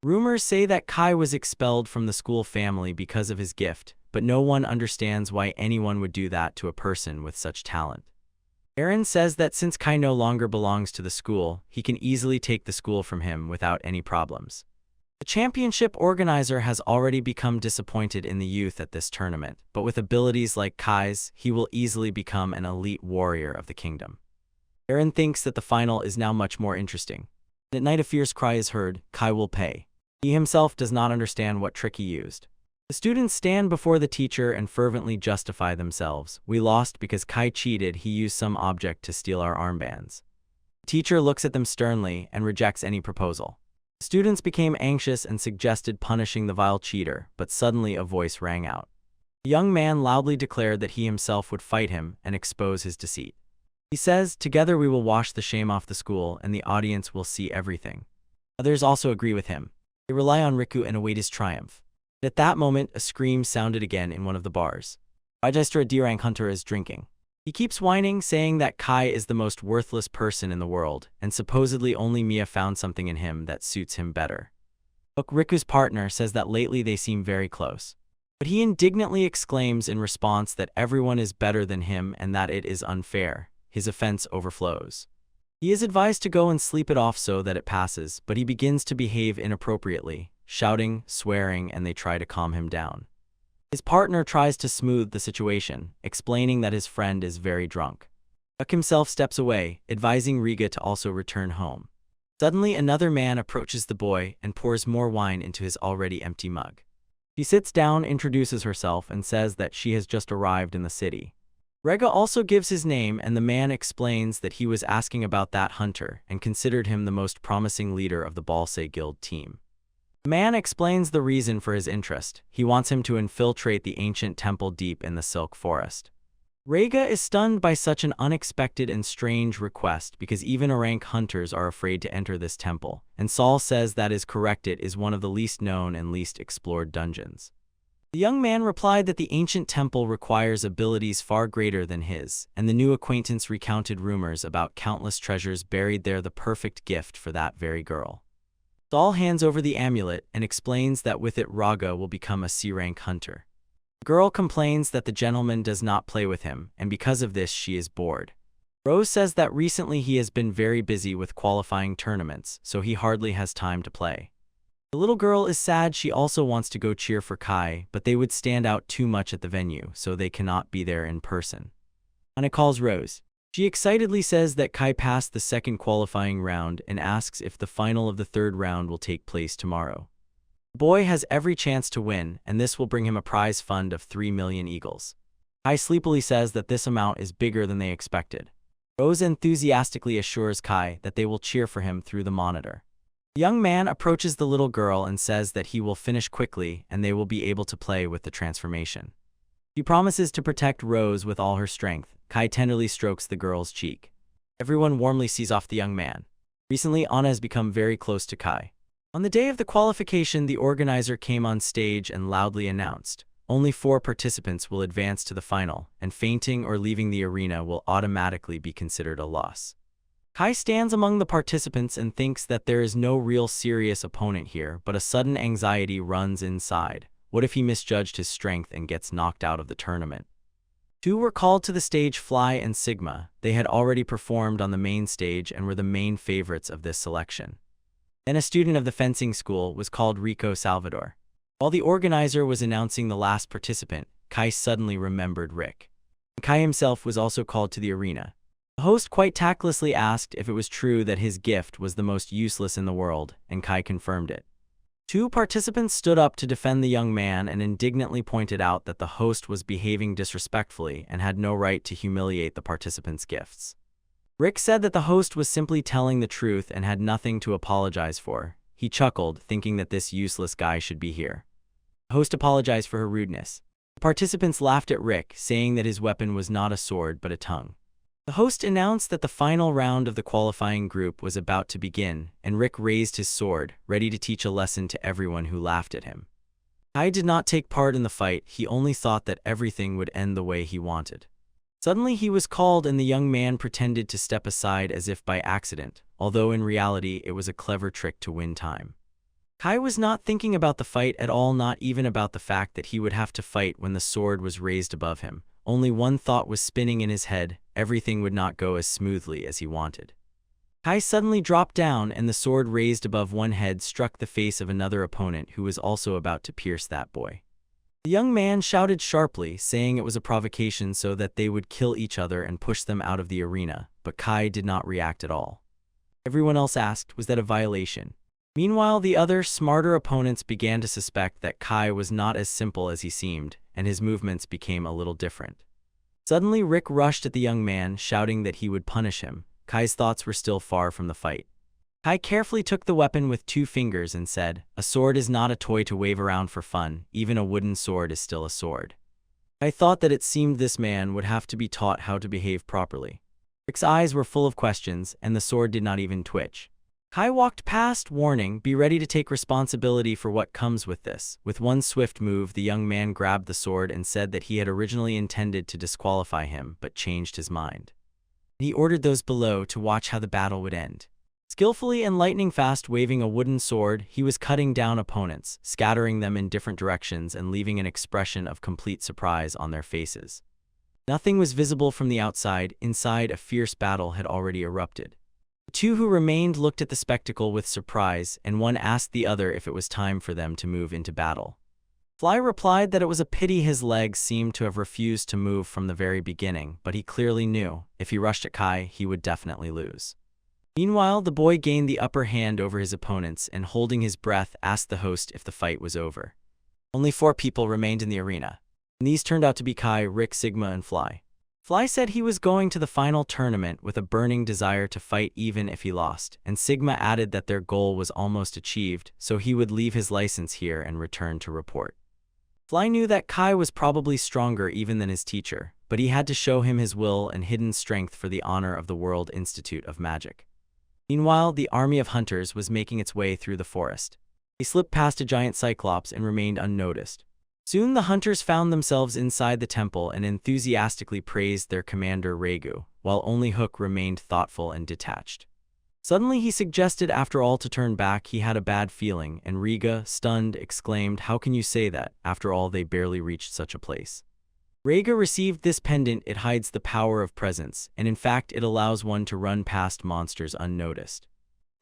Rumors say that Kai was expelled from the school family because of his gift, but no one understands why anyone would do that to a person with such talent. Aaron says that since Kai no longer belongs to the school, he can easily take the school from him without any problems. The championship organizer has already become disappointed in the youth at this tournament, but with abilities like Kai's, he will easily become an elite warrior of the kingdom. Aaron thinks that the final is now much more interesting. At night a fierce cry is heard, Kai will pay. He himself does not understand what trick he used. The students stand before the teacher and fervently justify themselves. We lost because Kai cheated. He used some object to steal our armbands. The teacher looks at them sternly and rejects any proposal. The students became anxious and suggested punishing the vile cheater, but suddenly a voice rang out. The young man loudly declared that he himself would fight him and expose his deceit. He says, "Together we will wash the shame off the school and the audience will see everything." Others also agree with him. They rely on Riku and await his triumph. At that moment, a scream sounded again in one of the bars. Register, a D-rank hunter, is drinking. He keeps whining, saying that Kai is the most worthless person in the world, and supposedly only Mia found something in him that suits him better. Riku's partner says that lately they seem very close. But he indignantly exclaims in response that everyone is better than him and that it is unfair. His offense overflows. He is advised to go and sleep it off so that it passes, but he begins to behave inappropriately, shouting, swearing, and they try to calm him down. His partner tries to smooth the situation, explaining that his friend is very drunk. Buck himself steps away, advising Riga to also return home. Suddenly another man approaches the boy and pours more wine into his already empty mug. She sits down, introduces herself, and says that she has just arrived in the city. Rega also gives his name, and the man explains that he was asking about that hunter and considered him the most promising leader of the Balse Guild team. The man explains the reason for his interest. He wants him to infiltrate the ancient temple deep in the Silk Forest. Rega is stunned by such an unexpected and strange request because even rank hunters are afraid to enter this temple, and Saul says that is correct, it is one of the least known and least explored dungeons. The young man replied that the ancient temple requires abilities far greater than his, and the new acquaintance recounted rumors about countless treasures buried there, the perfect gift for that very girl. Saul hands over the amulet and explains that with it Raga will become a C-rank hunter. The girl complains that the gentleman does not play with him, and because of this she is bored. Rose says that recently he has been very busy with qualifying tournaments, so he hardly has time to play. The little girl is sad. She also wants to go cheer for Kai, but they would stand out too much at the venue, so they cannot be there in person. Anna calls Rose. She excitedly says that Kai passed the second qualifying round and asks if the final of the third round will take place tomorrow. The boy has every chance to win, and this will bring him a prize fund of 3 million eagles. Kai sleepily says that this amount is bigger than they expected. Rose enthusiastically assures Kai that they will cheer for him through the monitor. The young man approaches the little girl and says that he will finish quickly and they will be able to play with the transformation. She promises to protect Rose with all her strength. Kai tenderly strokes the girl's cheek. Everyone warmly sees off the young man. Recently, Anna has become very close to Kai. On the day of the qualification, the organizer came on stage and loudly announced, only 4 participants will advance to the final, and fainting or leaving the arena will automatically be considered a loss. Kai stands among the participants and thinks that there is no real serious opponent here, but a sudden anxiety runs inside. What if he misjudged his strength and gets knocked out of the tournament? 2 were called to the stage, Fly and Sigma. They had already performed on the main stage and were the main favorites of this selection. Then a student of the fencing school was called Rico Salvador. While the organizer was announcing the last participant, Kai suddenly remembered Rick. Kai himself was also called to the arena. The host quite tactlessly asked if it was true that his gift was the most useless in the world, and Kai confirmed it. 2 participants stood up to defend the young man and indignantly pointed out that the host was behaving disrespectfully and had no right to humiliate the participants' gifts. Rick said that the host was simply telling the truth and had nothing to apologize for. He chuckled, thinking that this useless guy should be here. The host apologized for her rudeness. The participants laughed at Rick, saying that his weapon was not a sword but a tongue. The host announced that the final round of the qualifying group was about to begin, and Rick raised his sword, ready to teach a lesson to everyone who laughed at him. Kai did not take part in the fight. He only thought that everything would end the way he wanted. Suddenly he was called and the young man pretended to step aside as if by accident, although in reality it was a clever trick to win time. Kai was not thinking about the fight at all, not even about the fact that he would have to fight when the sword was raised above him. Only one thought was spinning in his head: everything would not go as smoothly as he wanted. Kai suddenly dropped down and the sword raised above one head struck the face of another opponent who was also about to pierce that boy. The young man shouted sharply, saying it was a provocation so that they would kill each other and push them out of the arena, but Kai did not react at all. Everyone else asked, was that a violation? Meanwhile, the other, smarter opponents began to suspect that Kai was not as simple as he seemed, and his movements became a little different. Suddenly, Rick rushed at the young man, shouting that he would punish him. Kai's thoughts were still far from the fight. Kai carefully took the weapon with 2 fingers and said, "A sword is not a toy to wave around for fun. Even a wooden sword is still a sword." Kai thought that it seemed this man would have to be taught how to behave properly. Rick's eyes were full of questions, and the sword did not even twitch. Kai walked past, warning, "Be ready to take responsibility for what comes with this." With one swift move, the young man grabbed the sword and said that he had originally intended to disqualify him, but changed his mind. He ordered those below to watch how the battle would end. Skillfully and lightning-fast waving a wooden sword, he was cutting down opponents, scattering them in different directions and leaving an expression of complete surprise on their faces. Nothing was visible from the outside. Inside, a fierce battle had already erupted. The 2 who remained looked at the spectacle with surprise, and one asked the other if it was time for them to move into battle. Fly replied that it was a pity his legs seemed to have refused to move from the very beginning, but he clearly knew, if he rushed at Kai, he would definitely lose. Meanwhile, the boy gained the upper hand over his opponents and, holding his breath, asked the host if the fight was over. Only 4 people remained in the arena, and these turned out to be Kai, Rick, Sigma, and Fly. Fly said he was going to the final tournament with a burning desire to fight even if he lost, and Sigma added that their goal was almost achieved, so he would leave his license here and return to report. Fly knew that Kai was probably stronger even than his teacher, but he had to show him his will and hidden strength for the honor of the World Institute of Magic. Meanwhile, the army of hunters was making its way through the forest. They slipped past a giant cyclops and remained unnoticed. Soon the hunters found themselves inside the temple and enthusiastically praised their commander Regu, while only Hook remained thoughtful and detached. Suddenly he suggested after all to turn back. He had a bad feeling, and Riga, stunned, exclaimed, "How can you say that? After all, they barely reached such a place." Rega received this pendant. It hides the power of presence, and in fact it allows one to run past monsters unnoticed.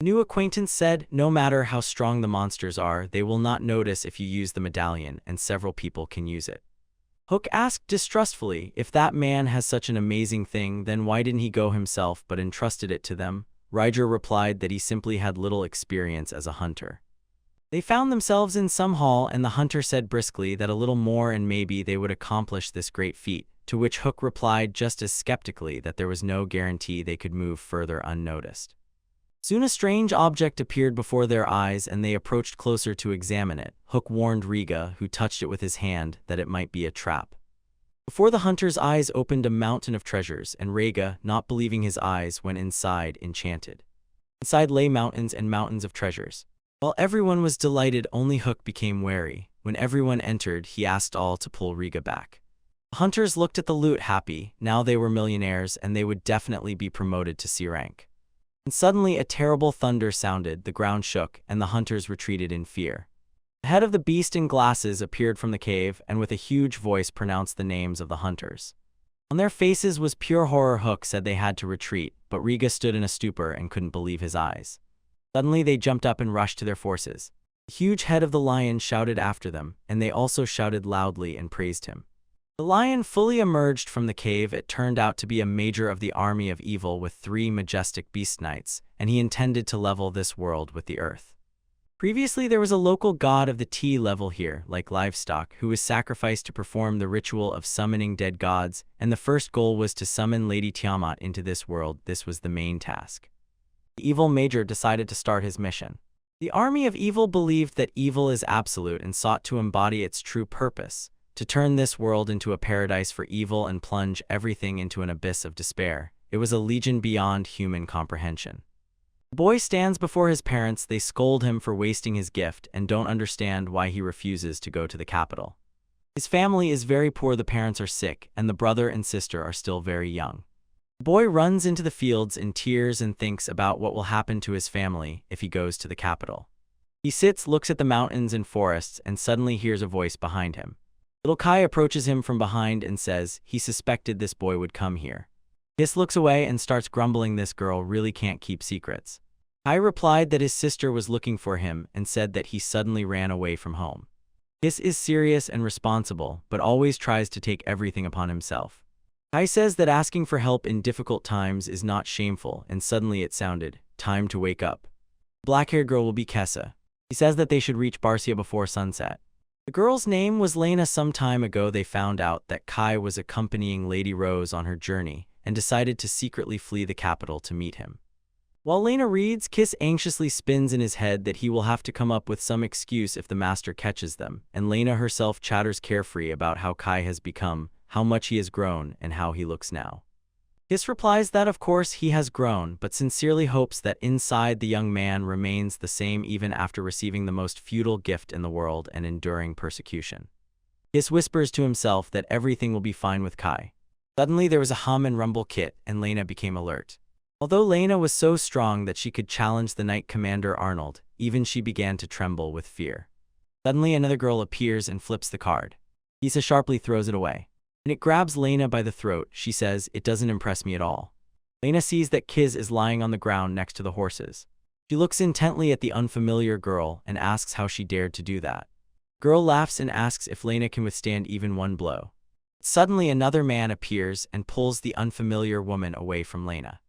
The new acquaintance said, no matter how strong the monsters are, they will not notice if you use the medallion, and several people can use it. Hook asked distrustfully, if that man has such an amazing thing, then why didn't he go himself but entrusted it to them? Ryder replied that he simply had little experience as a hunter. They found themselves in some hall, and the hunter said briskly that a little more and maybe they would accomplish this great feat, to which Hook replied just as skeptically that there was no guarantee they could move further unnoticed. Soon a strange object appeared before their eyes, and they approached closer to examine it. Hook warned Riga, who touched it with his hand, that it might be a trap. Before the hunter's eyes opened a mountain of treasures, and Riga, not believing his eyes, went inside, enchanted. Inside lay mountains and mountains of treasures. While everyone was delighted, only Hook became wary. When everyone entered, he asked all to pull Riga back. The hunters looked at the loot happy. Now they were millionaires, and they would definitely be promoted to C rank. And suddenly a terrible thunder sounded, the ground shook, and the hunters retreated in fear. The head of the beast in glasses appeared from the cave, and with a huge voice pronounced the names of the hunters. On their faces was pure horror. Hook said they had to retreat, but Riga stood in a stupor and couldn't believe his eyes. Suddenly they jumped up and rushed to their forces. The huge head of the lion shouted after them, and they also shouted loudly and praised him. The lion fully emerged from the cave. It turned out to be a major of the army of evil with 3 majestic beast knights, and he intended to level this world with the earth. Previously there was a local god of the T level here, like livestock, who was sacrificed to perform the ritual of summoning dead gods, and the first goal was to summon Lady Tiamat into this world. This was the main task. The evil major decided to start his mission. The army of evil believed that evil is absolute and sought to embody its true purpose, to turn this world into a paradise for evil and plunge everything into an abyss of despair. It was a legion beyond human comprehension. The boy stands before his parents. They scold him for wasting his gift and don't understand why he refuses to go to the capital. His family is very poor, the parents are sick, and the brother and sister are still very young. The boy runs into the fields in tears and thinks about what will happen to his family if he goes to the capital. He sits, looks at the mountains and forests, and suddenly hears a voice behind him. Little Kai approaches him from behind and says he suspected this boy would come here. Hiss looks away and starts grumbling, this girl really can't keep secrets. Kai replied that his sister was looking for him and said that he suddenly ran away from home. Hiss is serious and responsible, but always tries to take everything upon himself. Kai says that asking for help in difficult times is not shameful, and suddenly it sounded, time to wake up. The black-haired girl will be Kessa. He says that they should reach Barcia before sunset. The girl's name was Lena. Some time ago they found out that Kai was accompanying Lady Rose on her journey and decided to secretly flee the capital to meet him. While Lena reads, Kiss anxiously spins in his head that he will have to come up with some excuse if the master catches them, and Lena herself chatters carefree about how Kai has become, how much he has grown, and how he looks now. Kiss replies that of course he has grown, but sincerely hopes that inside the young man remains the same even after receiving the most futile gift in the world and enduring persecution. Kiss whispers to himself that everything will be fine with Kai. Suddenly there was a hum and rumble kit, and Lena became alert. Although Lena was so strong that she could challenge the Knight Commander Arnold, even she began to tremble with fear. Suddenly another girl appears and flips the card. Isa sharply throws it away. And it grabs Lena by the throat. She says, it doesn't impress me at all. Lena sees that Kiz is lying on the ground next to the horses. She looks intently at the unfamiliar girl and asks how she dared to do that. Girl laughs and asks if Lena can withstand even one blow. Suddenly another man appears and pulls the unfamiliar woman away from Lena.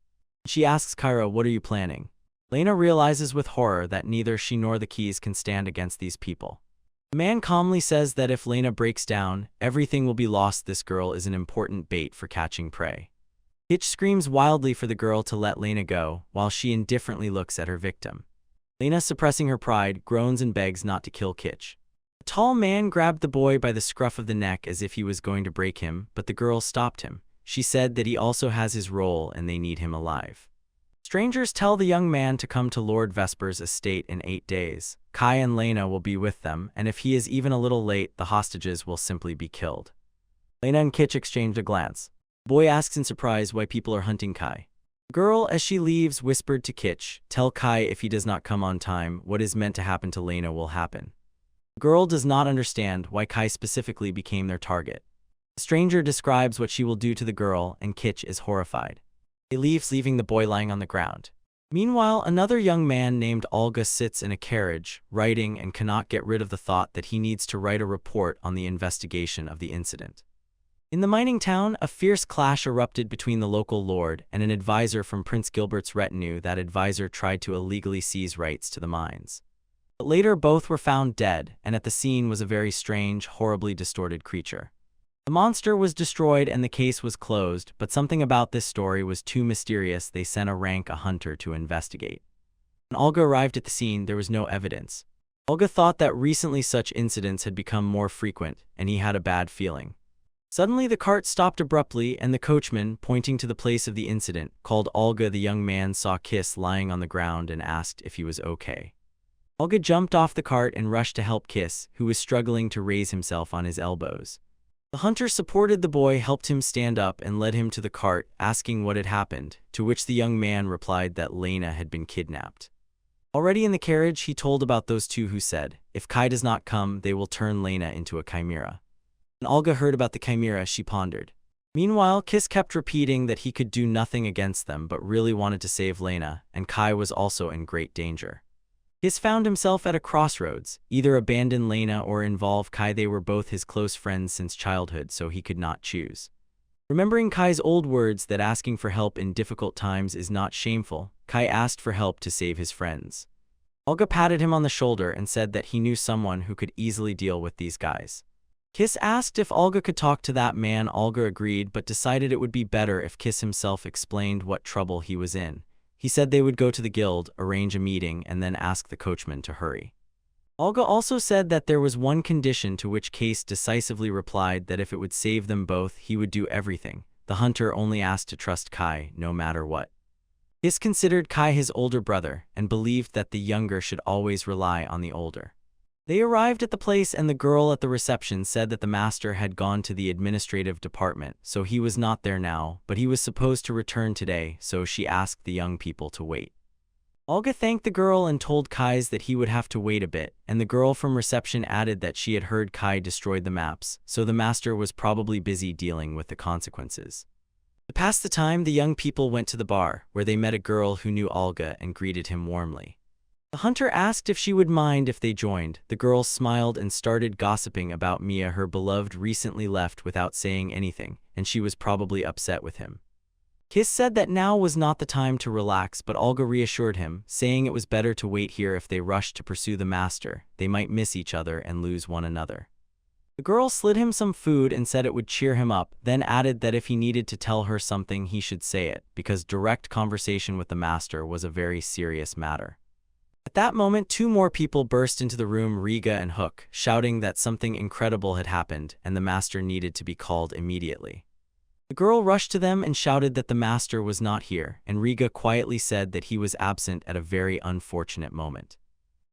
She asks Kyra, what are you planning? Lena realizes with horror that neither she nor the keys can stand against these people. The man calmly says that if Lena breaks down, everything will be lost. This girl is an important bait for catching prey. Hitch screams wildly for the girl to let Lena go, while she indifferently looks at her victim. Lena, suppressing her pride, groans and begs not to kill Kitch. A tall man grabbed the boy by the scruff of the neck as if he was going to break him, but the girl stopped him. She said that he also has his role and they need him alive. Strangers tell the young man to come to Lord Vesper's estate in 8 days. Kai and Lena will be with them, and if he is even a little late, the hostages will simply be killed. Lena and Kitch exchanged a glance. The boy asks in surprise why people are hunting Kai. The girl, as she leaves, whispered to Kitch, tell Kai if he does not come on time, what is meant to happen to Lena will happen. The girl does not understand why Kai specifically became their target. The stranger describes what she will do to the girl, and Kitch is horrified. He leaves, leaving the boy lying on the ground. Meanwhile, another young man named Olga sits in a carriage, writing and cannot get rid of the thought that he needs to write a report on the investigation of the incident. In the mining town, a fierce clash erupted between the local lord and an advisor from Prince Gilbert's retinue. That advisor tried to illegally seize rights to the mines. But later both were found dead, and at the scene was a very strange, horribly distorted creature. The monster was destroyed and the case was closed, but something about this story was too mysterious. They sent a hunter to investigate. When Olga arrived at the scene, there was no evidence. Olga thought that recently such incidents had become more frequent, and he had a bad feeling. Suddenly the cart stopped abruptly, and the coachman, pointing to the place of the incident, called Olga. The young man saw Kiss lying on the ground and asked if he was okay. Olga jumped off the cart and rushed to help Kiss, who was struggling to raise himself on his elbows. The hunter supported the boy, helped him stand up, and led him to the cart, asking what had happened, to which the young man replied that Lena had been kidnapped. Already in the carriage, he told about those two who said, if Kai does not come, they will turn Lena into a chimera. When Olga heard about the chimera, she pondered. Meanwhile, Kiss kept repeating that he could do nothing against them but really wanted to save Lena, and Kai was also in great danger. Kiss found himself at a crossroads, either abandon Lena or involve Kai. They were both his close friends since childhood, so he could not choose. Remembering Kai's old words that asking for help in difficult times is not shameful, Kai asked for help to save his friends. Olga patted him on the shoulder and said that he knew someone who could easily deal with these guys. Kiss asked if Olga could talk to that man. Olga agreed, but decided it would be better if Kiss himself explained what trouble he was in. He said they would go to the guild, arrange a meeting, and then ask the coachman to hurry. Olga also said that there was one condition, to which Kiss decisively replied that if it would save them both, he would do everything. The hunter only asked to trust Kai, no matter what. Kiss considered Kai his older brother, and believed that the younger should always rely on the older. They arrived at the place, and the girl at the reception said that the master had gone to the administrative department, so he was not there now, but he was supposed to return today, so she asked the young people to wait. Olga thanked the girl and told Kai that he would have to wait a bit, and the girl from reception added that she had heard Kai destroyed the maps, so the master was probably busy dealing with the consequences. To pass the time, the young people went to the bar, where they met a girl who knew Olga and greeted him warmly. The hunter asked if she would mind if they joined. The girl smiled and started gossiping about Mia. Her beloved recently left without saying anything, and she was probably upset with him. Kiss said that now was not the time to relax, but Olga reassured him, saying it was better to wait here. If they rushed to pursue the master, they might miss each other and lose one another. The girl slid him some food and said it would cheer him up, then added that if he needed to tell her something he should say it, because direct conversation with the master was a very serious matter. At that moment, two more people burst into the room, Riga and Hook, shouting that something incredible had happened and the master needed to be called immediately. The girl rushed to them and shouted that the master was not here, and Riga quietly said that he was absent at a very unfortunate moment.